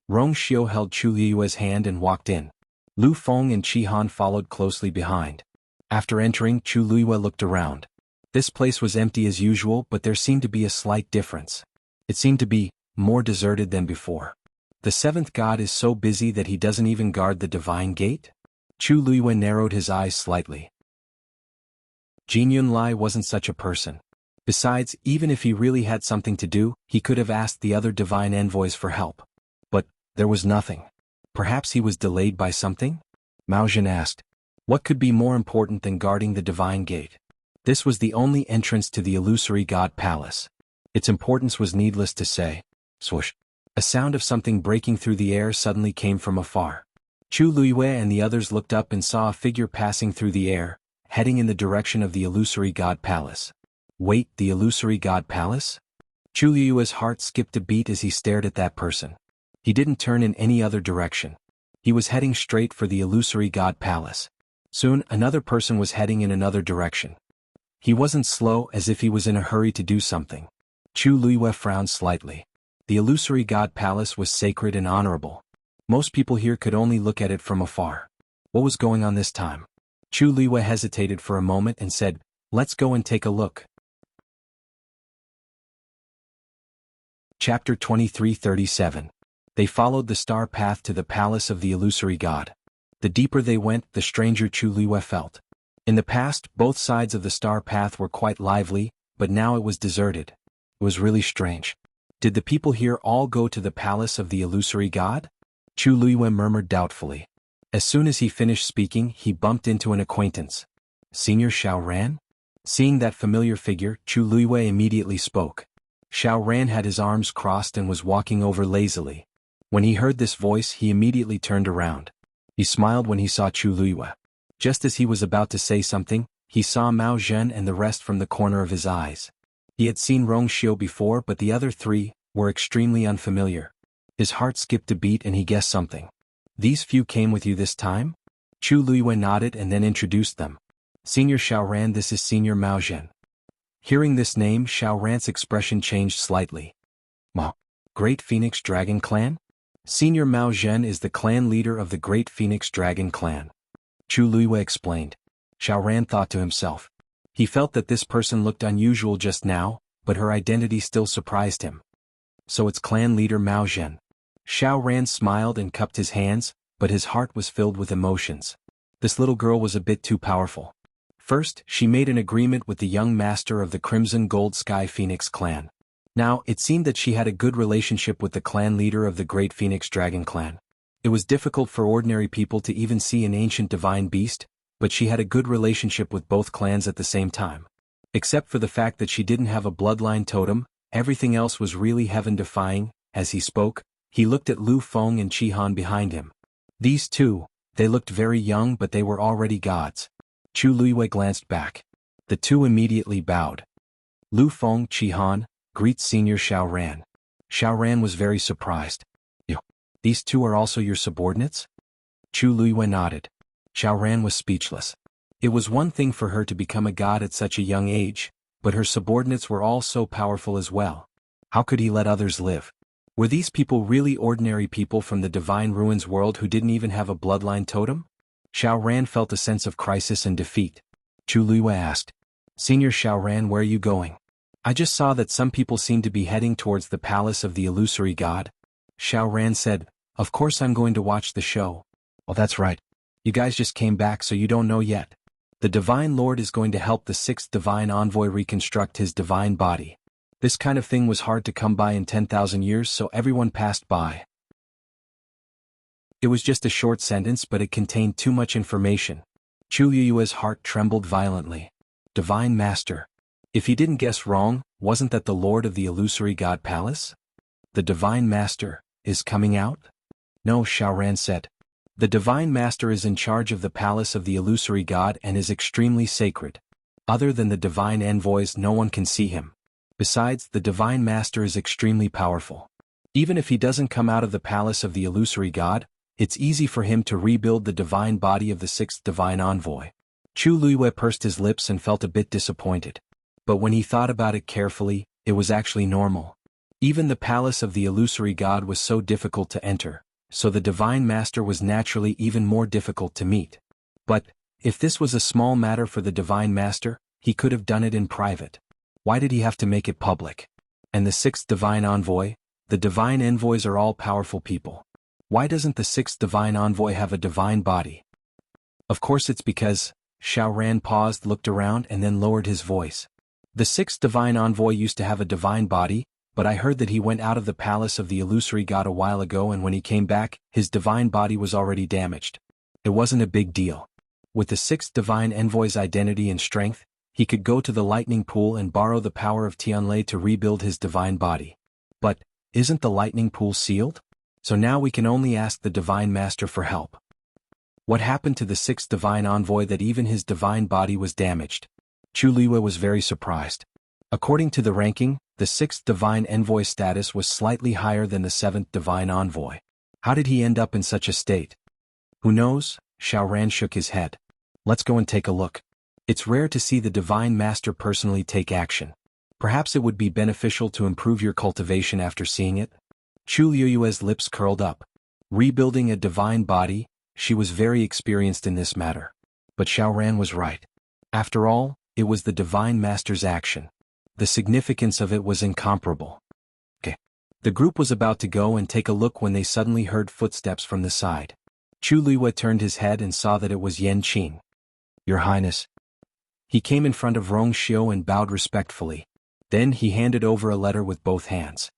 Rong Xiao held Chu Luiyue's hand and walked in. Lu Feng and Qi Han followed closely behind. After entering, Chu Luiyue looked around. This place was empty as usual, but there seemed to be a slight difference. It seemed to be more deserted than before. The seventh god is so busy that he doesn't even guard the divine gate? Chu Luiyue narrowed his eyes slightly. Jin Yunlai wasn't such a person. Besides, even if he really had something to do, he could have asked the other divine envoys for help. But there was nothing. Perhaps he was delayed by something? Mao Jin asked. What could be more important than guarding the divine gate? This was the only entrance to the illusory god palace. Its importance was needless to say. Swoosh. A sound of something breaking through the air suddenly came from afar. Chu Luiyue and the others looked up and saw a figure passing through the air, heading in the direction of the illusory god palace. Wait, the illusory god palace? Chu Luiyue's heart skipped a beat as he stared at that person. He didn't turn in any other direction. He was heading straight for the illusory god palace. Soon, another person was heading in another direction. He wasn't slow, as if he was in a hurry to do something. Chu Luiyue frowned slightly. The illusory god palace was sacred and honorable. Most people here could only look at it from afar. What was going on this time? Chu Luiyue hesitated for a moment and said, "Let's go and take a look." Chapter 23:37. They followed the star path to the palace of the illusory god. The deeper they went, the stranger Chu Luiyue felt. In the past, both sides of the star path were quite lively, but now it was deserted. It was really strange. Did the people here all go to the palace of the illusory god? Chu Luiyue murmured doubtfully. As soon as he finished speaking, he bumped into an acquaintance. Senior Xiao Ran? Seeing that familiar figure, Chu Luiyue immediately spoke. Xiao Ran had his arms crossed and was walking over lazily. When he heard this voice, he immediately turned around. He smiled when he saw Chu Luiyue. Just as he was about to say something, he saw Mao Zhen and the rest from the corner of his eyes. He had seen Rong Xiao before, but the other three were extremely unfamiliar. His heart skipped a beat and he guessed something. These few came with you this time? Chu Luiyue nodded and then introduced them. Senior Xiao Ran, this is Senior Mao Zhen. Hearing this name, Xiao Ran's expression changed slightly. Mao. Great Phoenix Dragon Clan? Senior Mao Zhen is the clan leader of the Great Phoenix Dragon Clan. Chu Luiyue explained. Xiao Ran thought to himself. He felt that this person looked unusual just now, but her identity still surprised him. So it's clan leader Mao Zhen. Xiao Ran smiled and cupped his hands, but his heart was filled with emotions. This little girl was a bit too powerful. First, she made an agreement with the young master of the Crimson Gold Sky Phoenix clan. Now, it seemed that she had a good relationship with the clan leader of the Great Phoenix Dragon Clan. It was difficult for ordinary people to even see an ancient divine beast, but she had a good relationship with both clans at the same time. Except for the fact that she didn't have a bloodline totem, everything else was really heaven-defying. As he spoke, he looked at Lu Feng and Qi Han behind him. These two, they looked very young but they were already gods. Chu Luiyue glanced back. The two immediately bowed. Lu Feng, Qi Han, greet Senior Xiao Ran. Xiao Ran was very surprised. You, these two are also your subordinates? Chu Luiyue nodded. Xiao Ran was speechless. It was one thing for her to become a god at such a young age, but her subordinates were all so powerful as well. How could he let others live? Were these people really ordinary people from the Divine Ruins world who didn't even have a bloodline totem? Xiao Ran felt a sense of crisis and defeat. Chu Luiyue asked. Senior Xiao Ran, where are you going? I just saw that some people seem to be heading towards the palace of the illusory god. Xiao Ran said, of course I'm going to watch the show. Oh, that's right. You guys just came back so you don't know yet. The Divine Lord is going to help the 6th Divine Envoy reconstruct his divine body. This kind of thing was hard to come by in 10,000 years, so everyone passed by. It was just a short sentence, but it contained too much information. Chu Luiyue's heart trembled violently. Divine Master. If he didn't guess wrong, wasn't that the Lord of the Illusory God Palace? The Divine Master is coming out? No, Xiao Ran said. The Divine Master is in charge of the Palace of the Illusory God and is extremely sacred. Other than the Divine Envoys, no one can see him. Besides, the Divine Master is extremely powerful. Even if he doesn't come out of the Palace of the Illusory God, it's easy for him to rebuild the divine body of the 6th Divine Envoy. Chu Luiyue pursed his lips and felt a bit disappointed. But when he thought about it carefully, it was actually normal. Even the Palace of the Illusory God was so difficult to enter, so the Divine Master was naturally even more difficult to meet. But, if this was a small matter for the Divine Master, he could have done it in private. Why did he have to make it public? And the 6th Divine Envoy? The Divine Envoys are all powerful people. Why doesn't the 6th Divine Envoy have a divine body? Of course it's because, Xiao Ran paused, looked around and then lowered his voice. The 6th Divine Envoy used to have a divine body, but I heard that he went out of the Palace of the Illusory God a while ago, and when he came back, his divine body was already damaged. It wasn't a big deal. With the 6th Divine Envoy's identity and strength, he could go to the lightning pool and borrow the power of Tianlei to rebuild his divine body. But, isn't the lightning pool sealed? So now we can only ask the Divine Master for help. What happened to the 6th Divine Envoy that even his divine body was damaged? Chu Luiyue was very surprised. According to the ranking, the 6th Divine Envoy status was slightly higher than the 7th Divine Envoy. How did he end up in such a state? Who knows? Xiao Ran shook his head. Let's go and take a look. It's rare to see the Divine Master personally take action. Perhaps it would be beneficial to improve your cultivation after seeing it? Chu Luiyue's lips curled up. Rebuilding a divine body, she was very experienced in this matter. But Xiao Ran was right. After all, it was the Divine Master's action. The significance of it was incomparable. The group was about to go and take a look when they suddenly heard footsteps from the side. Chu Luiyue turned his head and saw that it was Yan Qing. Your Highness. He came in front of Rong Xiu and bowed respectfully. Then he handed over a letter with both hands.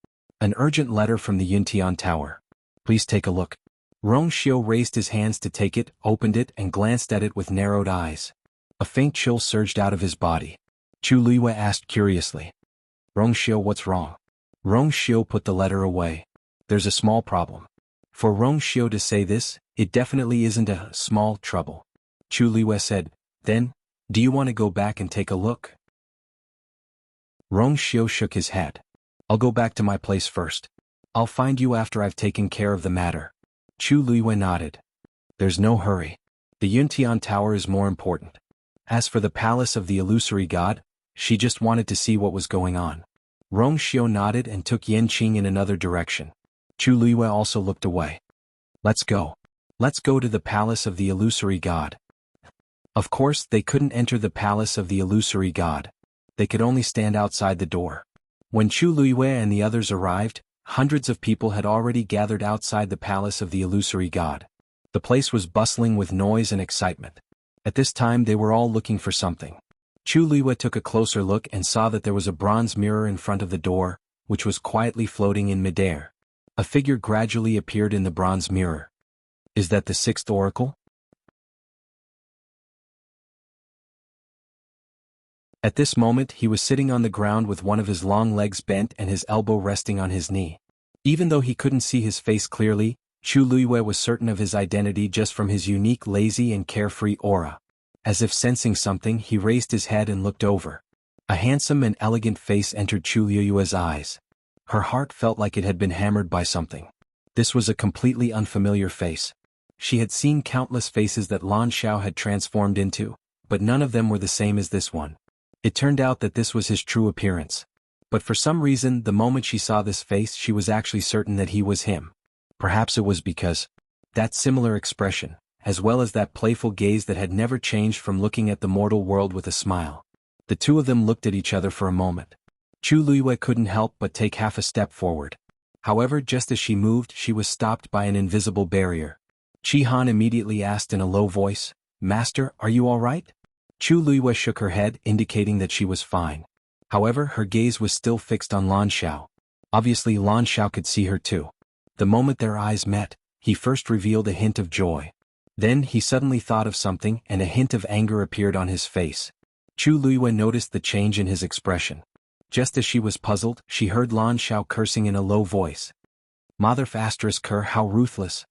An urgent letter from the Yuntian Tower. Please take a look. Rong Xiu raised his hands to take it, opened it and glanced at it with narrowed eyes. A faint chill surged out of his body. Chu Luiyue asked curiously. Rong Xiu, what's wrong? Rong Xiu put the letter away. There's a small problem. For Rong Xiu to say this, it definitely isn't a small trouble. Chu Luiyue said, then, do you want to go back and take a look? Rong Xiu shook his head. I'll go back to my place first. I'll find you after I've taken care of the matter. Chu Luiyue nodded. There's no hurry. The Yuntian Tower is more important. As for the Palace of the Illusory God, She just wanted to see what was going on. Rong Xiao nodded and took Yan Qing in another direction. Chu Luiyue also looked away. Let's go. Let's go to the palace of the illusory god. Of course, they couldn't enter the palace of the illusory god. They could only stand outside the door. When Chu Luiyue and the others arrived, hundreds of people had already gathered outside the palace of the illusory god. The place was bustling with noise and excitement. At this time they were all looking for something. Chu Luiyue took a closer look and saw that there was a bronze mirror in front of the door, which was quietly floating in midair. A figure gradually appeared in the bronze mirror. Is that the sixth oracle? At this moment he was sitting on the ground with one of his long legs bent and his elbow resting on his knee. Even though he couldn't see his face clearly, Chu Luiyue was certain of his identity just from his unique lazy and carefree aura. As if sensing something, he raised his head and looked over. A handsome and elegant face entered Chu Luiyue's eyes. Her heart felt like it had been hammered by something. This was a completely unfamiliar face. She had seen countless faces that Lan Xiao had transformed into, but none of them were the same as this one. It turned out that this was his true appearance. But for some reason, the moment she saw this face, she was actually certain that he was him. Perhaps it was because that similar expression, as well as that playful gaze that had never changed from looking at the mortal world with a smile. The two of them looked at each other for a moment. Chu Luiyue couldn't help but take half a step forward. However, just as she moved, she was stopped by an invisible barrier. Qi Han immediately asked in a low voice, "Master, are you all right?" Chu Luiyue shook her head, indicating that she was fine. However, her gaze was still fixed on Lan Xiao. Obviously Lan Xiao could see her too. The moment their eyes met, he first revealed a hint of joy. Then he suddenly thought of something and a hint of anger appeared on his face. Chu Luiyue noticed the change in his expression. Just as she was puzzled, she heard Lan Xiao cursing in a low voice. "Mother Cur, how ruthless."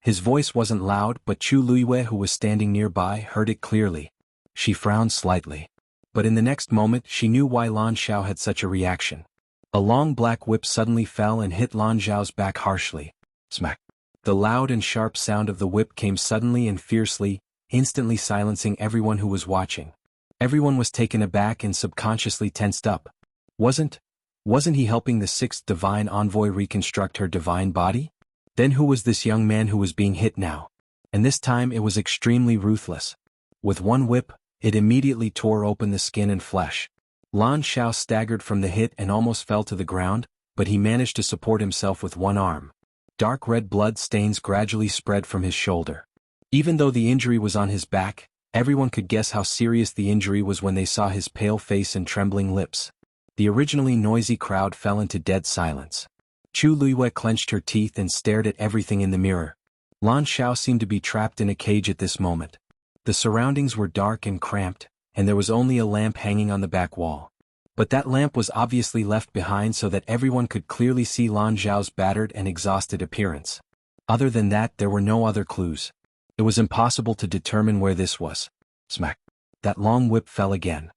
His voice wasn't loud, but Chu Luiyue, who was standing nearby, heard it clearly. She frowned slightly. But in the next moment she knew why Lan Xiao had such a reaction. A long black whip suddenly fell and hit Lan Xiao's back harshly. Smack. The loud and sharp sound of the whip came suddenly and fiercely, instantly silencing everyone who was watching. Everyone was taken aback and subconsciously tensed up. Wasn't he helping the sixth divine envoy reconstruct her divine body? Then who was this young man who was being hit now? And this time it was extremely ruthless. With one whip, it immediately tore open the skin and flesh. Lan Xiao staggered from the hit and almost fell to the ground, but he managed to support himself with one arm. Dark red blood stains gradually spread from his shoulder. Even though the injury was on his back, everyone could guess how serious the injury was when they saw his pale face and trembling lips. The originally noisy crowd fell into dead silence. Chu Luiyue clenched her teeth and stared at everything in the mirror. Lan Xiao seemed to be trapped in a cage at this moment. The surroundings were dark and cramped, and there was only a lamp hanging on the back wall. But that lamp was obviously left behind so that everyone could clearly see Lan Xiao's battered and exhausted appearance. Other than that, there were no other clues. It was impossible to determine where this was. Smack. That long whip fell again.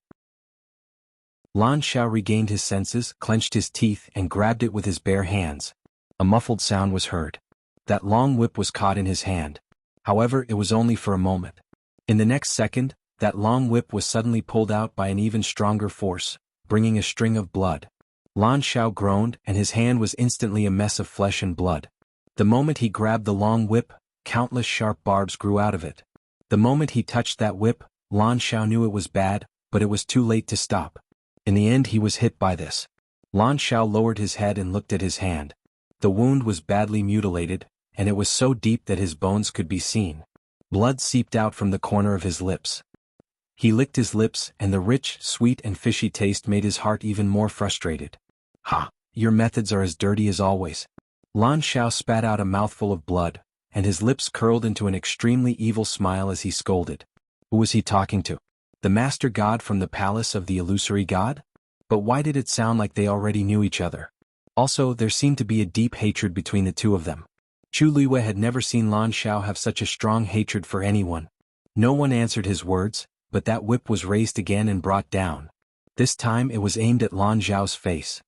Lan Xiao regained his senses, clenched his teeth, and grabbed it with his bare hands. A muffled sound was heard. That long whip was caught in his hand. However, it was only for a moment. In the next second, that long whip was suddenly pulled out by an even stronger force, bringing a string of blood. Lan Xiao groaned, and his hand was instantly a mess of flesh and blood. The moment he grabbed the long whip, countless sharp barbs grew out of it. The moment he touched that whip, Lan Xiao knew it was bad, but it was too late to stop. In the end he was hit by this. Lan Xiao lowered his head and looked at his hand. The wound was badly mutilated, and it was so deep that his bones could be seen. Blood seeped out from the corner of his lips. He licked his lips, and the rich, sweet and fishy taste made his heart even more frustrated. "Ha! Your methods are as dirty as always." Lan Xiao spat out a mouthful of blood, and his lips curled into an extremely evil smile as he scolded. Who was he talking to? The master god from the palace of the illusory god? But why did it sound like they already knew each other? Also, there seemed to be a deep hatred between the two of them. Chu Luiyue had never seen Lan Xiao have such a strong hatred for anyone. No one answered his words, but that whip was raised again and brought down. This time it was aimed at Lan Xiao's face.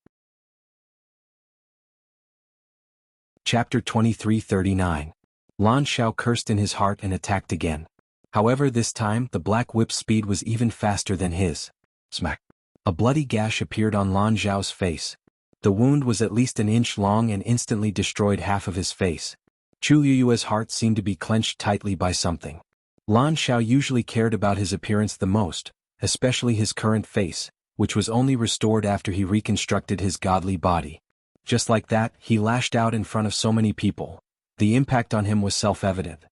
Chapter 2339. Lan Xiao cursed in his heart and attacked again. However, this time the black whip's speed was even faster than his. Smack. A bloody gash appeared on Lan Zhao's face. The wound was at least an inch long and instantly destroyed half of his face. Chu Liyue's heart seemed to be clenched tightly by something. Lan Zhao usually cared about his appearance the most, especially his current face, which was only restored after he reconstructed his godly body. Just like that, he lashed out in front of so many people. The impact on him was self-evident.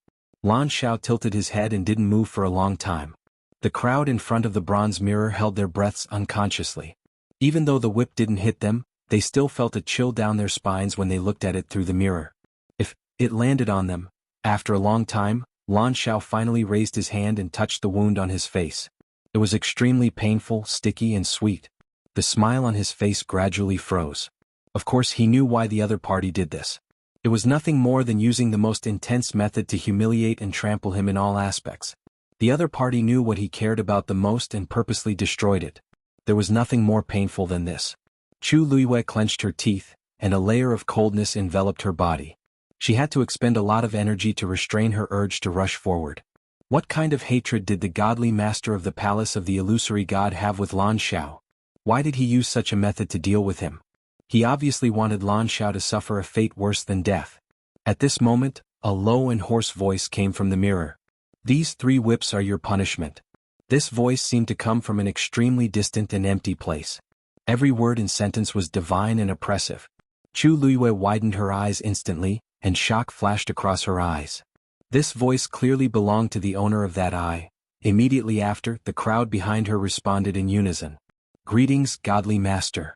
Lan Zhao tilted his head and didn't move for a long time. The crowd in front of the bronze mirror held their breaths unconsciously. Even though the whip didn't hit them, they still felt a chill down their spines when they looked at it through the mirror. If it landed on them, after a long time, Lan Zhao finally raised his hand and touched the wound on his face. It was extremely painful, sticky and sweet. The smile on his face gradually froze. Of course he knew why the other party did this. It was nothing more than using the most intense method to humiliate and trample him in all aspects. The other party knew what he cared about the most and purposely destroyed it. There was nothing more painful than this. Chu Liyue clenched her teeth, and a layer of coldness enveloped her body. She had to expend a lot of energy to restrain her urge to rush forward. What kind of hatred did the godly master of the palace of the illusory god have with Lan Zhao? Why did he use such a method to deal with him? He obviously wanted Lan Zhao to suffer a fate worse than death. At this moment, a low and hoarse voice came from the mirror. "These 3 whips are your punishment." This voice seemed to come from an extremely distant and empty place. Every word and sentence was divine and oppressive. Chu Liyue widened her eyes instantly, and shock flashed across her eyes. This voice clearly belonged to the owner of that eye. Immediately after, the crowd behind her responded in unison. "Greetings, godly master."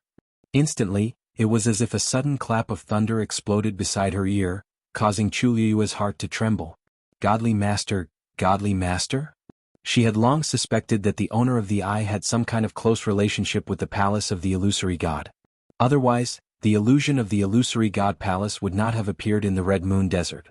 Instantly, it was as if a sudden clap of thunder exploded beside her ear, causing Chu Liyue's heart to tremble. Godly master, godly master? She had long suspected that the owner of the eye had some kind of close relationship with the palace of the illusory god. Otherwise, the illusion of the illusory god palace would not have appeared in the Red Moon Desert.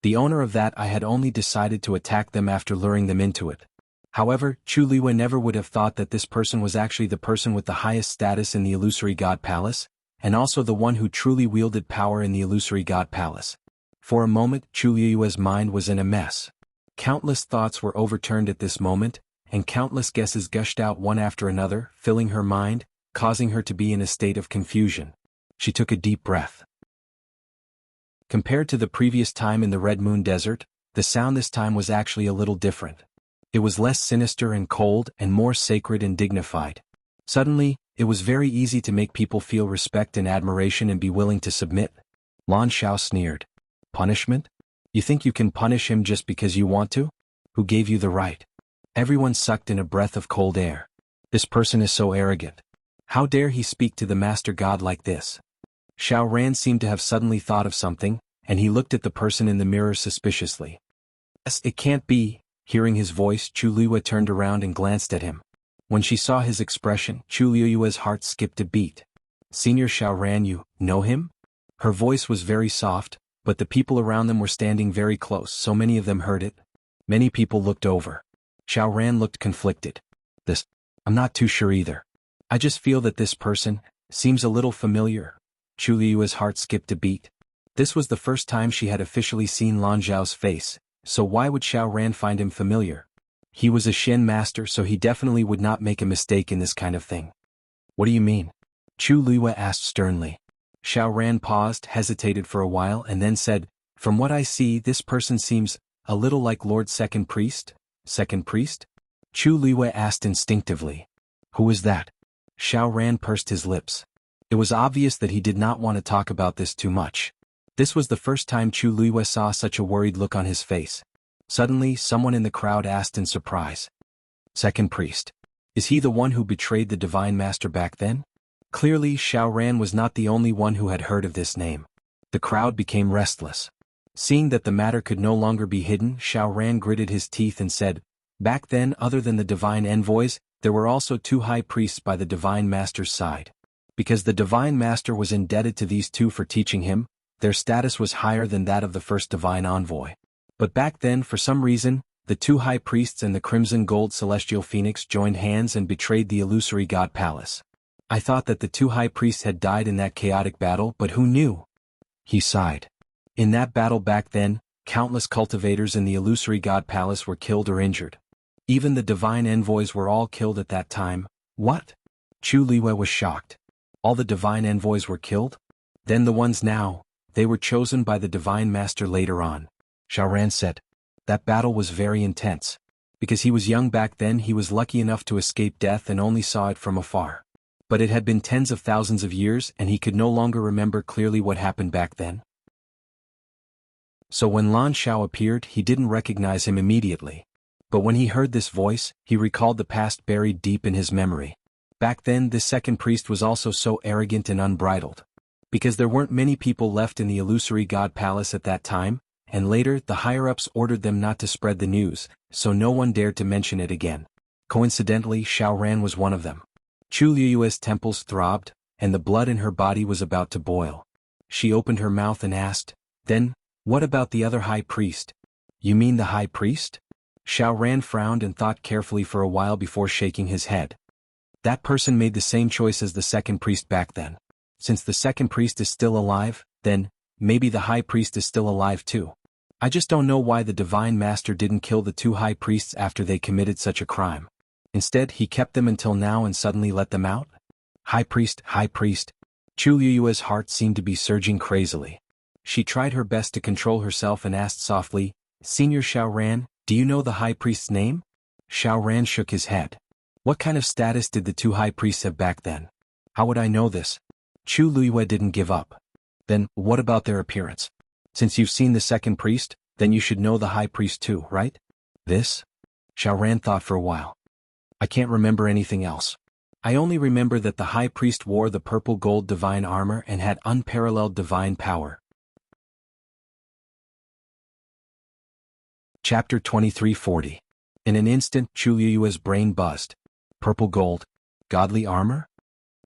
The owner of that eye had only decided to attack them after luring them into it. However, Chu Liyue never would have thought that this person was actually the person with the highest status in the illusory god palace, and also the one who truly wielded power in the illusory god palace. For a moment, Chu Liyue's mind was in a mess. Countless thoughts were overturned at this moment, and countless guesses gushed out one after another, filling her mind, causing her to be in a state of confusion. She took a deep breath. Compared to the previous time in the Red Moon Desert, the sound this time was actually a little different. It was less sinister and cold and more sacred and dignified. Suddenly, it was very easy to make people feel respect and admiration and be willing to submit. Lan Zhao sneered. "Punishment? You think you can punish him just because you want to? Who gave you the right?" Everyone sucked in a breath of cold air. This person is so arrogant. How dare he speak to the master god like this? Xiao Ran seemed to have suddenly thought of something, and he looked at the person in the mirror suspiciously. "Yes, it can't be." Hearing his voice, Chu Liyue turned around and glanced at him. When she saw his expression, Chu Liyue's heart skipped a beat. "Senior Xiao Ran, you know him?" Her voice was very soft, but the people around them were standing very close, so many of them heard it. Many people looked over. Xiao Ran looked conflicted. I'm not too sure either. I just feel that this person seems a little familiar." Chu Liyue's heart skipped a beat. This was the first time she had officially seen Lan Zhao's face, so why would Xiao Ran find him familiar? He was a Shen master, so he definitely would not make a mistake in this kind of thing. "What do you mean?" Chu Liyue asked sternly. Xiao Ran paused, hesitated for a while and then said, "From what I see, this person seems a little like Lord Second Priest." "Second Priest?" Chu Liyue asked instinctively. "Who is that?" Xiao Ran pursed his lips. It was obvious that he did not want to talk about this too much. This was the first time Chu Liyue saw such a worried look on his face. Suddenly, someone in the crowd asked in surprise. "Second Priest? Is he the one who betrayed the Divine Master back then?" Clearly, Xiao Ran was not the only one who had heard of this name. The crowd became restless. Seeing that the matter could no longer be hidden, Xiao Ran gritted his teeth and said, "Back then, other than the divine envoys, there were also 2 high priests by the Divine Master's side. Because the Divine Master was indebted to these 2 for teaching him, their status was higher than that of the first divine envoy. But back then, for some reason, the 2 high priests and the Crimson Gold Celestial Phoenix joined hands and betrayed the illusory god palace. I thought that the 2 high priests had died in that chaotic battle, but who knew?" He sighed. "In that battle back then, countless cultivators in the illusory god palace were killed or injured. Even the divine envoys were all killed at that time." "What?" Chu Liwei was shocked. All the divine envoys were killed? Then the ones now, they were chosen by the divine master later on. Xiaoran said. That battle was very intense. Because he was young back then, he was lucky enough to escape death and only saw it from afar. But it had been tens of thousands of years and he could no longer remember clearly what happened back then. So when Lan Xiao appeared, he didn't recognize him immediately. But when he heard this voice, he recalled the past buried deep in his memory. Back then, this second priest was also so arrogant and unbridled. Because there weren't many people left in the illusory god palace at that time, and later the higher-ups ordered them not to spread the news, so no one dared to mention it again. Coincidentally, Xiaoran was one of them. Chu Liyue's temples throbbed, and the blood in her body was about to boil. She opened her mouth and asked, "Then, what about the other high priest?" "You mean the high priest?" Xiaoran frowned and thought carefully for a while before shaking his head. That person made the same choice as the second priest back then. Since the second priest is still alive, then, maybe the high priest is still alive too. I just don't know why the divine master didn't kill the two high priests after they committed such a crime. Instead, he kept them until now and suddenly let them out? High priest, high priest. Chu Liyue's heart seemed to be surging crazily. She tried her best to control herself and asked softly, "Senior Xiaoran, do you know the high priest's name?" Xiaoran shook his head. What kind of status did the two high priests have back then? How would I know this? Chu Liyue didn't give up. Then, what about their appearance? Since you've seen the second priest, then you should know the high priest too, right? This? Xiaoran thought for a while. I can't remember anything else. I only remember that the high priest wore the purple gold divine armor and had unparalleled divine power. Chapter 2340. In an instant, Chu Liyue's brain buzzed. Purple gold? Godly armor?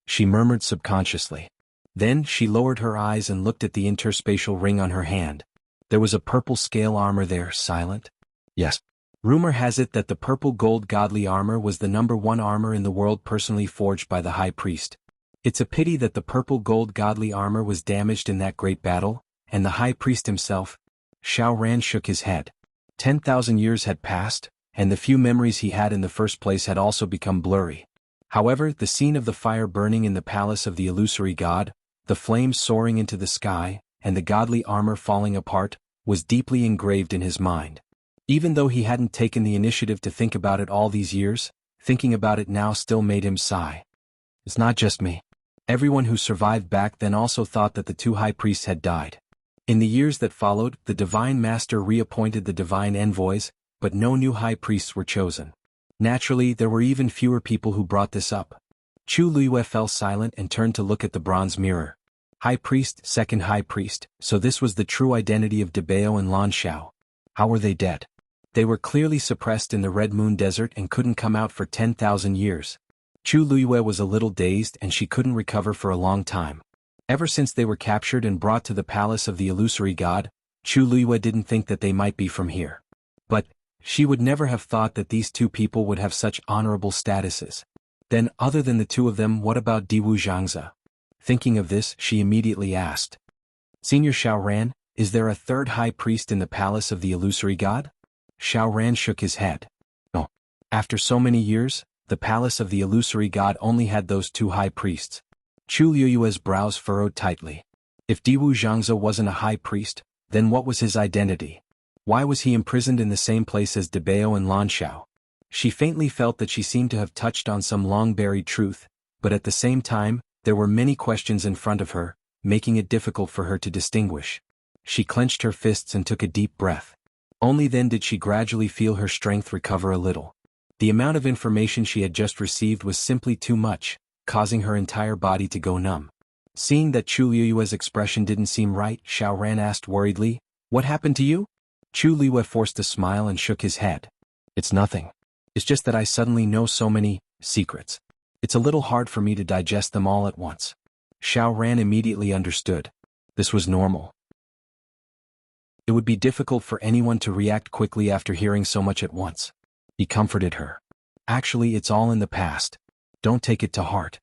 She murmured subconsciously. Then she lowered her eyes and looked at the interspatial ring on her hand. There was a purple scale armor there, silent. Yes. Rumor has it that the purple gold godly armor was the #1 armor in the world personally forged by the high priest. It's a pity that the purple gold godly armor was damaged in that great battle, and the high priest himself. Xiaoran shook his head. 10,000 years had passed, and the few memories he had in the first place had also become blurry. However, the scene of the fire burning in the palace of the illusory god, the flames soaring into the sky, and the godly armor falling apart, was deeply engraved in his mind. Even though he hadn't taken the initiative to think about it all these years, thinking about it now still made him sigh. It's not just me. Everyone who survived back then also thought that the two high priests had died. In the years that followed, the divine master reappointed the divine envoys, but no new high priests were chosen. Naturally, there were even fewer people who brought this up. Chu Liyue fell silent and turned to look at the bronze mirror. High priest, second high priest, so this was the true identity of Debao and Lan Xiao. How were they dead? They were clearly suppressed in the Red Moon Desert and couldn't come out for 10,000 years. Chu Liyue was a little dazed and she couldn't recover for a long time. Ever since they were captured and brought to the palace of the illusory god, Chu Liyue didn't think that they might be from here. But she would never have thought that these two people would have such honorable statuses. Then, other than the two of them, what about Diwu Zhangze? Thinking of this, she immediately asked. Senior Xiaoran, is there a third high priest in the palace of the illusory god? Xiaoran shook his head. No. After so many years, the palace of the illusory god only had those two high priests. Chu Liyue's brows furrowed tightly. If Diwu Zhangze wasn't a high priest, then what was his identity? Why was he imprisoned in the same place as Debao and Lan Xiao? She faintly felt that she seemed to have touched on some long-buried truth, but at the same time, there were many questions in front of her, making it difficult for her to distinguish. She clenched her fists and took a deep breath. Only then did she gradually feel her strength recover a little. The amount of information she had just received was simply too much, causing her entire body to go numb. Seeing that Chu Liyue's expression didn't seem right, Xiaoran asked worriedly, "What happened to you?" Chu Liyue forced a smile and shook his head. "It's nothing. It's just that I suddenly know so many secrets. It's a little hard for me to digest them all at once." Xiaoran immediately understood. This was normal. It would be difficult for anyone to react quickly after hearing so much at once. He comforted her. "Actually, it's all in the past. Don't take it to heart."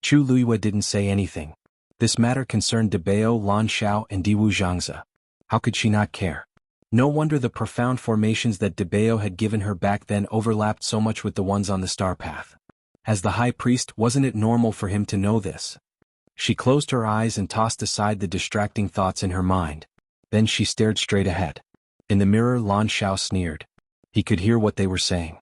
Chu Liyue didn't say anything. This matter concerned Debao, Lan Xiao, and Diwu Zhangze. How could she not care? No wonder the profound formations that Debao had given her back then overlapped so much with the ones on the star path. As the high priest, wasn't it normal for him to know this? She closed her eyes and tossed aside the distracting thoughts in her mind. Then she stared straight ahead. In the mirror, Lan Xiao sneered. He could hear what they were saying.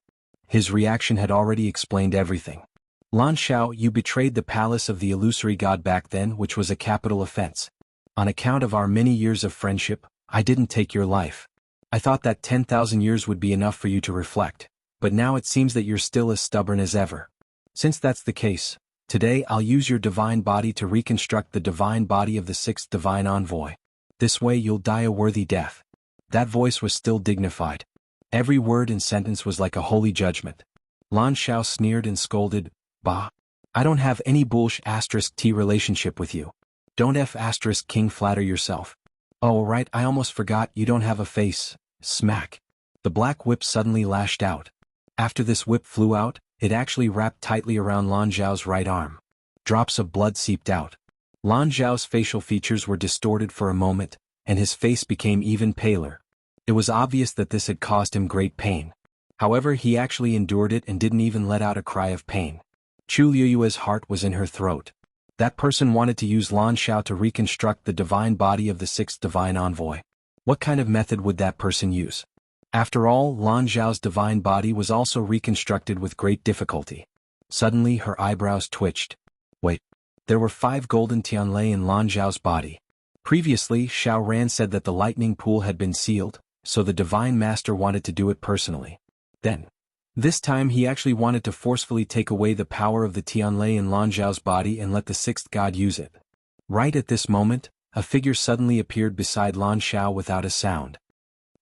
His reaction had already explained everything. Lan Xiao, you betrayed the palace of the illusory god back then, which was a capital offense. On account of our many years of friendship, I didn't take your life. I thought that 10,000 years would be enough for you to reflect, but now it seems that you're still as stubborn as ever. Since that's the case, today I'll use your divine body to reconstruct the divine body of the sixth divine envoy. This way you'll die a worthy death. That voice was still dignified. Every word and sentence was like a holy judgment. Lan Xiao sneered and scolded, Bah! I don't have any *T relationship with you. Don't *King flatter yourself. Oh right, I almost forgot, you don't have a face. Smack. The black whip suddenly lashed out. After this whip flew out, it actually wrapped tightly around Lan Zhao's right arm. Drops of blood seeped out. Lan Zhao's facial features were distorted for a moment, and his face became even paler. It was obvious that this had caused him great pain. However, he actually endured it and didn't even let out a cry of pain. Chu Liyue's heart was in her throat. That person wanted to use Lan Xiao to reconstruct the divine body of the sixth divine envoy. What kind of method would that person use? After all, Lan Zhao's divine body was also reconstructed with great difficulty. Suddenly her eyebrows twitched. Wait. There were 5 golden Tianlei in Lan Zhao's body. Previously, Xiao Ran said that the lightning pool had been sealed, so the divine master wanted to do it personally. Then, this time he actually wanted to forcefully take away the power of the Tianlei in Lan Zhao's body and let the sixth god use it. Right at this moment, a figure suddenly appeared beside Lan Xiao without a sound.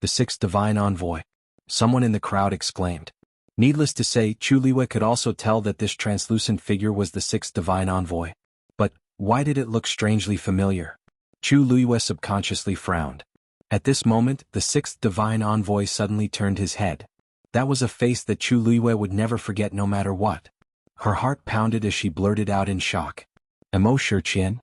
The sixth divine envoy. Someone in the crowd exclaimed. Needless to say, Chu Liyue could also tell that this translucent figure was the sixth divine envoy. But, why did it look strangely familiar? Chu Liyue subconsciously frowned. At this moment, the sixth divine envoy suddenly turned his head. That was a face that Chu Liyue would never forget no matter what. Her heart pounded as she blurted out in shock. Emo Shiqian?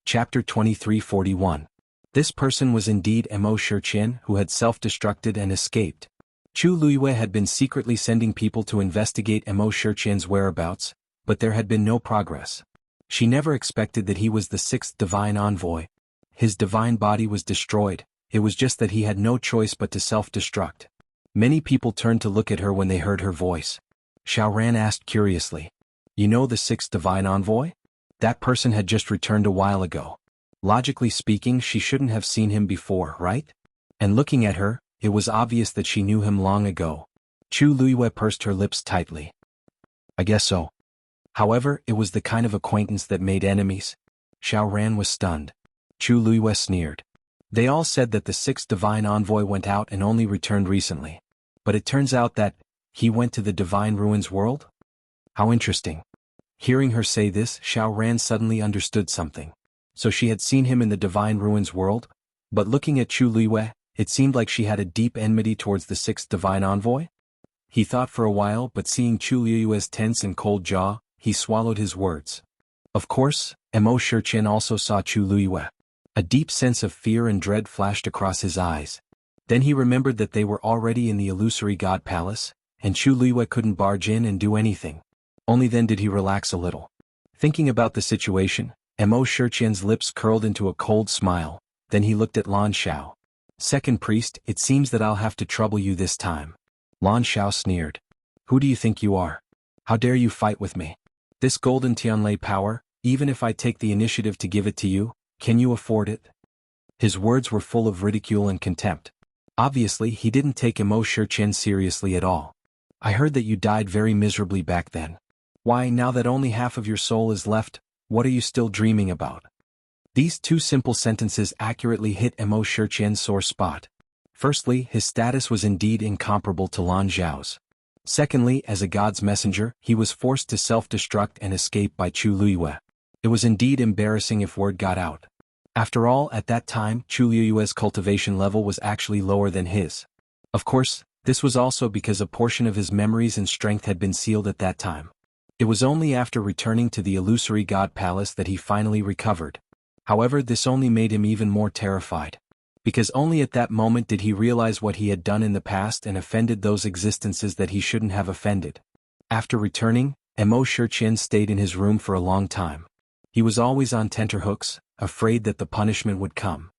Chapter 2341. This person was indeed Emo Shiqian, who had self-destructed and escaped. Chu Liyue had been secretly sending people to investigate Emo Shiqian's whereabouts, but there had been no progress. She never expected that he was the sixth divine envoy. His divine body was destroyed, it was just that he had no choice but to self-destruct. Many people turned to look at her when they heard her voice. Xiao Ran asked curiously, You know the sixth divine envoy? That person had just returned a while ago. Logically speaking, she shouldn't have seen him before, right? And looking at her, it was obvious that she knew him long ago. Chu Liyue pursed her lips tightly. I guess so. However, it was the kind of acquaintance that made enemies. Xiao Ran was stunned. Chu Liyue sneered. They all said that the sixth divine envoy went out and only returned recently. But it turns out that he went to the divine ruins world? How interesting. Hearing her say this, Xiao Ran suddenly understood something. So she had seen him in the divine ruins world? But looking at Chu Liyue, it seemed like she had a deep enmity towards the sixth divine envoy? He thought for a while, but seeing Chu Liyue's tense and cold jaw, he swallowed his words. Of course, Emo Shiqian also saw Chu Liyue. A deep sense of fear and dread flashed across his eyes. Then he remembered that they were already in the illusory god palace, and Chu Liyue couldn't barge in and do anything. Only then did he relax a little. Thinking about the situation, Emo Shiqian's lips curled into a cold smile, then he looked at Lan Xiao. Second priest, it seems that I'll have to trouble you this time. Lan Xiao sneered. Who do you think you are? How dare you fight with me? This golden Tianlei power, even if I take the initiative to give it to you, can you afford it? His words were full of ridicule and contempt. Obviously, he didn't take Emo Shiqian seriously at all. I heard that you died very miserably back then. Why, now that only half of your soul is left, what are you still dreaming about? These 2 simple sentences accurately hit Emo Shiqian's sore spot. Firstly, his status was indeed incomparable to Lan Zhao's. Secondly, as a god's messenger, he was forced to self-destruct and escape by Chu Liyue. It was indeed embarrassing if word got out. After all, at that time, Chu Liyue's cultivation level was actually lower than his. Of course, this was also because a portion of his memories and strength had been sealed at that time. It was only after returning to the illusory god palace that he finally recovered. However, this only made him even more terrified. because only at that moment did he realize what he had done in the past and offended those existences that he shouldn't have offended. After returning, Mo Shiqian stayed in his room for a long time. He was always on tenterhooks, afraid that the punishment would come.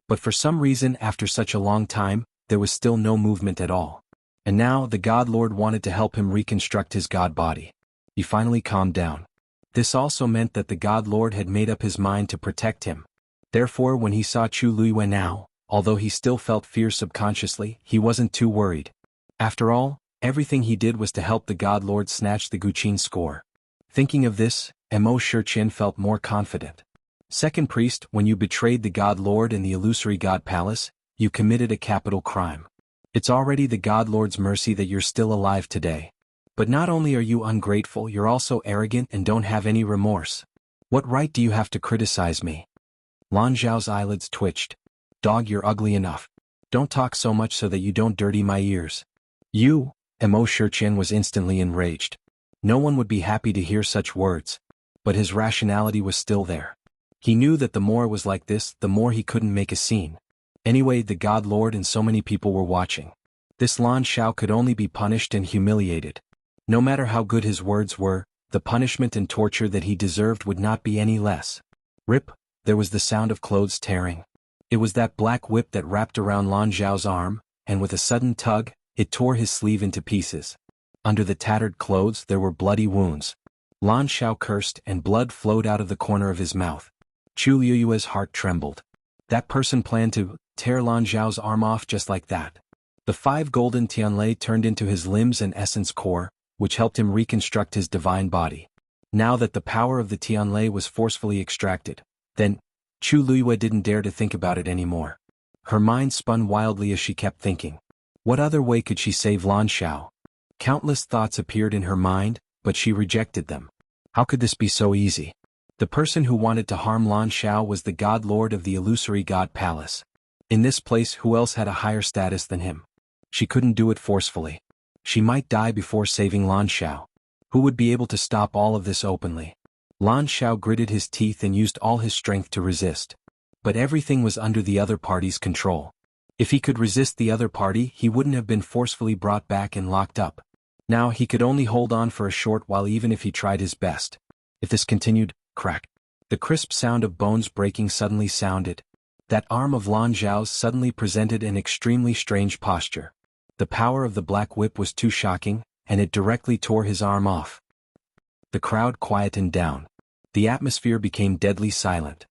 But for some reason after such a long time, there was still no movement at all. And now the God Lord wanted to help him reconstruct his God body. He finally calmed down. This also meant that the God Lord had made up his mind to protect him. Therefore when he saw Chu Luiyue now, although he still felt fear subconsciously, he wasn't too worried. After all, everything he did was to help the God Lord snatch the Guqin score. Thinking of this, Mo Shiqian felt more confident. Second priest, when you betrayed the God Lord in the illusory God Palace, you committed a capital crime. It's already the God Lord's mercy that you're still alive today. But not only are you ungrateful, you're also arrogant and don't have any remorse. What right do you have to criticize me? Lan Zhao's eyelids twitched. Dog, you're ugly enough. Don't talk so much so that you don't dirty my ears. You, Mo Shiqian was instantly enraged. No one would be happy to hear such words. But his rationality was still there. He knew that the more it was like this, the more he couldn't make a scene. Anyway, the God Lord and so many people were watching. This Lan Zhao could only be punished and humiliated. No matter how good his words were, the punishment and torture that he deserved would not be any less. Rip, there was the sound of clothes tearing. It was that black whip that wrapped around Lan Zhao's arm, and with a sudden tug, it tore his sleeve into pieces. Under the tattered clothes there were bloody wounds. Lan Zhao cursed and blood flowed out of the corner of his mouth. Chu Luiyue's heart trembled. That person planned to tear Lan Zhao's arm off just like that. The 5 golden Tianlei turned into his limbs and essence core, which helped him reconstruct his divine body. Now that the power of the Tianlei was forcefully extracted, then, Chu Luiyue didn't dare to think about it anymore. Her mind spun wildly as she kept thinking. What other way could she save Lan Zhao? Countless thoughts appeared in her mind, but she rejected them. How could this be so easy? The person who wanted to harm Lan Zhao was the God Lord of the illusory God Palace. In this place, who else had a higher status than him? She couldn't do it forcefully. She might die before saving Lan Zhao. Who would be able to stop all of this openly? Lan Zhao gritted his teeth and used all his strength to resist. But everything was under the other party's control. If he could resist the other party, he wouldn't have been forcefully brought back and locked up. Now he could only hold on for a short while even if he tried his best. If this continued, crack. The crisp sound of bones breaking suddenly sounded. That arm of Lan Zhao's suddenly presented an extremely strange posture. The power of the black whip was too shocking, and it directly tore his arm off. The crowd quietened down. The atmosphere became deadly silent.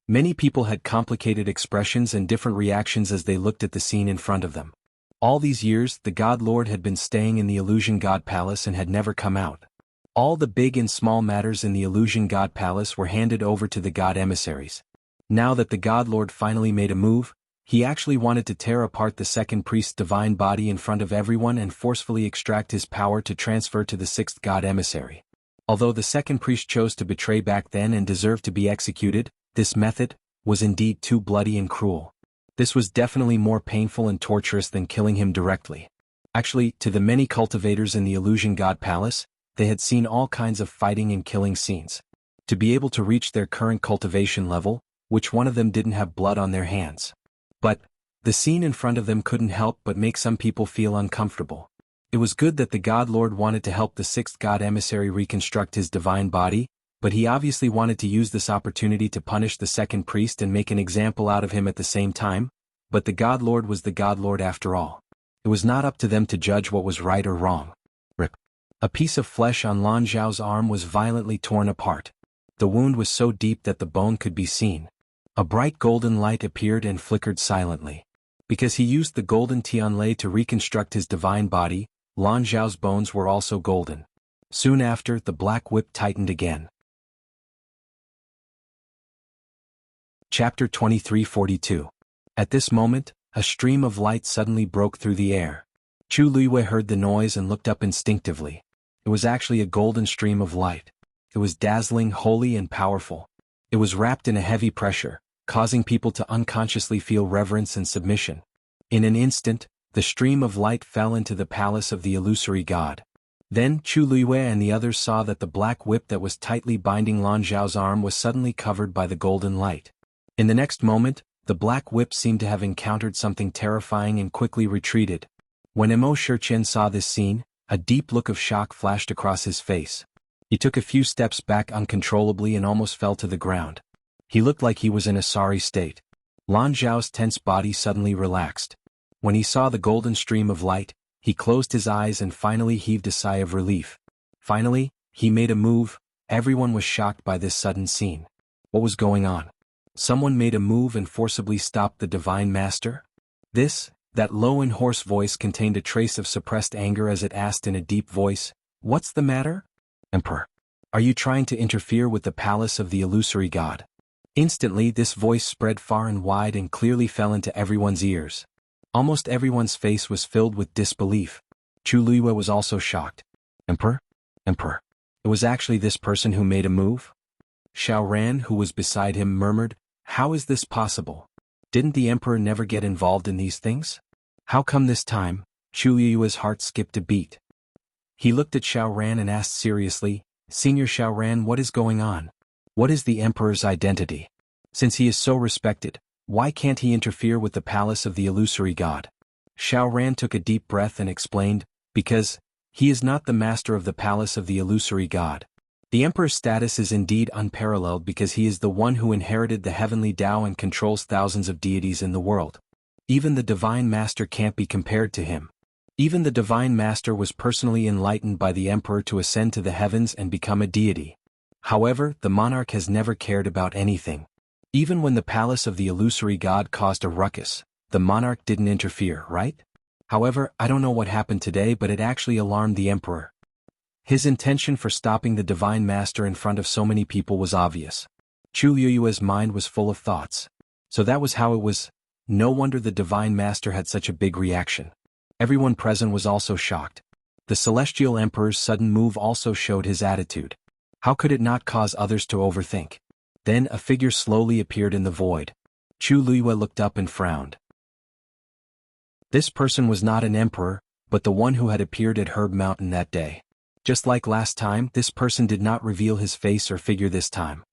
Many people had complicated expressions and different reactions as they looked at the scene in front of them. All these years, the God Lord had been staying in the Illusion God Palace and had never come out. All the big and small matters in the Illusion God Palace were handed over to the God emissaries. Now that the God Lord finally made a move, he actually wanted to tear apart the second priest's divine body in front of everyone and forcefully extract his power to transfer to the sixth God emissary. Although the second priest chose to betray back then and deserved to be executed, this method was indeed too bloody and cruel. This was definitely more painful and torturous than killing him directly. Actually, to the many cultivators in the Illusion God Palace, they had seen all kinds of fighting and killing scenes. To be able to reach their current cultivation level, which one of them didn't have blood on their hands? But the scene in front of them couldn't help but make some people feel uncomfortable. It was good that the God Lord wanted to help the sixth God emissary reconstruct his divine body, but he obviously wanted to use this opportunity to punish the second priest and make an example out of him at the same time. But the God Lord was the God Lord after all. It was not up to them to judge what was right or wrong. Rip. A piece of flesh on Lan Zhao's arm was violently torn apart. The wound was so deep that the bone could be seen. A bright golden light appeared and flickered silently. Because he used the golden Tianlei to reconstruct his divine body, Lan Zhao's bones were also golden. Soon after, the black whip tightened again. Chapter 2342. At this moment, a stream of light suddenly broke through the air. Chu Luiyue heard the noise and looked up instinctively. It was actually a golden stream of light. It was dazzling, holy, and powerful. It was wrapped in a heavy pressure, causing people to unconsciously feel reverence and submission. In an instant, the stream of light fell into the palace of the illusory god. Then Chu Luiyue and the others saw that the black whip that was tightly binding Lan Zhao's arm was suddenly covered by the golden light. In the next moment, the black whip seemed to have encountered something terrifying and quickly retreated. When Emo Shurchen saw this scene, a deep look of shock flashed across his face. He took a few steps back uncontrollably and almost fell to the ground. He looked like he was in a sorry state. Lan Zhao's tense body suddenly relaxed. When he saw the golden stream of light, he closed his eyes and finally heaved a sigh of relief. Finally, he made a move. Everyone was shocked by this sudden scene. What was going on? Someone made a move and forcibly stopped the Divine Master? That low and hoarse voice contained a trace of suppressed anger as it asked in a deep voice, "What's the matter? Emperor, are you trying to interfere with the palace of the illusory god?" Instantly this voice spread far and wide and clearly fell into everyone's ears. Almost everyone's face was filled with disbelief. Chu Luiyue was also shocked. Emperor? Emperor. It was actually this person who made a move? Xiao Ran, who was beside him, murmured, "How is this possible? Didn't the emperor never get involved in these things? How come this time?" Chu Luiyue's heart skipped a beat. He looked at Xiao Ran and asked seriously, "Senior Xiao Ran, what is going on? What is the emperor's identity? Since he is so respected, why can't he interfere with the palace of the illusory god?" Xiao Ran took a deep breath and explained, "Because he is not the master of the palace of the illusory god. The emperor's status is indeed unparalleled because he is the one who inherited the heavenly Tao and controls thousands of deities in the world. Even the Divine Master can't be compared to him. Even the Divine Master was personally enlightened by the emperor to ascend to the heavens and become a deity. However, the monarch has never cared about anything. Even when the palace of the illusory god caused a ruckus, the monarch didn't interfere, right? However, I don't know what happened today, but it actually alarmed the emperor. His intention for stopping the Divine Master in front of so many people was obvious. Chu Luiyue's mind was full of thoughts. So that was how it was. No wonder the Divine Master had such a big reaction. Everyone present was also shocked. The Celestial Emperor's sudden move also showed his attitude. How could it not cause others to overthink? Then a figure slowly appeared in the void. Chu Luiyue looked up and frowned. This person was not an emperor, but the one who had appeared at Herb Mountain that day. Just like last time, this person did not reveal his face or figure this time.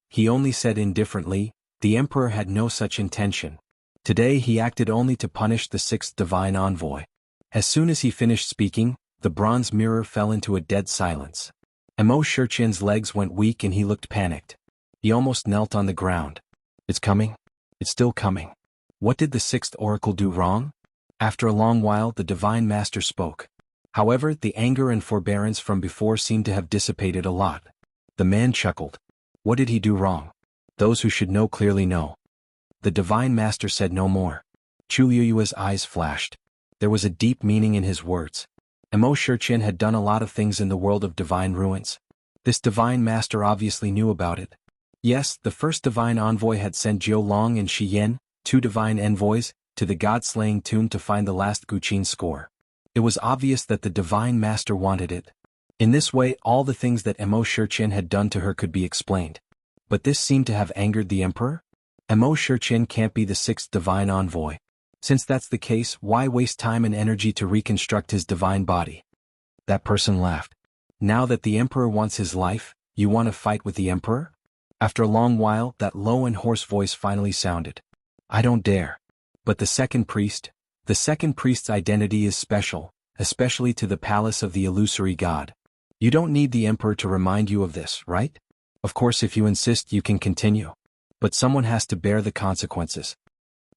He only said indifferently, "The emperor had no such intention." Today he acted only to punish the sixth divine envoy. As soon as he finished speaking, the bronze mirror fell into a dead silence. Emo Shurchen's legs went weak and he looked panicked. He almost knelt on the ground. "It's coming? It's still coming. What did the sixth oracle do wrong?" After a long while the Divine Master spoke. However, the anger and forbearance from before seemed to have dissipated a lot. The man chuckled. "What did he do wrong? Those who should know clearly know." The Divine Master said no more. Chu Luiyue's eyes flashed. There was a deep meaning in his words. Emo Shurchen had done a lot of things in the world of divine ruins. This Divine Master obviously knew about it. Yes, the first divine envoy had sent Jiu Long and Shi Yen, two divine envoys, to the god-slaying tomb to find the last Guqin score. It was obvious that the Divine Master wanted it. In this way all the things that Emo Shurchen had done to her could be explained. But this seemed to have angered the emperor? Emo Shurchen can't be the sixth divine envoy. Since that's the case, why waste time and energy to reconstruct his divine body? That person laughed. "Now that the emperor wants his life, you want to fight with the emperor?" After a long while, that low and hoarse voice finally sounded. "I don't dare." But the second priest's identity is special, especially to the palace of the illusory god. You don't need the emperor to remind you of this, right? Of course, if you insist, you can continue. But someone has to bear the consequences.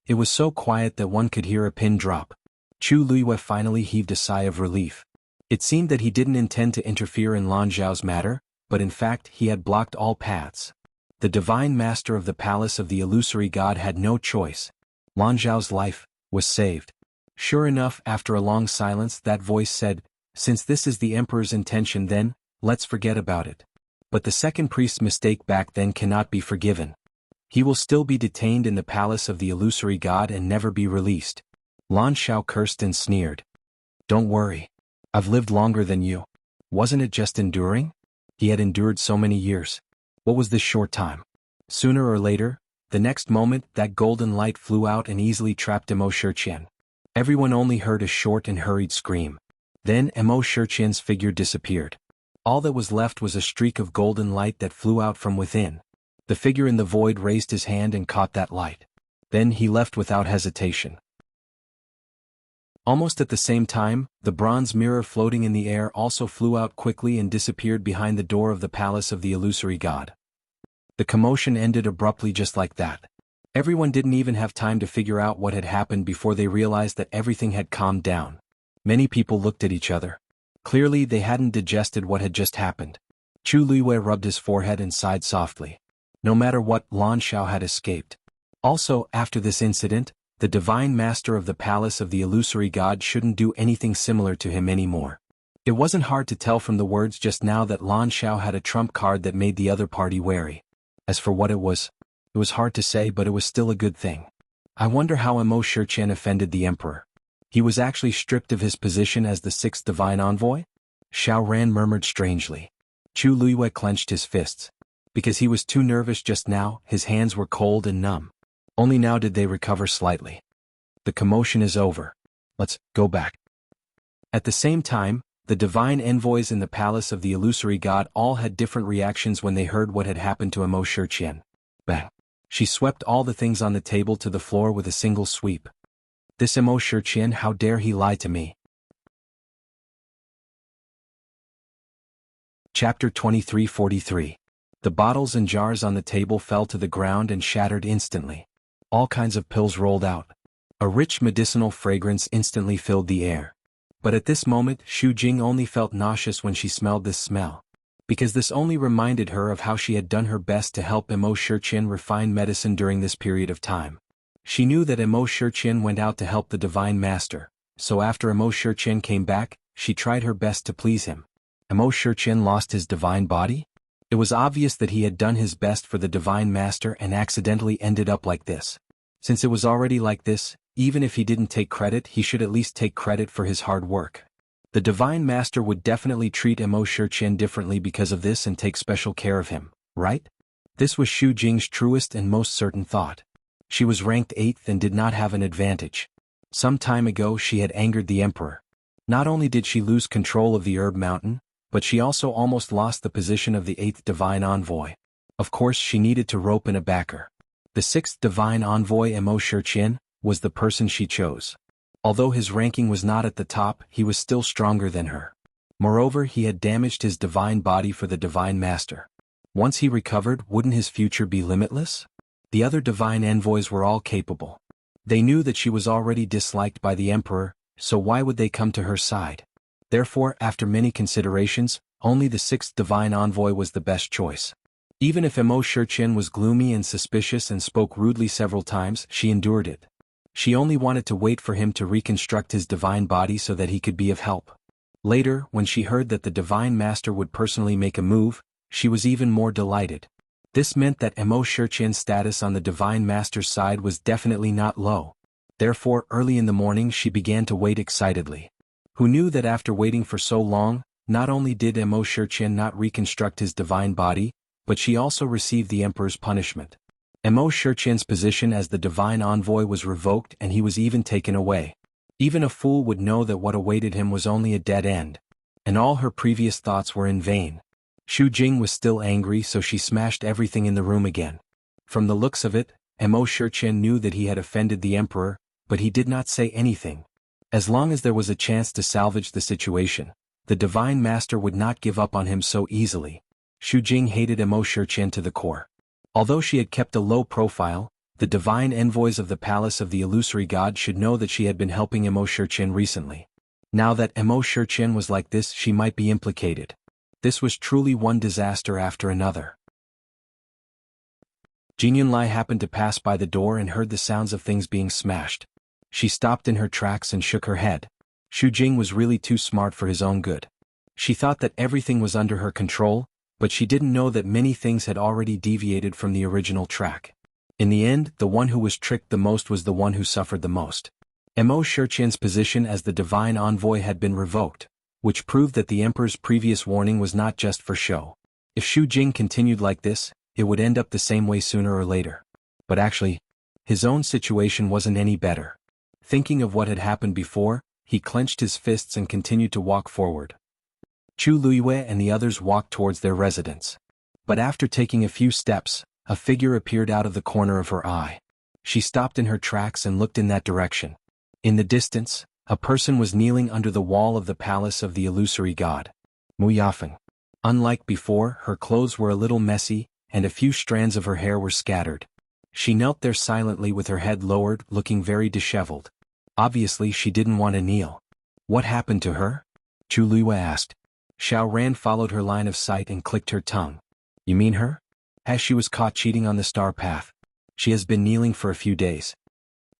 It was so quiet that one could hear a pin drop. Chu Luiyue finally heaved a sigh of relief. It seemed that he didn't intend to interfere in Lan Zhao's matter, but in fact he had blocked all paths. The Divine Master of the palace of the illusory god had no choice. Lan Zhao's life was saved. Sure enough, after a long silence that voice said, "Since this is the emperor's intention, then, let's forget about it." But the second priest's mistake back then cannot be forgiven. He will still be detained in the palace of the illusory god and never be released. Lan Zhao cursed and sneered. "Don't worry. I've lived longer than you. Wasn't it just enduring?" He had endured so many years. What was this short time? Sooner or later, the next moment, that golden light flew out and easily trapped Emo Shurchen. Everyone only heard a short and hurried scream. Then Emo Shurchen's figure disappeared. All that was left was a streak of golden light that flew out from within. The figure in the void raised his hand and caught that light. Then he left without hesitation. Almost at the same time, the bronze mirror floating in the air also flew out quickly and disappeared behind the door of the palace of the illusory god. The commotion ended abruptly just like that. Everyone didn't even have time to figure out what had happened before they realized that everything had calmed down. Many people looked at each other. Clearly they hadn't digested what had just happened. Chu Luiyue rubbed his forehead and sighed softly. No matter what, Lan Xiao had escaped. Also, after this incident, the divine master of the palace of the illusory god shouldn't do anything similar to him anymore. It wasn't hard to tell from the words just now that Lan Xiao had a trump card that made the other party wary. As for what it was hard to say, but it was still a good thing. I wonder how Emo Shiqian offended the emperor. He was actually stripped of his position as the sixth divine envoy? Xiao Ran murmured strangely. Chu Luiyue clenched his fists. Because he was too nervous just now, his hands were cold and numb. Only now did they recover slightly. The commotion is over. Let's go back. At the same time, the divine envoys in the palace of the illusory god all had different reactions when they heard what had happened to Emo Shiqian. Bang! She swept all the things on the table to the floor with a single sweep. This Emo Shiqian, how dare he lie to me? Chapter 23:43. The bottles and jars on the table fell to the ground and shattered instantly. All kinds of pills rolled out. A rich medicinal fragrance instantly filled the air. But at this moment, Xu Jing only felt nauseous when she smelled this smell. Because this only reminded her of how she had done her best to help Emo Shiqian refine medicine during this period of time. She knew that Emo Shiqian went out to help the divine master, so after Emo Shiqian came back, she tried her best to please him. Emo Shiqian lost his divine body? It was obvious that he had done his best for the divine master and accidentally ended up like this. Since it was already like this, even if he didn't take credit, he should at least take credit for his hard work. The divine master would definitely treat Emo Shiqian differently because of this and take special care of him, right? This was Xu Jing's truest and most certain thought. She was ranked 8th and did not have an advantage. Some time ago she had angered the emperor. Not only did she lose control of the Herb Mountain, but she also almost lost the position of the 8th divine envoy. Of course she needed to rope in a backer. The 6th divine envoy Emo Shiqian was the person she chose. Although his ranking was not at the top, he was still stronger than her. Moreover, he had damaged his divine body for the divine master. Once he recovered, wouldn't his future be limitless? The other divine envoys were all capable. They knew that she was already disliked by the emperor, so why would they come to her side? Therefore, after many considerations, only the 6th divine envoy was the best choice. Even if Emo Shiqian was gloomy and suspicious and spoke rudely several times, she endured it. She only wanted to wait for him to reconstruct his divine body so that he could be of help. Later, when she heard that the divine master would personally make a move, she was even more delighted. This meant that Emo Shiqian's status on the divine master's side was definitely not low. Therefore, early in the morning she began to wait excitedly. Who knew that after waiting for so long, not only did Emo Shiqian not reconstruct his divine body, but she also received the emperor's punishment. Emo Shiqian's position as the divine envoy was revoked and he was even taken away. Even a fool would know that what awaited him was only a dead end. And all her previous thoughts were in vain. Xu Jing was still angry, so she smashed everything in the room again. From the looks of it, Emo Shiqian knew that he had offended the emperor, but he did not say anything. As long as there was a chance to salvage the situation, the divine master would not give up on him so easily. Xu Jing hated Emo Shiqian to the core. Although she had kept a low profile, the divine envoys of the palace of the illusory god should know that she had been helping Emo Shiqian recently. Now that Emo Shiqian was like this, she might be implicated. This was truly one disaster after another. Jin Yunlai happened to pass by the door and heard the sounds of things being smashed. She stopped in her tracks and shook her head. Xu Jing was really too smart for his own good. She thought that everything was under her control, but she didn't know that many things had already deviated from the original track. In the end, the one who was tricked the most was the one who suffered the most. Emo Shiqian's position as the divine envoy had been revoked, which proved that the emperor's previous warning was not just for show. If Xu Jing continued like this, it would end up the same way sooner or later. But actually, his own situation wasn't any better. Thinking of what had happened before, he clenched his fists and continued to walk forward. Chu Luiyue and the others walked towards their residence. But after taking a few steps, A figure appeared out of the corner of her eye. She stopped in her tracks and looked in that direction. In the distance, a person was kneeling under the wall of the palace of the illusory god. Mu Yafeng. Unlike before, her clothes were a little messy, and a few strands of her hair were scattered. She knelt there silently with her head lowered, looking very disheveled. Obviously she didn't want to kneel. What happened to her? Chu Luiyue asked. Xiao Ran followed her line of sight and clicked her tongue. You mean her? As she was caught cheating on the star path. She has been kneeling for a few days.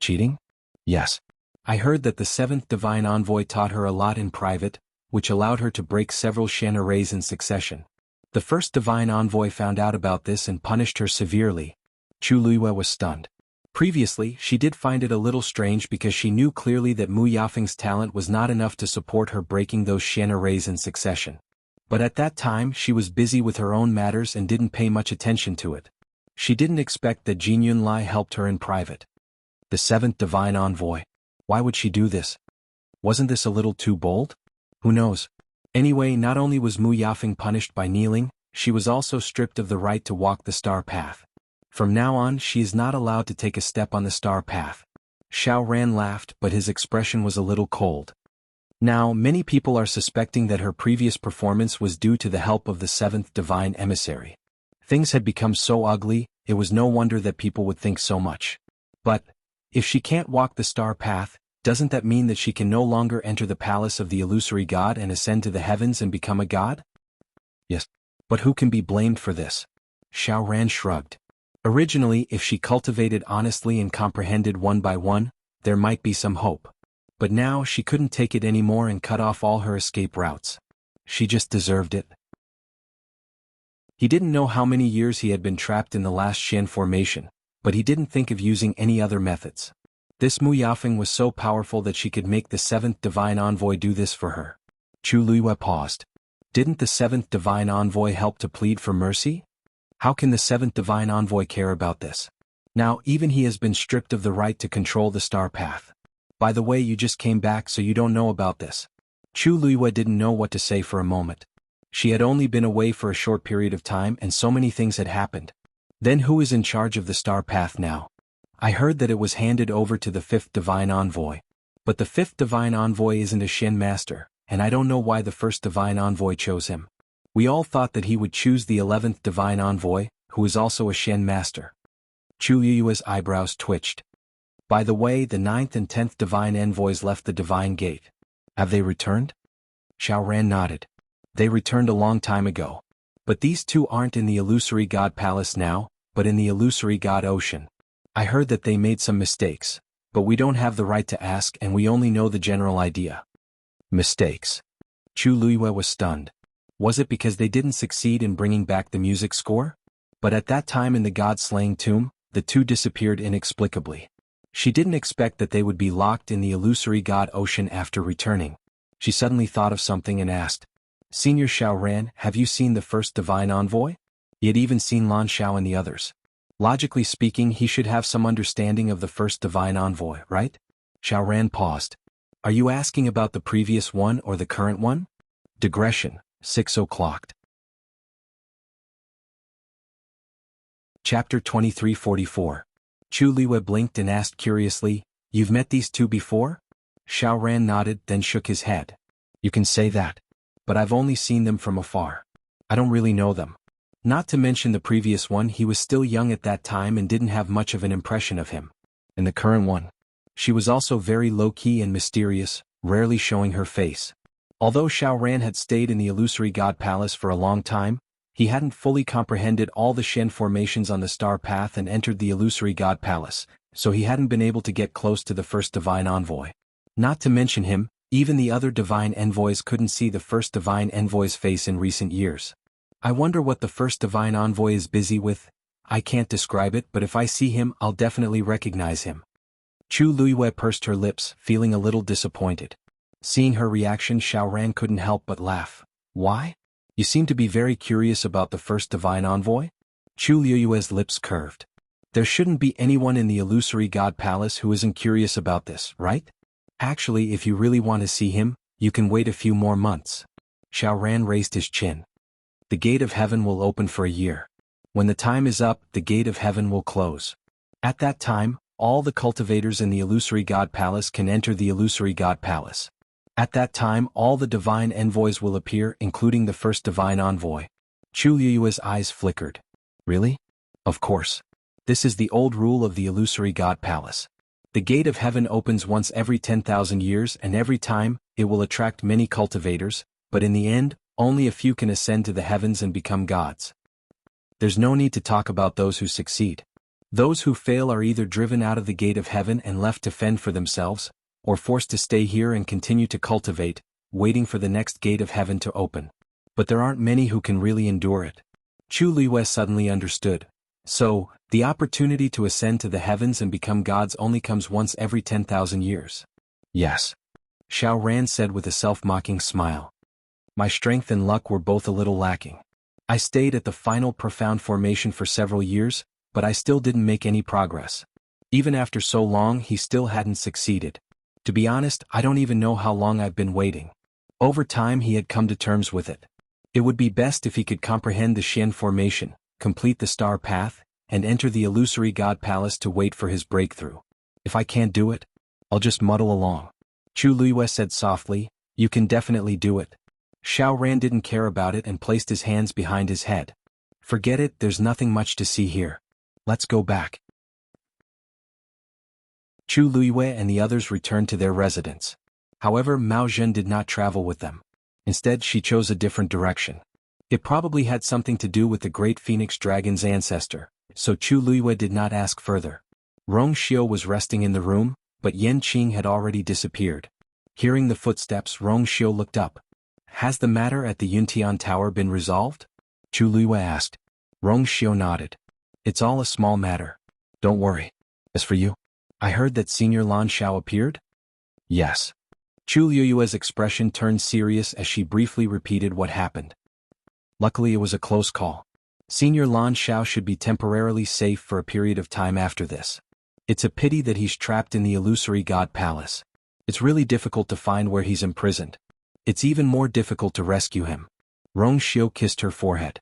Cheating? Yes. I heard that the seventh divine envoy taught her a lot in private, which allowed her to break several Shen arrays in succession. The first divine envoy found out about this and punished her severely. Chu Luiyue was stunned. Previously, she did find it a little strange because she knew clearly that Mu Yafeng's talent was not enough to support her breaking those Shen arrays in succession. But at that time she was busy with her own matters and didn't pay much attention to it. She didn't expect that Jin Yunlai helped her in private. The seventh divine envoy. Why would she do this? Wasn't this a little too bold? Who knows? Anyway, not only was Mu Yafeng punished by kneeling, she was also stripped of the right to walk the star path. From now on she is not allowed to take a step on the star path. Xiao Ran laughed, but his expression was a little cold. Now, many people are suspecting that her previous performance was due to the help of the seventh divine emissary. Things had become so ugly, it was no wonder that people would think so much. But, if she can't walk the star path, doesn't that mean that she can no longer enter the palace of the illusory god and ascend to the heavens and become a god? Yes. But who can be blamed for this? Xiao Ran shrugged. Originally, if she cultivated honestly and comprehended one by one, there might be some hope. But now she couldn't take it anymore and cut off all her escape routes. She just deserved it. He didn't know how many years he had been trapped in the last Shen formation, but he didn't think of using any other methods. This Mu Yafeng was so powerful that she could make the seventh divine envoy do this for her. Chu Luiyue paused. Didn't the seventh divine envoy help to plead for mercy? How can the seventh divine envoy care about this? Now even he has been stripped of the right to control the star path. By the way, you just came back, so you don't know about this. Chu Luiyue didn't know what to say for a moment. She had only been away for a short period of time and so many things had happened. Then who is in charge of the star path now? I heard that it was handed over to the fifth divine envoy. But the fifth divine envoy isn't a Shen master, and I don't know why the first divine envoy chose him. We all thought that he would choose the 11th divine envoy, who is also a Shen master. Chu Luiyue's eyebrows twitched. By the way, the 9th and 10th divine envoys left the divine gate. Have they returned? Xiao Ran nodded. They returned a long time ago. But these two aren't in the illusory god palace now, but in the illusory god ocean. I heard that they made some mistakes, but we don't have the right to ask and we only know the general idea. Mistakes. Chu Luiyue was stunned. Was it because they didn't succeed in bringing back the music score? But at that time in the god-slaying tomb, the two disappeared inexplicably. She didn't expect that they would be locked in the illusory god ocean after returning. She suddenly thought of something and asked, Senior Xiao Ran, have you seen the first divine envoy? He had even seen Lan Xiao and the others. Logically speaking, he should have some understanding of the first divine envoy, right? Xiao Ran paused. Are you asking about the previous one or the current one? Digression. 6 o'clock. Chapter 2344. Chu Luiyue blinked and asked curiously, You've met these two before? Xiao Ran nodded, then shook his head. You can say that. But I've only seen them from afar. I don't really know them. Not to mention the previous one, he was still young at that time and didn't have much of an impression of him. And the current one. She was also very low-key and mysterious, rarely showing her face. Although Xiao Ran had stayed in the illusory god palace for a long time, he hadn't fully comprehended all the Shen formations on the star path and entered the illusory god palace, so he hadn't been able to get close to the first divine envoy. Not to mention him, even the other divine envoys couldn't see the first divine envoy's face in recent years. I wonder what the first divine envoy is busy with. I can't describe it, but if I see him, I'll definitely recognize him. Chu Luiyue pursed her lips, feeling a little disappointed. Seeing her reaction, Xiao Ran couldn't help but laugh. Why? You seem to be very curious about the first divine envoy? Chu Luiyue's lips curved. There shouldn't be anyone in the illusory god palace who isn't curious about this, right? Actually, if you really want to see him, you can wait a few more months. Xiao Ran raised his chin. The gate of heaven will open for a year. When the time is up, the gate of heaven will close. At that time, all the cultivators in the illusory god palace can enter the illusory god palace. At that time all the divine envoys will appear, including the first divine envoy. Chu Liyue's eyes flickered. Really? Of course. This is the old rule of the illusory god palace. The gate of heaven opens once every 10,000 years, and every time, it will attract many cultivators, but in the end, only a few can ascend to the heavens and become gods. There's no need to talk about those who succeed. Those who fail are either driven out of the gate of heaven and left to fend for themselves, or forced to stay here and continue to cultivate, waiting for the next gate of heaven to open. But there aren't many who can really endure it. Chu Liyue suddenly understood. So, the opportunity to ascend to the heavens and become gods only comes once every 10,000 years. Yes. Xiao Ran said with a self-mocking smile. My strength and luck were both a little lacking. I stayed at the final profound formation for several years, but I still didn't make any progress. Even after so long, he still hadn't succeeded. To be honest, I don't even know how long I've been waiting. Over time he had come to terms with it. It would be best if he could comprehend the Xian formation, complete the star path, and enter the illusory god palace to wait for his breakthrough. If I can't do it, I'll just muddle along. Chu Liyue said softly, you can definitely do it. Xiao Ran didn't care about it and placed his hands behind his head. Forget it, there's nothing much to see here. Let's go back. Chu Liyue and the others returned to their residence. However, Mao Zhen did not travel with them. Instead, she chose a different direction. It probably had something to do with the great phoenix dragon's ancestor, so Chu Liyue did not ask further. Rong Xiu was resting in the room, but Yan Qing had already disappeared. Hearing the footsteps, Rong Xiu looked up. Has the matter at the Yuntian Tower been resolved? Chu Liyue asked. Rong Xiu nodded. It's all a small matter. Don't worry. As for you, I heard that Senior Lan Xiao appeared? Yes. Chu Liyue's expression turned serious as she briefly repeated what happened. Luckily it was a close call. Senior Lan Xiao should be temporarily safe for a period of time after this. It's a pity that he's trapped in the illusory god palace. It's really difficult to find where he's imprisoned. It's even more difficult to rescue him. Rong Xiu kissed her forehead.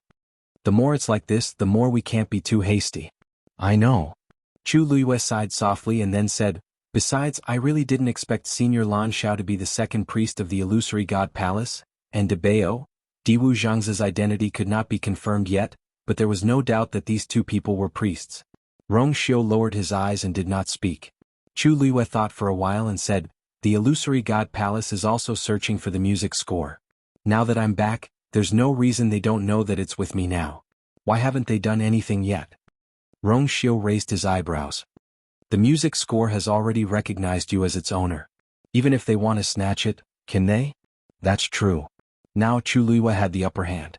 The more it's like this, the more we can't be too hasty. I know. Chu Liyue sighed softly and then said, besides, I really didn't expect Senior Lan Xiao to be the second priest of the illusory god palace, and Debao, Diwu Zhang's identity could not be confirmed yet, but there was no doubt that these two people were priests. Rong Xiu lowered his eyes and did not speak. Chu Liyue thought for a while and said, the illusory god palace is also searching for the music score. Now that I'm back, there's no reason they don't know that it's with me now. Why haven't they done anything yet? Rong Xiu raised his eyebrows. The music score has already recognized you as its owner. Even if they want to snatch it, can they? That's true. Now Chu Liyue had the upper hand.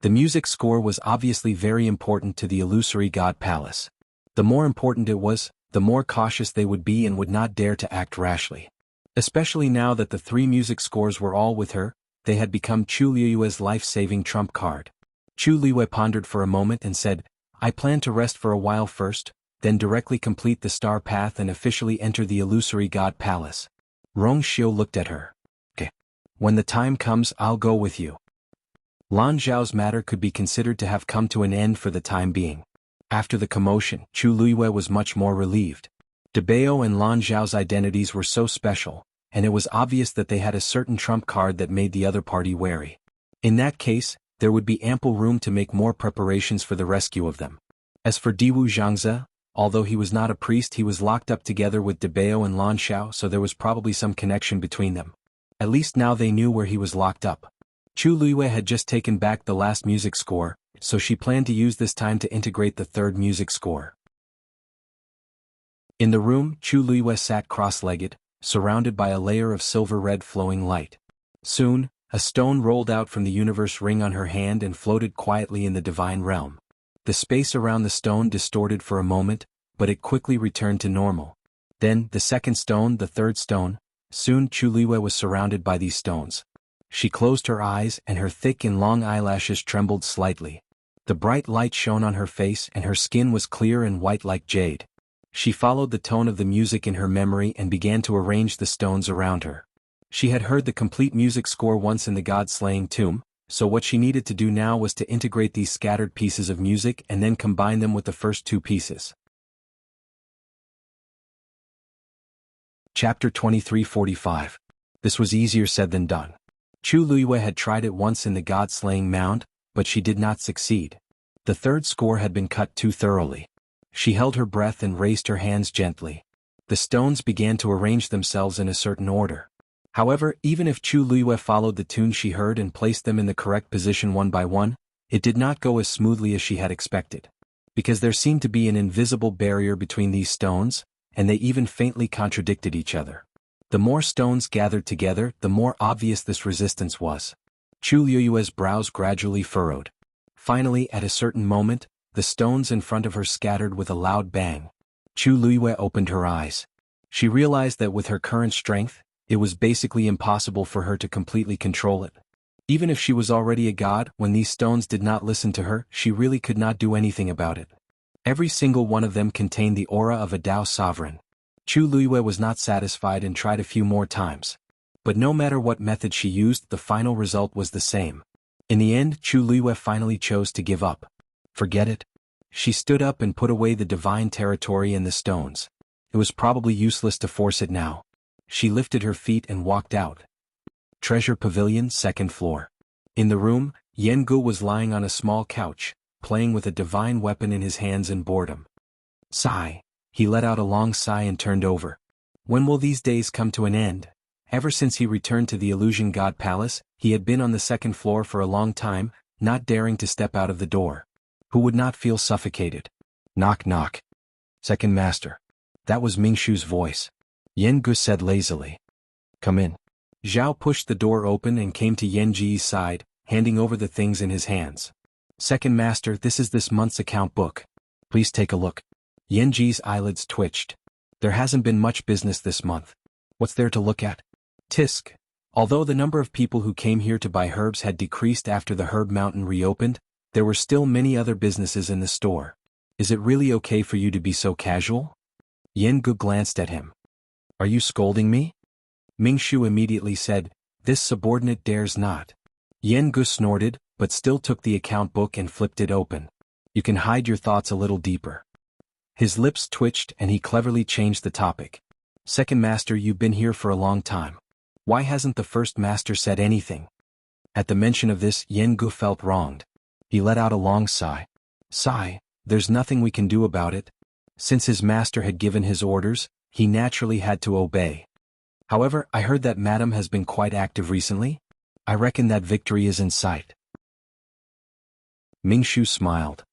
The music score was obviously very important to the illusory god palace. The more important it was, the more cautious they would be and would not dare to act rashly. Especially now that the three music scores were all with her, they had become Chu Liyue's life-saving trump card. Chu Liyue pondered for a moment and said, I plan to rest for a while first, then directly complete the star path and officially enter the illusory god palace. Rong Xiu looked at her. Okay. When the time comes, I'll go with you. Lan Zhao's matter could be considered to have come to an end for the time being. After the commotion, Chu Liyue was much more relieved. Debao and Lan Zhao's identities were so special, and it was obvious that they had a certain trump card that made the other party wary. In that case, there would be ample room to make more preparations for the rescue of them. As for Diwu Zhangze, although he was not a priest, he was locked up together with Debao and Lan Xiao, so there was probably some connection between them. At least now they knew where he was locked up. Chu Liyue had just taken back the last music score, so she planned to use this time to integrate the third music score. In the room, Chu Liyue sat cross-legged, surrounded by a layer of silver-red flowing light. Soon, a stone rolled out from the universe ring on her hand and floated quietly in the divine realm. The space around the stone distorted for a moment, but it quickly returned to normal. Then, the second stone, the third stone. Soon Chu Liyue was surrounded by these stones. She closed her eyes and her thick and long eyelashes trembled slightly. The bright light shone on her face and her skin was clear and white like jade. She followed the tone of the music in her memory and began to arrange the stones around her. She had heard the complete music score once in the god-slaying tomb, so what she needed to do now was to integrate these scattered pieces of music and then combine them with the first two pieces. Chapter 23:45. This was easier said than done. Chu Luiyue had tried it once in the god-slaying mound, but she did not succeed. The third score had been cut too thoroughly. She held her breath and raised her hands gently. The stones began to arrange themselves in a certain order. However, even if Chu Luiyue followed the tune she heard and placed them in the correct position one by one, it did not go as smoothly as she had expected. Because there seemed to be an invisible barrier between these stones, and they even faintly contradicted each other. The more stones gathered together, the more obvious this resistance was. Chu Luiyue's brows gradually furrowed. Finally, at a certain moment, the stones in front of her scattered with a loud bang. Chu Luiyue opened her eyes. She realized that with her current strength, it was basically impossible for her to completely control it. Even if she was already a god, when these stones did not listen to her, she really could not do anything about it. Every single one of them contained the aura of a Tao sovereign. Chu Luiyue was not satisfied and tried a few more times. But no matter what method she used, the final result was the same. In the end, Chu Luiyue finally chose to give up. Forget it. She stood up and put away the divine territory and the stones. It was probably useless to force it now. She lifted her feet and walked out. Treasure Pavilion, 2nd floor. In the room, Yan Gu was lying on a small couch, playing with a divine weapon in his hands in boredom. Sigh. He let out a long sigh and turned over. When will these days come to an end? Ever since he returned to the Illusion God Palace, he had been on the 2nd floor for a long time, not daring to step out of the door. Who would not feel suffocated? Knock knock. Second Master. That was Mingshu's voice. Yan Gu said lazily. Come in. Zhao pushed the door open and came to Yan Ji's side, handing over the things in his hands. Second Master, this is this month's account book. Please take a look. Yan Ji's eyelids twitched. There hasn't been much business this month. What's there to look at? Tisk. Although the number of people who came here to buy herbs had decreased after the herb mountain reopened, there were still many other businesses in the store. Is it really okay for you to be so casual? Yan Gu glanced at him. Are you scolding me? Mingshu immediately said, this subordinate dares not. Yan Gu snorted, but still took the account book and flipped it open. You can hide your thoughts a little deeper. His lips twitched and he cleverly changed the topic. Second Master, you've been here for a long time. Why hasn't the First Master said anything? At the mention of this, Yan Gu felt wronged. He let out a long sigh. Sigh, there's nothing we can do about it. Since his master had given his orders, he naturally had to obey. However, I heard that Madam has been quite active recently. I reckon that victory is in sight. Mingshu smiled.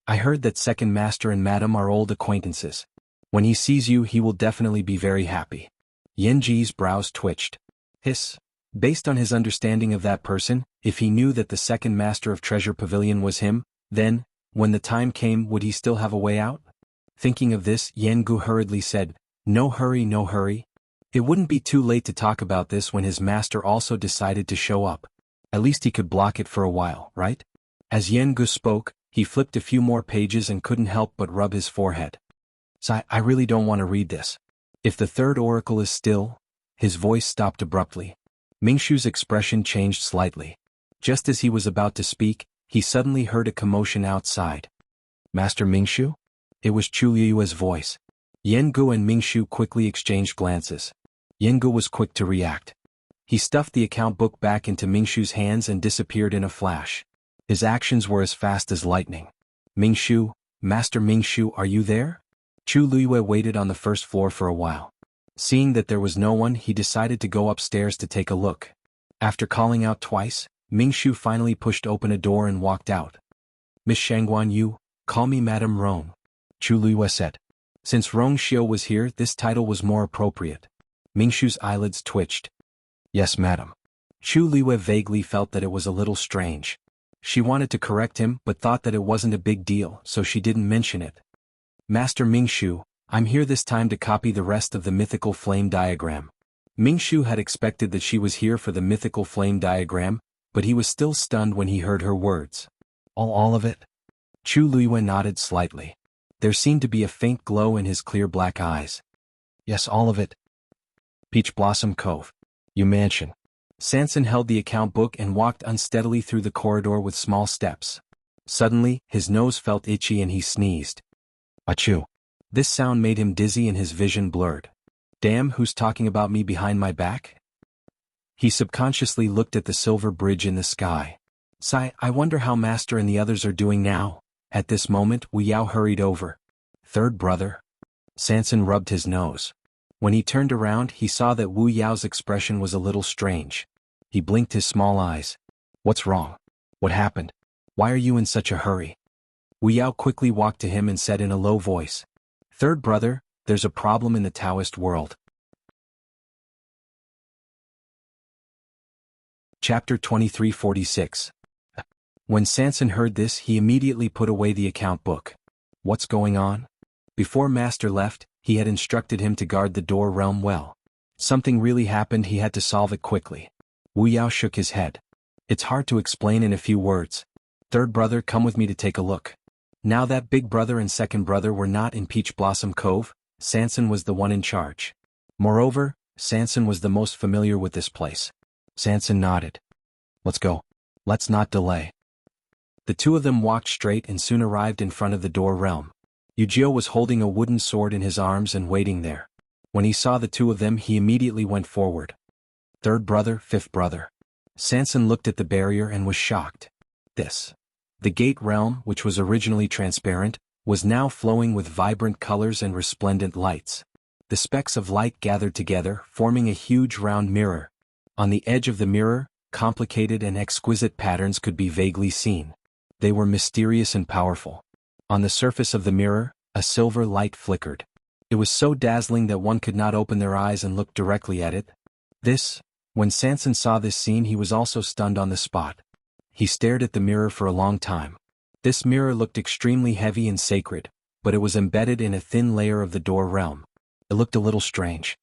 I heard that Second Master and Madam are old acquaintances. When he sees you, he will definitely be very happy. Yan Ji's brows twitched. Hiss. Based on his understanding of that person, if he knew that the Second Master of Treasure Pavilion was him, then, when the time came, would he still have a way out? Thinking of this, Yan Gu hurriedly said, no hurry, no hurry. It wouldn't be too late to talk about this when his master also decided to show up. At least he could block it for a while, right? As Yan Gu spoke, he flipped a few more pages and couldn't help but rub his forehead. So I really don't want to read this. If the third oracle is still... His voice stopped abruptly. Mingshu's expression changed slightly. Just as he was about to speak, he suddenly heard a commotion outside. Master Mingshu? It was Chu Luiyue's voice. Yan Gu and Mingshu quickly exchanged glances. Yan Gu was quick to react. He stuffed the account book back into Mingshu's hands and disappeared in a flash. His actions were as fast as lightning. Mingshu, Master Mingshu, are you there? Chu Luiyue waited on the first floor for a while. Seeing that there was no one, he decided to go upstairs to take a look. After calling out twice, Mingshu finally pushed open a door and walked out. Miss Shangguan Yu, call me Madame Rong. Chu Luiyue said. Since Rong Xiu was here, this title was more appropriate. Mingshu's eyelids twitched. Yes, madam. Chu Luiyue vaguely felt that it was a little strange. She wanted to correct him but thought that it wasn't a big deal, so she didn't mention it. Master Mingshu, I'm here this time to copy the rest of the mythical flame diagram. Mingshu had expected that she was here for the mythical flame diagram, but he was still stunned when he heard her words. All of it? Chu Luiyue nodded slightly. There seemed to be a faint glow in his clear black eyes. Yes, all of it. Peach Blossom Cove. Yu Mansion. Sanson held the account book and walked unsteadily through the corridor with small steps. Suddenly, his nose felt itchy and he sneezed. Achoo. This sound made him dizzy and his vision blurred. Damn, who's talking about me behind my back? He subconsciously looked at the silver bridge in the sky. Sigh, I wonder how Master and the others are doing now. At this moment, Wu Yao hurried over. Third brother? Sanson rubbed his nose. When he turned around, he saw that Wu Yao's expression was a little strange. He blinked his small eyes. What's wrong? What happened? Why are you in such a hurry? Wu Yao quickly walked to him and said in a low voice. Third brother, there's a problem in the Taoist world. Chapter 2346. When Sanson heard this, he immediately put away the account book. What's going on? Before Master left, he had instructed him to guard the door realm well. Something really happened, he had to solve it quickly. Wu Yao shook his head. It's hard to explain in a few words. Third brother, come with me to take a look. Now that big brother and second brother were not in Peach Blossom Cove, Sanson was the one in charge. Moreover, Sanson was the most familiar with this place. Sanson nodded. Let's go. Let's not delay. The two of them walked straight and soon arrived in front of the door realm. Yujio was holding a wooden sword in his arms and waiting there. When he saw the two of them, he immediately went forward. Third brother, fifth brother. Sanson looked at the barrier and was shocked. The gate realm, which was originally transparent, was now flowing with vibrant colors and resplendent lights. The specks of light gathered together, forming a huge round mirror. On the edge of the mirror, complicated and exquisite patterns could be vaguely seen. They were mysterious and powerful. On the surface of the mirror, a silver light flickered. It was so dazzling that one could not open their eyes and look directly at it. When Sanson saw this scene, he was also stunned on the spot. He stared at the mirror for a long time. This mirror looked extremely heavy and sacred, but it was embedded in a thin layer of the door realm. It looked a little strange.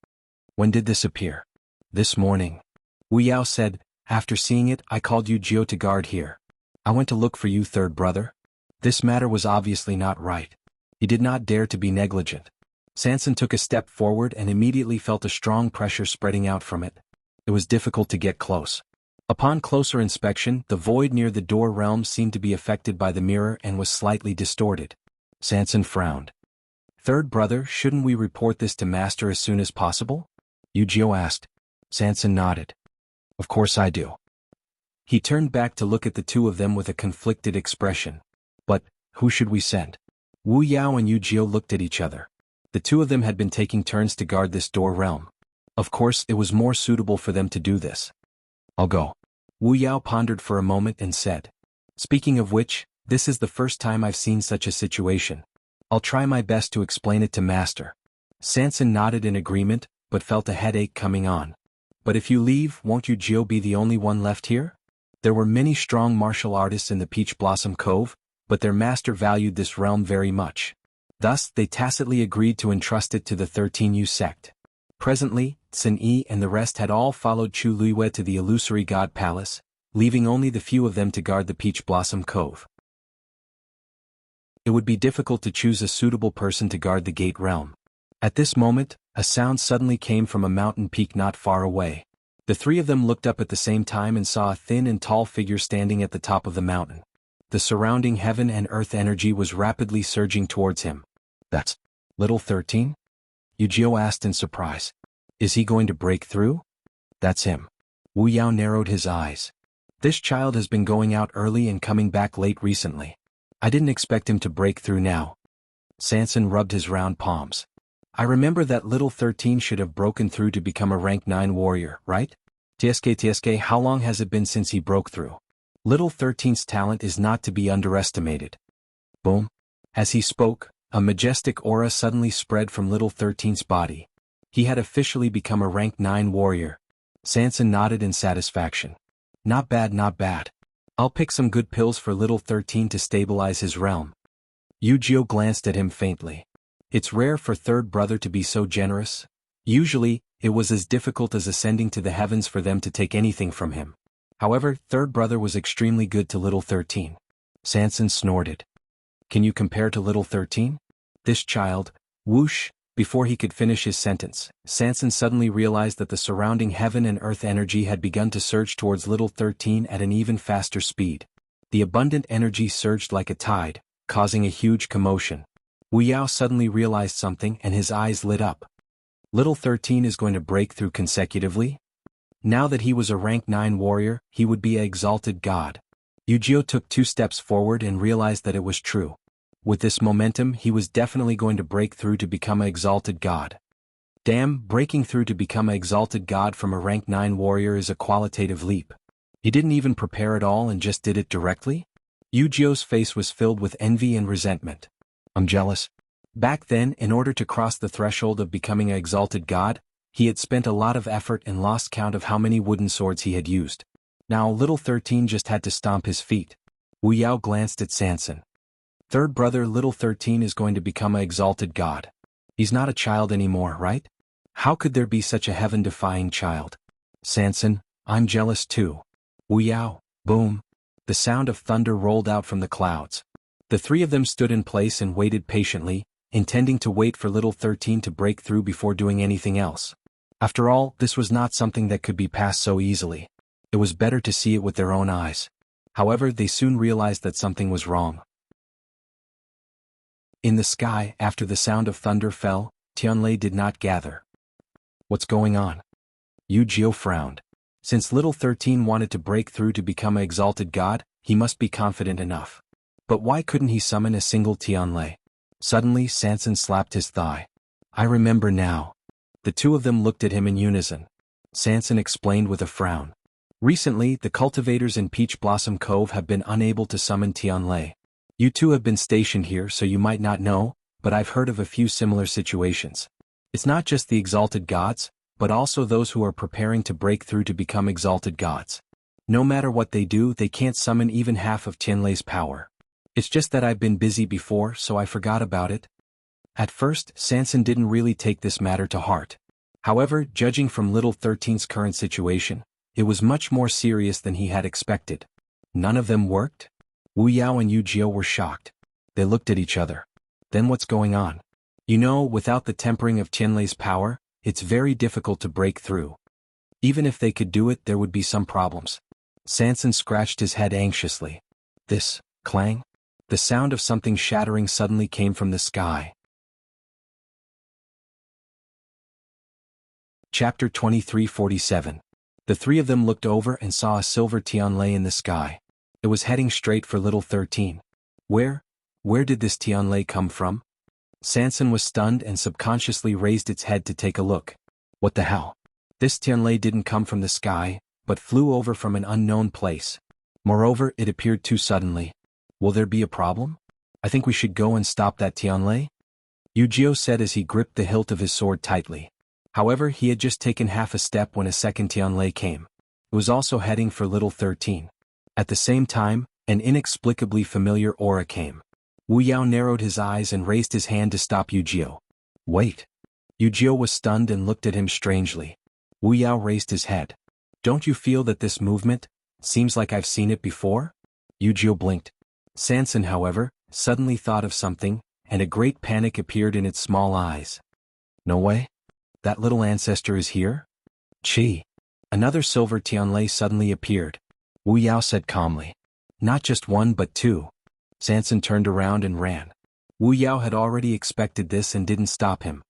When did this appear? This morning. Wu Yao said, after seeing it, I called Yujio to guard here. I went to look for you, third brother. This matter was obviously not right. He did not dare to be negligent. Sanson took a step forward and immediately felt a strong pressure spreading out from it. It was difficult to get close. Upon closer inspection, the void near the door realm seemed to be affected by the mirror and was slightly distorted. Sanson frowned. Third brother, shouldn't we report this to Master as soon as possible? Yujio asked. Sanson nodded. Of course I do. He turned back to look at the two of them with a conflicted expression. But, who should we send? Wu Yao and Yujio looked at each other. The two of them had been taking turns to guard this door realm. Of course, it was more suitable for them to do this. I'll go. Wu Yao pondered for a moment and said. Speaking of which, this is the first time I've seen such a situation. I'll try my best to explain it to Master. Sanson nodded in agreement, but felt a headache coming on. But if you leave, won't Yujio be the only one left here? There were many strong martial artists in the Peach Blossom Cove, but their master valued this realm very much. Thus, they tacitly agreed to entrust it to the 13U sect. Presently, Sun Yi and the rest had all followed Chu Luiwei to the illusory god palace, leaving only the few of them to guard the Peach Blossom Cove. It would be difficult to choose a suitable person to guard the gate realm. At this moment, a sound suddenly came from a mountain peak not far away. The three of them looked up at the same time and saw a thin and tall figure standing at the top of the mountain. The surrounding heaven and earth energy was rapidly surging towards him. That's Little 13? Yujio asked in surprise. Is he going to break through? That's him. Wu Yao narrowed his eyes. This child has been going out early and coming back late recently. I didn't expect him to break through now. Sanson rubbed his round palms. I remember that Little 13 should have broken through to become a rank 9 warrior, right? TSK, how long has it been since he broke through? Little 13's talent is not to be underestimated. Boom. As he spoke, a majestic aura suddenly spread from Little 13's body. He had officially become a rank 9 warrior. Sanson nodded in satisfaction. Not bad, not bad. I'll pick some good pills for Little 13 to stabilize his realm. Yujio glanced at him faintly. It's rare for third brother to be so generous. Usually, it was as difficult as ascending to the heavens for them to take anything from him. However, third brother was extremely good to Little 13. Sanson snorted. Can you compare to Little 13? This child, whoosh, Before he could finish his sentence, Sanson suddenly realized that the surrounding heaven and earth energy had begun to surge towards little 13 at an even faster speed. The abundant energy surged like a tide, causing a huge commotion. Wu Yao suddenly realized something and his eyes lit up. Little 13 is going to break through consecutively? Now that he was a rank 9 warrior, he would be an exalted god. Yujio took 2 steps forward and realized that it was true. With this momentum, he was definitely going to break through to become an exalted god. Damn, breaking through to become an exalted god from a rank 9 warrior is a qualitative leap. He didn't even prepare at all and just did it directly? Yujio's face was filled with envy and resentment. I'm jealous. Back then, in order to cross the threshold of becoming an exalted god, he had spent a lot of effort and lost count of how many wooden swords he had used. Now little 13 just had to stomp his feet. Wu Yao glanced at Sanson. Third brother, little 13 is going to become an exalted god. He's not a child anymore, right? How could there be such a heaven-defying child? Sanson, I'm jealous too. Wu Yao, boom. The sound of thunder rolled out from the clouds. The 3 of them stood in place and waited patiently, intending to wait for little 13 to break through before doing anything else. After all, this was not something that could be passed so easily. It was better to see it with their own eyes. However, they soon realized that something was wrong. In the sky, after the sound of thunder fell, Tianlei did not gather. What's going on? Yujio frowned. Since little 13 wanted to break through to become an exalted god, he must be confident enough. But why couldn't he summon a single Tianlei? Suddenly, Sanson slapped his thigh. I remember now. The 2 of them looked at him in unison. Sanson explained with a frown. Recently, the cultivators in Peach Blossom Cove have been unable to summon Tianlei. You 2 have been stationed here, so you might not know, but I've heard of a few similar situations. It's not just the exalted gods, but also those who are preparing to break through to become exalted gods. No matter what they do, they can't summon even half of Tianlei's power. It's just that I've been busy before, so I forgot about it. At first, Sanson didn't really take this matter to heart. However, judging from little 13's current situation, it was much more serious than he had expected. None of them worked? Wu Yao and Yujio were shocked. They looked at each other. Then what's going on? You know, without the tempering of Tianlei's power, it's very difficult to break through. Even if they could do it, there would be some problems. Sanson scratched his head anxiously. This, clang? The sound of something shattering suddenly came from the sky. Chapter 2347. The 3 of them looked over and saw a silver Tianlei in the sky. It was heading straight for little 13. Where did this Tianlei come from? Sanson was stunned and subconsciously raised its head to take a look. What the hell? This Tianlei didn't come from the sky, but flew over from an unknown place. Moreover, it appeared too suddenly. Will there be a problem? I think we should go and stop that Tianlei? Yujio said as he gripped the hilt of his sword tightly. However, he had just taken half a step when a second Tianlei came. It was also heading for little 13. At the same time, an inexplicably familiar aura came. Wu Yao narrowed his eyes and raised his hand to stop Yujio. Wait. Yujio was stunned and looked at him strangely. Wu Yao raised his head. Don't you feel that this movement? Seems like I've seen it before? Yujio blinked. Sanson, however, suddenly thought of something, and a great panic appeared in its small eyes. No way? That little ancestor is here? Chi. Another silver Tianlei suddenly appeared. Wu Yao said calmly. Not just 1 but 2. Sanson turned around and ran. Wu Yao had already expected this and didn't stop him.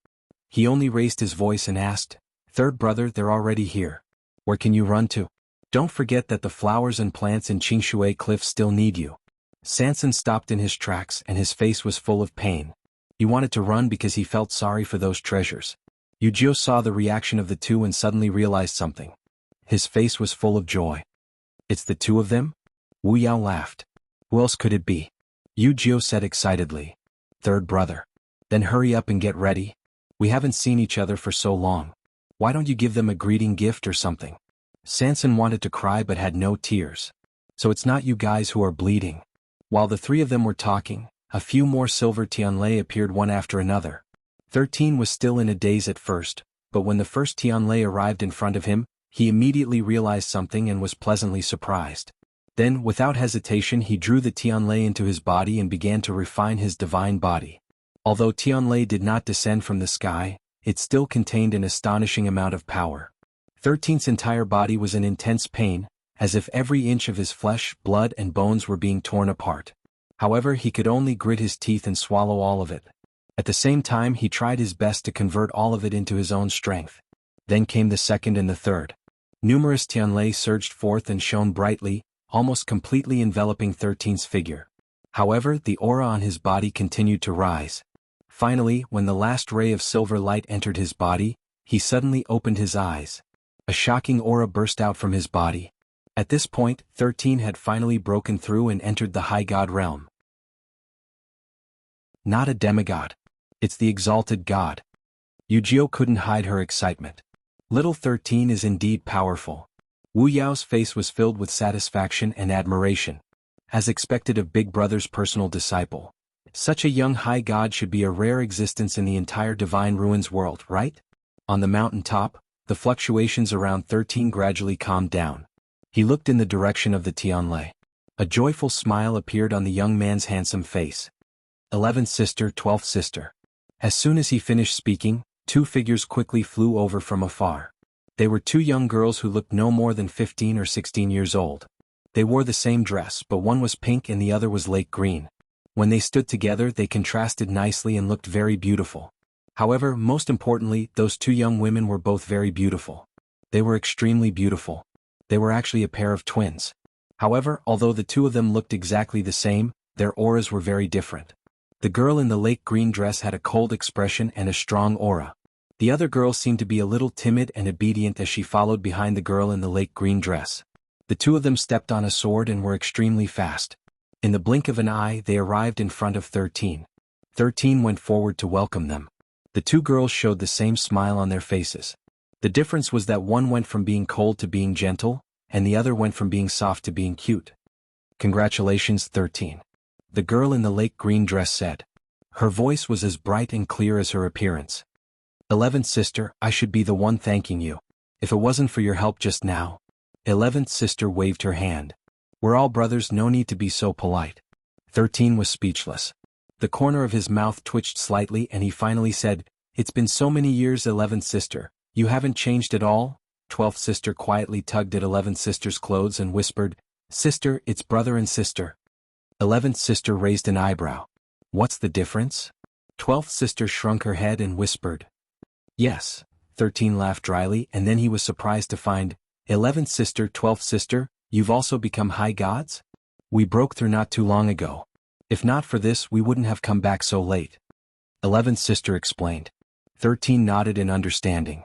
He only raised his voice and asked, Third brother, they're already here. Where can you run to? Don't forget that the flowers and plants in Qingshui Cliff still need you. Sanson stopped in his tracks and his face was full of pain. He wanted to run because he felt sorry for those treasures. Yujio saw the reaction of the 2 and suddenly realized something. His face was full of joy. It's the 2 of them? Wu Yao laughed. Who else could it be? Yujio said excitedly. Third brother. Then hurry up and get ready. We haven't seen each other for so long. Why don't you give them a greeting gift or something? Sanson wanted to cry but had no tears. So it's not you guys who are bleeding. While the 3 of them were talking, a few more silver Tianlei appeared one after another. 13 was still in a daze at first, but when the first Tianlei arrived in front of him, he immediately realized something and was pleasantly surprised. Then, without hesitation, he drew the Tianlei into his body and began to refine his divine body. Although Tianlei did not descend from the sky, it still contained an astonishing amount of power. 13's entire body was in intense pain, as if every inch of his flesh, blood and bones were being torn apart. However, he could only grit his teeth and swallow all of it. At the same time, he tried his best to convert all of it into his own strength. Then came the second and the third. Numerous Tianlei surged forth and shone brightly, almost completely enveloping 13's figure. However, the aura on his body continued to rise. Finally, when the last ray of silver light entered his body, he suddenly opened his eyes. A shocking aura burst out from his body. At this point, 13 had finally broken through and entered the high god realm. Not a demigod. It's the exalted god. Yujio couldn't hide her excitement. Little 13 is indeed powerful. Wu Yao's face was filled with satisfaction and admiration. As expected of Big Brother's personal disciple. Such a young high god should be a rare existence in the entire Divine Ruins world, right? On the mountain top, the fluctuations around 13 gradually calmed down. He looked in the direction of the Tianlei. A joyful smile appeared on the young man's handsome face. 11th sister, 12th sister. As soon as he finished speaking, two figures quickly flew over from afar. They were two young girls who looked no more than 15 or 16 years old. They wore the same dress, but one was pink and the other was lake green. When they stood together, they contrasted nicely and looked very beautiful. However, most importantly, those two young women were both very beautiful. They were extremely beautiful. They were actually a pair of twins. However, although the two of them looked exactly the same, their auras were very different. The girl in the lake green dress had a cold expression and a strong aura. The other girl seemed to be a little timid and obedient as she followed behind the girl in the lake green dress. The two of them stepped on a sword and were extremely fast. In the blink of an eye, they arrived in front of 13. 13 went forward to welcome them. The two girls showed the same smile on their faces. The difference was that one went from being cold to being gentle, and the other went from being soft to being cute. Congratulations, 13. The girl in the lake green dress said. Her voice was as bright and clear as her appearance. 11th sister, I should be the one thanking you. If it wasn't for your help just now. 11th sister waved her hand. We're all brothers, no need to be so polite. 13 was speechless. The corner of his mouth twitched slightly and he finally said, It's been so many years, 11th sister. You haven't changed at all? 12th sister quietly tugged at 11th sister's clothes and whispered, Sister, it's brother and sister. 11th sister raised an eyebrow. What's the difference? 12th sister shrunk her head and whispered. Yes. 13 laughed dryly, and then he was surprised to find, 11th sister, 12th sister, you've also become high gods? We broke through not too long ago. If not for this, we wouldn't have come back so late. 11th sister explained. 13 nodded in understanding.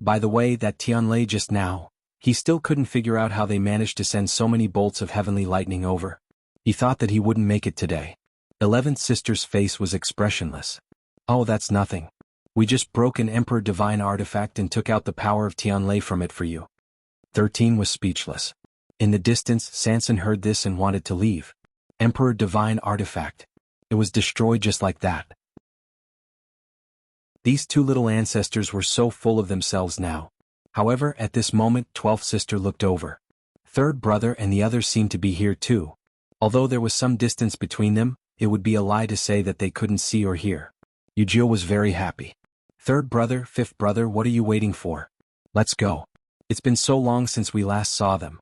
By the way, that Tianlei just now, he still couldn't figure out how they managed to send so many bolts of heavenly lightning over. He thought that he wouldn't make it today. 11th sister's face was expressionless. Oh, that's nothing. We just broke an Emperor Divine artifact and took out the power of Tianlei from it for you. 13 was speechless. In the distance, Sanson heard this and wanted to leave. Emperor Divine artifact. It was destroyed just like that. These two little ancestors were so full of themselves now. However, at this moment, 12th sister looked over. Third brother and the others seemed to be here too. Although there was some distance between them, it would be a lie to say that they couldn't see or hear. Yujio was very happy. Third brother, fifth brother, what are you waiting for? Let's go. It's been so long since we last saw them.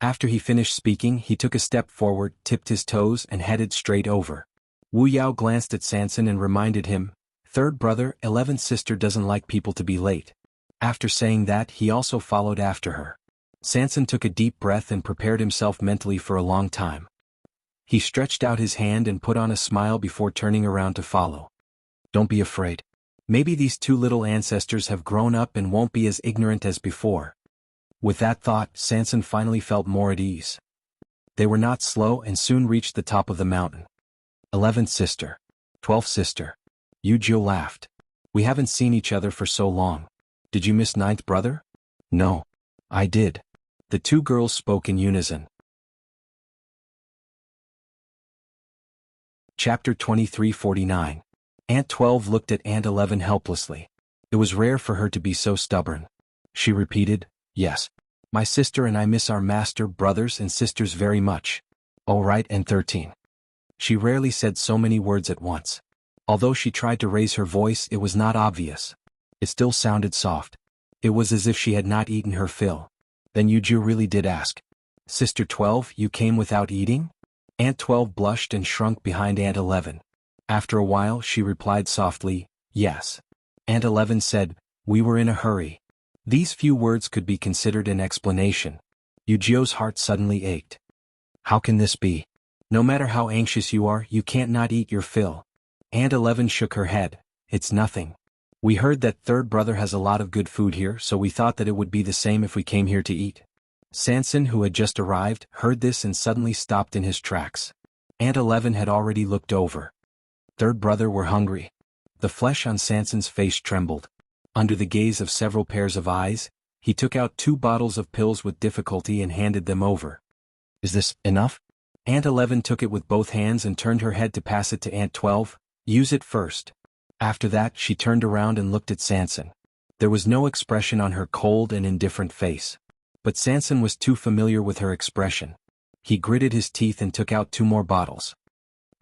After he finished speaking, he took a step forward, tipped his toes, and headed straight over. Wu Yao glanced at Sanson and reminded him, Third brother, 11th sister doesn't like people to be late. After saying that, he also followed after her. Sanson took a deep breath and prepared himself mentally for a long time. He stretched out his hand and put on a smile before turning around to follow. Don't be afraid. Maybe these two little ancestors have grown up and won't be as ignorant as before. With that thought, Sanson finally felt more at ease. They were not slow and soon reached the top of the mountain. 11th sister. 12th sister. Yujio laughed. We haven't seen each other for so long. Did you miss 9th brother? No. I did. The two girls spoke in unison. Chapter 23:49. Aunt 12 looked at Aunt 11 helplessly. It was rare for her to be so stubborn. She repeated, Yes. My sister and I miss our master, brothers and sisters very much. All right, and 13. She rarely said so many words at once. Although she tried to raise her voice, it was not obvious. It still sounded soft. It was as if she had not eaten her fill. Then Yuju really did ask. Sister 12, you came without eating? Aunt 12 blushed and shrunk behind Aunt 11. After a while she replied softly, yes. Aunt 11 said, we were in a hurry. These few words could be considered an explanation. Yujio's heart suddenly ached. How can this be? No matter how anxious you are, you can't not eat your fill. Aunt 11 shook her head. It's nothing. We heard that third brother has a lot of good food here, so we thought that it would be the same if we came here to eat. Sanson, who had just arrived, heard this and suddenly stopped in his tracks. Aunt 11 had already looked over. Third brother were hungry. The flesh on Sanson's face trembled. Under the gaze of several pairs of eyes, he took out 2 bottles of pills with difficulty and handed them over. Is this enough? Aunt 11 took it with both hands and turned her head to pass it to Aunt 12. Use it first. After that she turned around and looked at Sanson. There was no expression on her cold and indifferent face. But Sanson was too familiar with her expression. He gritted his teeth and took out 2 more bottles.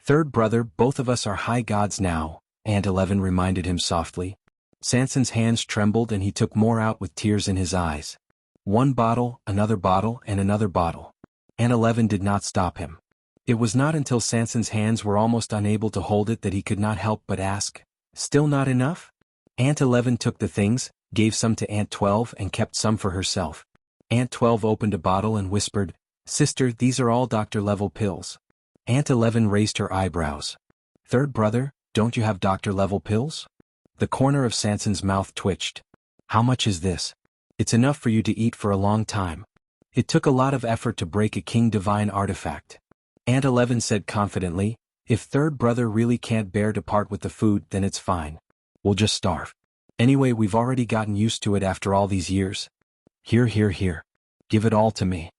Third brother, both of us are high gods now, Aunt 11 reminded him softly. Sanson's hands trembled and he took more out with tears in his eyes. 1 bottle, another bottle, and another bottle. Aunt 11 did not stop him. It was not until Sanson's hands were almost unable to hold it that he could not help but ask, still not enough? Aunt 11 took the things, gave some to Aunt 12 and kept some for herself. Aunt 12 opened a bottle and whispered, Sister, these are all doctor-level pills. Aunt 11 raised her eyebrows. Third brother, don't you have doctor-level pills? The corner of Sanson's mouth twitched. How much is this? It's enough for you to eat for a long time. It took a lot of effort to break a King Divine artifact. Aunt 11 said confidently, if third brother really can't bear to part with the food, then it's fine. We'll just starve. Anyway, we've already gotten used to it after all these years. Here. Give it all to me.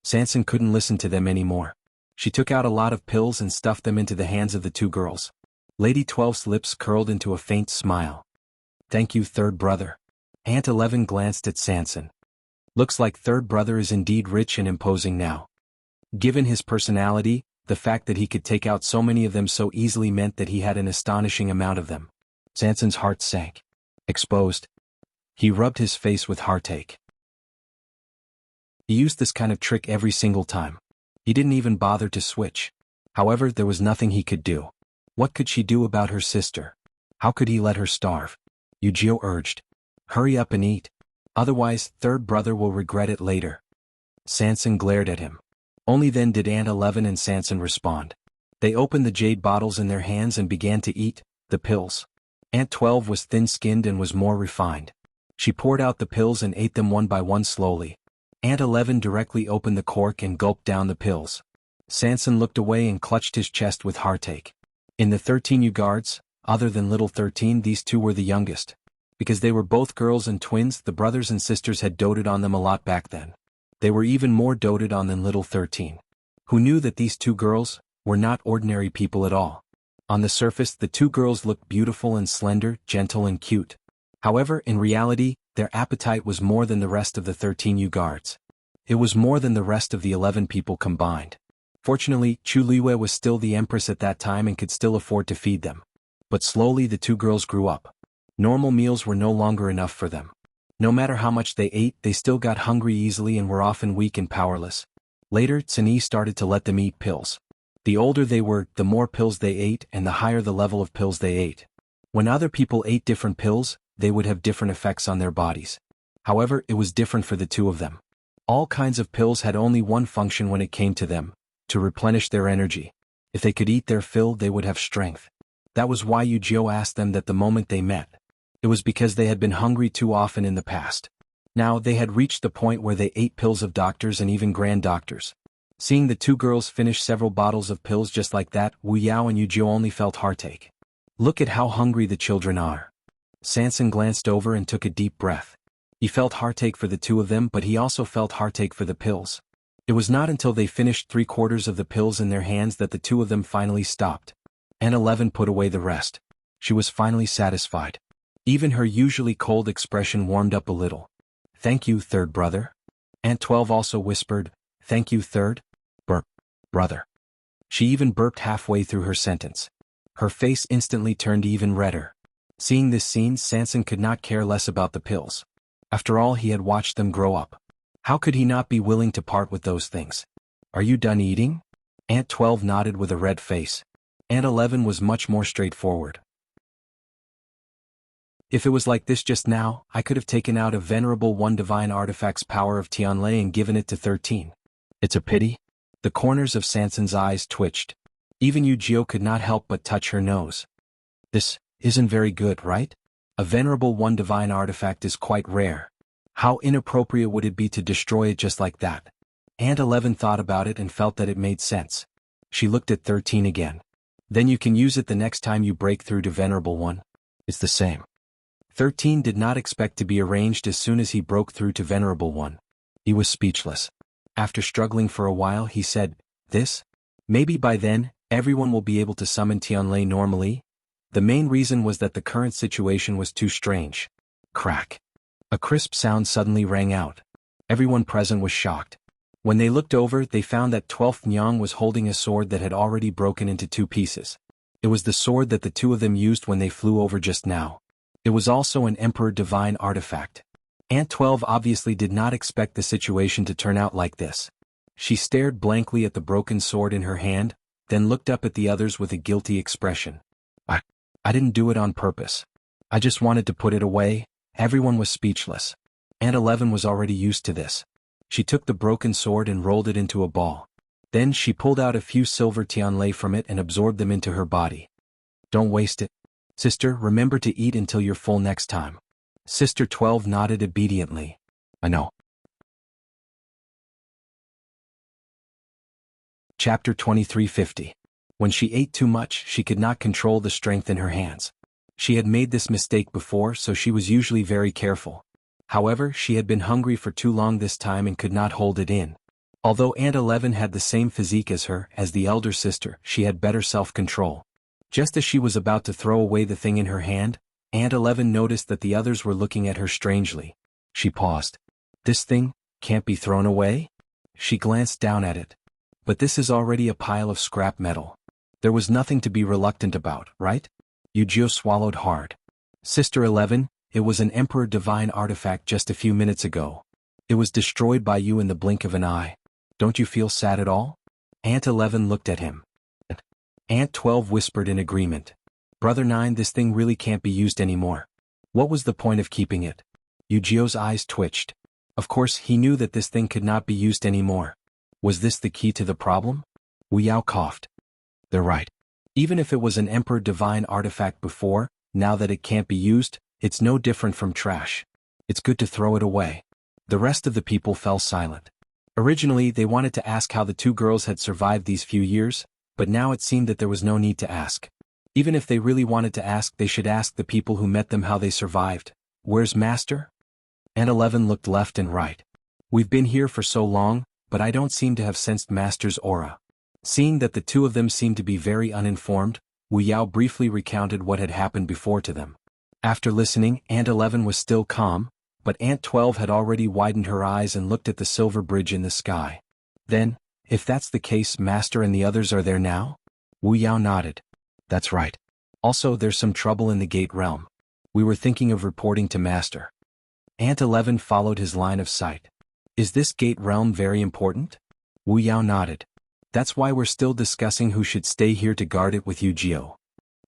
Sanson couldn't listen to them anymore. She took out a lot of pills and stuffed them into the hands of the 2 girls. Lady 12's lips curled into a faint smile. Thank you, third brother. Aunt 11 glanced at Sanson. Looks like third brother is indeed rich and imposing now. Given his personality, the fact that he could take out so many of them so easily meant that he had an astonishing amount of them. Sanson's heart sank. Exposed. He rubbed his face with heartache. He used this kind of trick every single time. He didn't even bother to switch. However, there was nothing he could do. What could she do about her sister? How could he let her starve? Yujio urged. Hurry up and eat. Otherwise, third brother will regret it later. Sanson glared at him. Only then did Aunt 11 and Sanson respond. They opened the jade bottles in their hands and began to eat the pills. Aunt 12 was thin-skinned and was more refined. She poured out the pills and ate them one by one slowly. Aunt 11 directly opened the cork and gulped down the pills. Sanson looked away and clutched his chest with heartache. In the 13 Yugards, other than little 13, these 2 were the youngest. Because they were both girls and twins, the brothers and sisters had doted on them a lot back then. They were even more doted on than little 13. Who knew that these 2 girls were not ordinary people at all? On the surface, the 2 girls looked beautiful and slender, gentle and cute. However, in reality, their appetite was more than the rest of the 13 Yugards. It was more than the rest of the 11 people combined. Fortunately, Chu Liwei was still the empress at that time and could still afford to feed them. But slowly the 2 girls grew up. Normal meals were no longer enough for them. No matter how much they ate, they still got hungry easily and were often weak and powerless. Later, Tsuni started to let them eat pills. The older they were, the more pills they ate and the higher the level of pills they ate. When other people ate different pills, they would have different effects on their bodies. However, it was different for the 2 of them. All kinds of pills had only one function when it came to them: to replenish their energy. If they could eat their fill, they would have strength. That was why Yujio asked them that the moment they met. It was because they had been hungry too often in the past. Now they had reached the point where they ate pills of doctors and even grand doctors. Seeing the 2 girls finish several bottles of pills just like that, Wu Yao and Yujio only felt heartache. Look at how hungry the children are. Sanson glanced over and took a deep breath. He felt heartache for the 2 of them, but he also felt heartache for the pills. It was not until they finished 3/4 of the pills in their hands that the 2 of them finally stopped. Aunt 11 put away the rest. She was finally satisfied. Even her usually cold expression warmed up a little. Thank you, third brother. Aunt 12 also whispered, thank you, third brother. She even burped halfway through her sentence. Her face instantly turned even redder. Seeing this scene, Sanson could not care less about the pills. After all, he had watched them grow up. How could he not be willing to part with those things? Are you done eating? Aunt 12 nodded with a red face. Aunt 11 was much more straightforward. If it was like this just now, I could have taken out a venerable one divine artifact's power of Tianlei and given it to 13. It's a pity. The corners of Sanson's eyes twitched. Even Yu-Gi-Oh could not help but touch her nose. This isn't very good, right? A venerable one divine artifact is quite rare. How inappropriate would it be to destroy it just like that? Aunt 11 thought about it and felt that it made sense. She looked at 13 again. Then you can use it the next time you break through to venerable one. It's the same. 13 did not expect to be arranged as soon as he broke through to venerable one. He was speechless. After struggling for a while, he said, "This? Maybe by then, everyone will be able to summon Tianlei normally?" The main reason was that the current situation was too strange. Crack. A crisp sound suddenly rang out. Everyone present was shocked. When they looked over, they found that 12th Nyang was holding a sword that had already broken into 2 pieces. It was the sword that the 2 of them used when they flew over just now. It was also an Emperor Divine artifact. Aunt 12 obviously did not expect the situation to turn out like this. She stared blankly at the broken sword in her hand, then looked up at the others with a guilty expression. I didn't do it on purpose. I just wanted to put it away." Everyone was speechless. Aunt 11 was already used to this. She took the broken sword and rolled it into a ball. Then she pulled out a few silver Tianlei from it and absorbed them into her body. "Don't waste it. Sister, remember to eat until you're full next time." Sister 12 nodded obediently. "I know." Chapter 2350. When she ate too much, she could not control the strength in her hands. She had made this mistake before, so she was usually very careful. However, she had been hungry for too long this time and could not hold it in. Although Aunt 11 had the same physique as her, as the elder sister, she had better self-control. Just as she was about to throw away the thing in her hand, Aunt 11 noticed that the others were looking at her strangely. She paused. "This thing can't be thrown away?" She glanced down at it. "But this is already a pile of scrap metal. There was nothing to be reluctant about, right?" Yu-Gi-Oh swallowed hard. "Sister 11, it was an Emperor Divine artifact just a few minutes ago. It was destroyed by you in the blink of an eye. Don't you feel sad at all?" Aunt 11 looked at him. Aunt 12 whispered in agreement. "Brother 9, this thing really can't be used anymore. What was the point of keeping it?" Yu-Gi-Oh's eyes twitched. Of course, he knew that this thing could not be used anymore. Was this the key to the problem? Wu Yao coughed. "They're right. Even if it was an Emperor Divine artifact before, now that it can't be used, it's no different from trash. It's good to throw it away." The rest of the people fell silent. Originally, they wanted to ask how the 2 girls had survived these few years, but now it seemed that there was no need to ask. Even if they really wanted to ask, they should ask the people who met them how they survived. "Where's Master?" Aunt 11 looked left and right. "We've been here for so long, but I don't seem to have sensed Master's aura." Seeing that the 2 of them seemed to be very uninformed, Wu Yao briefly recounted what had happened before to them. After listening, Aunt 11 was still calm, but Aunt 12 had already widened her eyes and looked at the silver bridge in the sky. "Then, if that's the case, Master and the others are there now?" Wu Yao nodded. "That's right. Also, there's some trouble in the Gate Realm. We were thinking of reporting to Master." Aunt 11 followed his line of sight. "Is this Gate Realm very important?" Wu Yao nodded. "That's why we're still discussing who should stay here to guard it with Yu-Gi-Oh.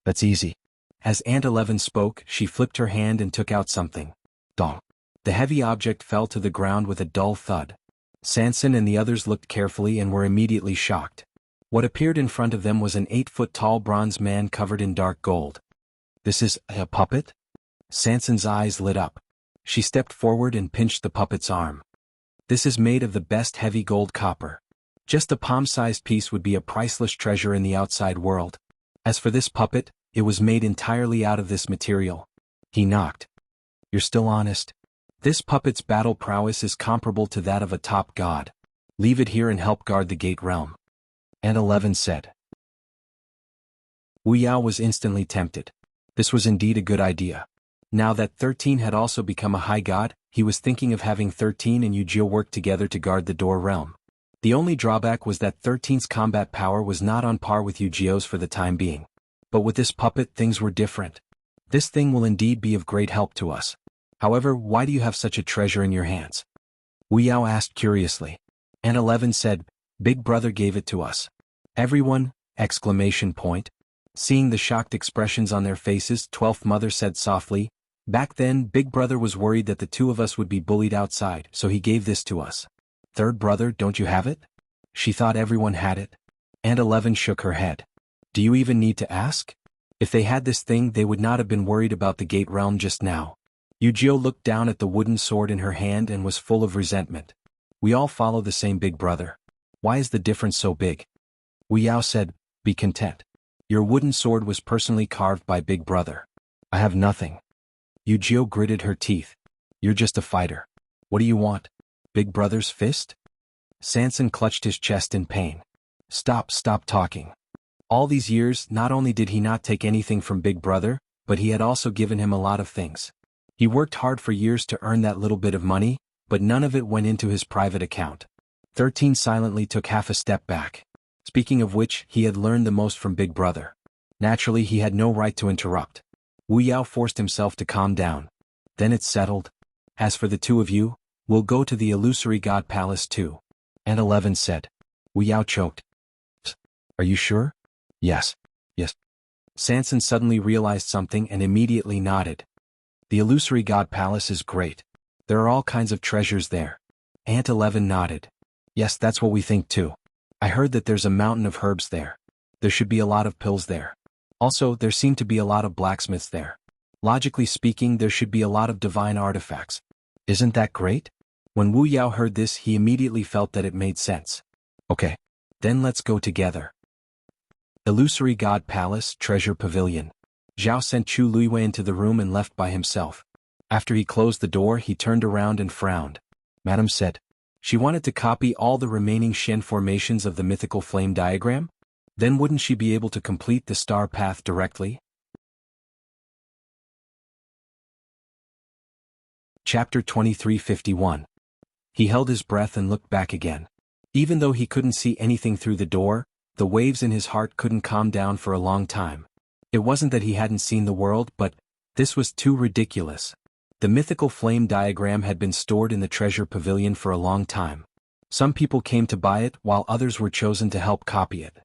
That's easy." As Aunt 11 spoke, she flipped her hand and took out something. Dong. The heavy object fell to the ground with a dull thud. Sanson and the others looked carefully and were immediately shocked. What appeared in front of them was an 8-foot-tall bronze man covered in dark gold. "This is a puppet?" Sanson's eyes lit up. She stepped forward and pinched the puppet's arm. "This is made of the best heavy gold copper. Just a palm-sized piece would be a priceless treasure in the outside world. As for this puppet, it was made entirely out of this material." He knocked. "You're still honest? This puppet's battle prowess is comparable to that of a top god. Leave it here and help guard the Gate Realm," Aunt 11 said. Wu Yao was instantly tempted. This was indeed a good idea. Now that 13 had also become a high god, he was thinking of having 13 and Yu-Gi-Oh work together to guard the Door Realm. The only drawback was that 13's combat power was not on par with Yu-Gi-Oh's for the time being. But with this puppet things were different. This thing will indeed be of great help to us. However, why do you have such a treasure in your hands? Wu Yao asked curiously. And 11 said, Big Brother gave it to us. Everyone! Exclamation point. Seeing the shocked expressions on their faces, 12th mother said softly, Back then, Big Brother was worried that the two of us would be bullied outside, so he gave this to us. Third brother, don't you have it? She thought everyone had it. And 11 shook her head. Do you even need to ask? If they had this thing, they would not have been worried about the gate realm just now. Yujio looked down at the wooden sword in her hand and was full of resentment. We all follow the same Big Brother. Why is the difference so big? Wu Yao said, Be content. Your wooden sword was personally carved by Big Brother. I have nothing. Yujio gritted her teeth. You're just a fighter. What do you want? Big Brother's fist? Sanson clutched his chest in pain. Stop talking. All these years, not only did he not take anything from Big Brother, but he had also given him a lot of things. He worked hard for years to earn that little bit of money, but none of it went into his private account. 13 silently took half a step back. Speaking of which, he had learned the most from Big Brother. Naturally, he had no right to interrupt. Wu Yao forced himself to calm down. Then it's settled. As for the two of you, we'll go to the illusory god palace too. And 11 said. Wu Yao choked. Are you sure? Yes. Sanson suddenly realized something and immediately nodded. The illusory god palace is great. There are all kinds of treasures there. Aunt 11 nodded. Yes, that's what we think too. I heard that there's a mountain of herbs there. There should be a lot of pills there. Also, there seem to be a lot of blacksmiths there. Logically speaking, there should be a lot of divine artifacts. Isn't that great? When Wu Yao heard this, he immediately felt that it made sense. Okay. Then let's go together. Illusory God Palace, Treasure Pavilion. Zhao sent Chu Luiwei into the room and left by himself. After he closed the door, he turned around and frowned. Madame said. She wanted to copy all the remaining Shen formations of the mythical flame diagram? Then wouldn't she be able to complete the star path directly? Chapter 2351. He held his breath and looked back again. Even though he couldn't see anything through the door, the waves in his heart couldn't calm down for a long time. It wasn't that he hadn't seen the world, but this was too ridiculous. The mythical flame diagram had been stored in the treasure pavilion for a long time. Some people came to buy it while others were chosen to help copy it.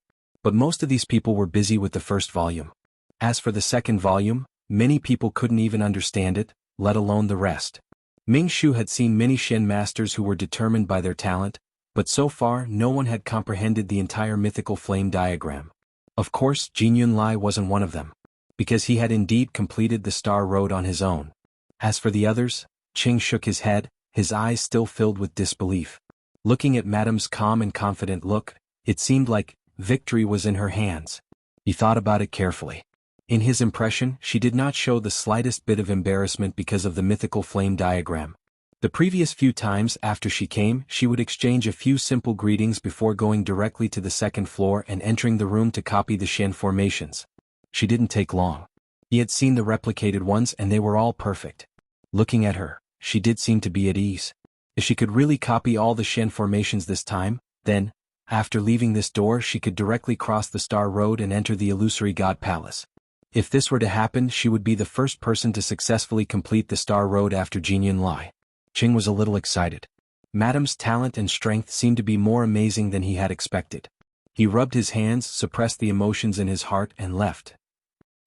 But most of these people were busy with the first volume. As for the second volume, many people couldn't even understand it, let alone the rest. Ming Shu had seen many Shen masters who were determined by their talent, but so far no one had comprehended the entire mythical flame diagram. Of course, Jin Yunlai wasn't one of them, because he had indeed completed the Star Road on his own. As for the others, Qing shook his head, his eyes still filled with disbelief. Looking at Madame's calm and confident look, it seemed like victory was in her hands. He thought about it carefully. In his impression, she did not show the slightest bit of embarrassment because of the mythical flame diagram. The previous few times after she came, she would exchange a few simple greetings before going directly to the second floor and entering the room to copy the Shen formations. She didn't take long. He had seen the replicated ones and they were all perfect. Looking at her, she did seem to be at ease. If she could really copy all the Shen formations this time, then, after leaving this door, she could directly cross the Star Road and enter the illusory God Palace. If this were to happen, she would be the first person to successfully complete the Star Road after Jin Yunlai. Qing was a little excited. Madame's talent and strength seemed to be more amazing than he had expected. He rubbed his hands, suppressed the emotions in his heart, and left.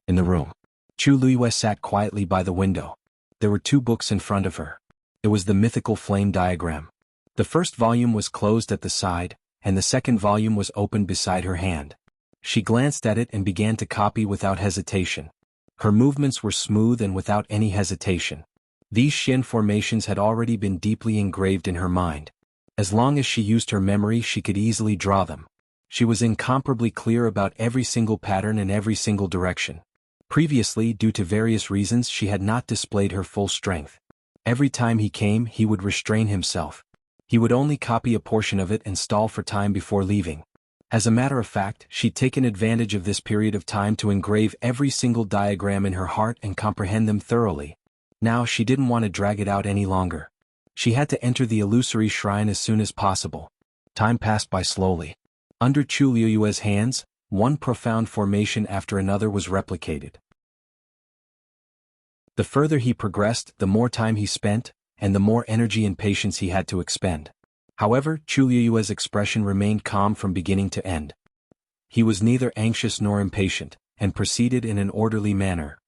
In the room, Chu Luiwei sat quietly by the window. There were 2 books in front of her. It was the mythical flame diagram. The first volume was closed at the side, and the second volume was opened beside her hand. She glanced at it and began to copy without hesitation. Her movements were smooth and without any hesitation. These Shen formations had already been deeply engraved in her mind. As long as she used her memory, she could easily draw them. She was incomparably clear about every single pattern and every single direction. Previously, due to various reasons, she had not displayed her full strength. Every time he came, he would restrain himself. He would only copy a portion of it and stall for time before leaving. As a matter of fact, she'd taken advantage of this period of time to engrave every single diagram in her heart and comprehend them thoroughly. Now she didn't want to drag it out any longer. She had to enter the illusory shrine as soon as possible. Time passed by slowly. Under Chu Luiwei's hands, one profound formation after another was replicated. The further he progressed, the more time he spent, and the more energy and patience he had to expend. However, Chu Liyue's expression remained calm from beginning to end. He was neither anxious nor impatient, and proceeded in an orderly manner.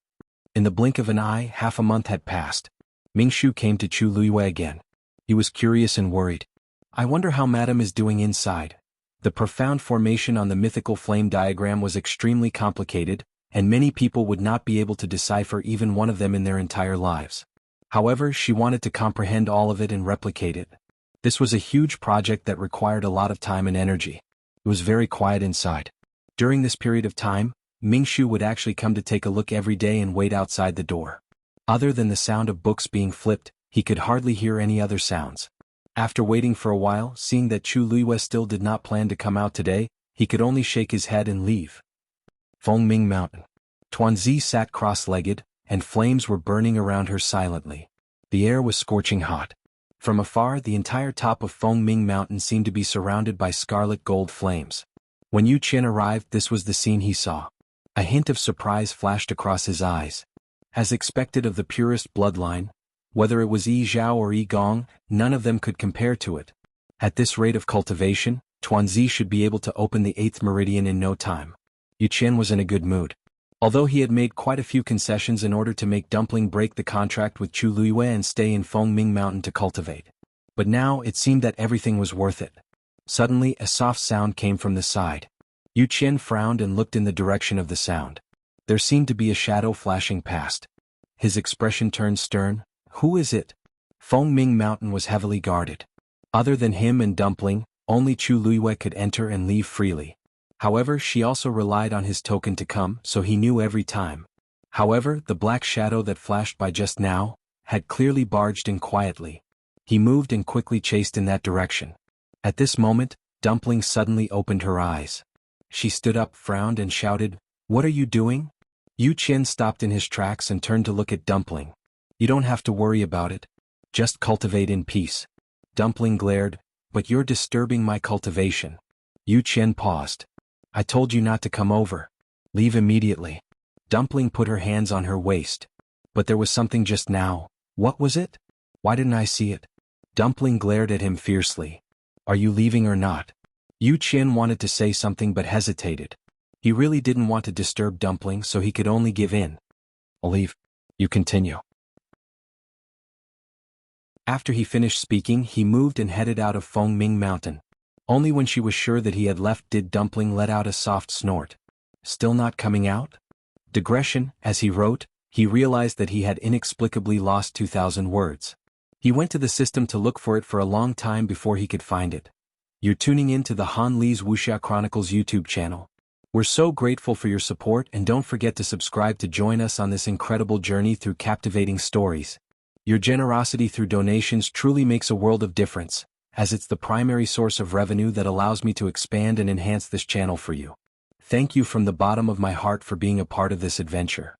In the blink of an eye, half a month had passed. Mingshu came to Chu Liyue again. He was curious and worried. "I wonder how Madam is doing inside." The profound formation on the mythical flame diagram was extremely complicated, and many people would not be able to decipher even one of them in their entire lives. However, she wanted to comprehend all of it and replicate it. This was a huge project that required a lot of time and energy. It was very quiet inside. During this period of time, Mingshu would actually come to take a look every day and wait outside the door. Other than the sound of books being flipped, he could hardly hear any other sounds. After waiting for a while, seeing that Chu Liyue still did not plan to come out today, he could only shake his head and leave. Fengming Mountain. Tuanzi sat cross-legged, and flames were burning around her silently. The air was scorching hot. From afar, the entire top of Fengming Mountain seemed to be surrounded by scarlet gold flames. When Yu Qian arrived, this was the scene he saw. A hint of surprise flashed across his eyes. As expected of the purest bloodline, whether it was Yi Zhao or Yi Gong, none of them could compare to it. At this rate of cultivation, Tuanzi should be able to open the 8th meridian in no time. Yu Qian was in a good mood. Although he had made quite a few concessions in order to make Dumpling break the contract with Chu Liyue and stay in Fengming Mountain to cultivate. But now it seemed that everything was worth it. Suddenly a soft sound came from the side. Yu Qian frowned and looked in the direction of the sound. There seemed to be a shadow flashing past. His expression turned stern. "Who is it?" Fengming Mountain was heavily guarded. Other than him and Dumpling, only Chu Liyue could enter and leave freely. However, she also relied on his token to come, so he knew every time. However, the black shadow that flashed by just now had clearly barged in quietly. He moved and quickly chased in that direction. At this moment, Dumpling suddenly opened her eyes. She stood up, frowned and shouted, "What are you doing?" Yu Qian stopped in his tracks and turned to look at Dumpling. "You don't have to worry about it. Just cultivate in peace." Dumpling glared, "But you're disturbing my cultivation." Yu Qian paused. "I told you not to come over. Leave immediately." Dumpling put her hands on her waist. "But there was something just now. What was it? Why didn't I see it?" Dumpling glared at him fiercely. "Are you leaving or not?" Yu Qian wanted to say something but hesitated. He really didn't want to disturb Dumpling, so he could only give in. "I'll leave. You continue." After he finished speaking, he moved and headed out of Fengming Mountain. Only when she was sure that he had left did Dumpling let out a soft snort. Still not coming out? Digression, as he wrote, he realized that he had inexplicably lost 2,000 words. He went to the system to look for it for a long time before he could find it. You're tuning in to the Han Li's Wuxia Chronicles YouTube channel. We're so grateful for your support, and don't forget to subscribe to join us on this incredible journey through captivating stories. Your generosity through donations truly makes a world of difference, as it's the primary source of revenue that allows me to expand and enhance this channel for you. Thank you from the bottom of my heart for being a part of this adventure.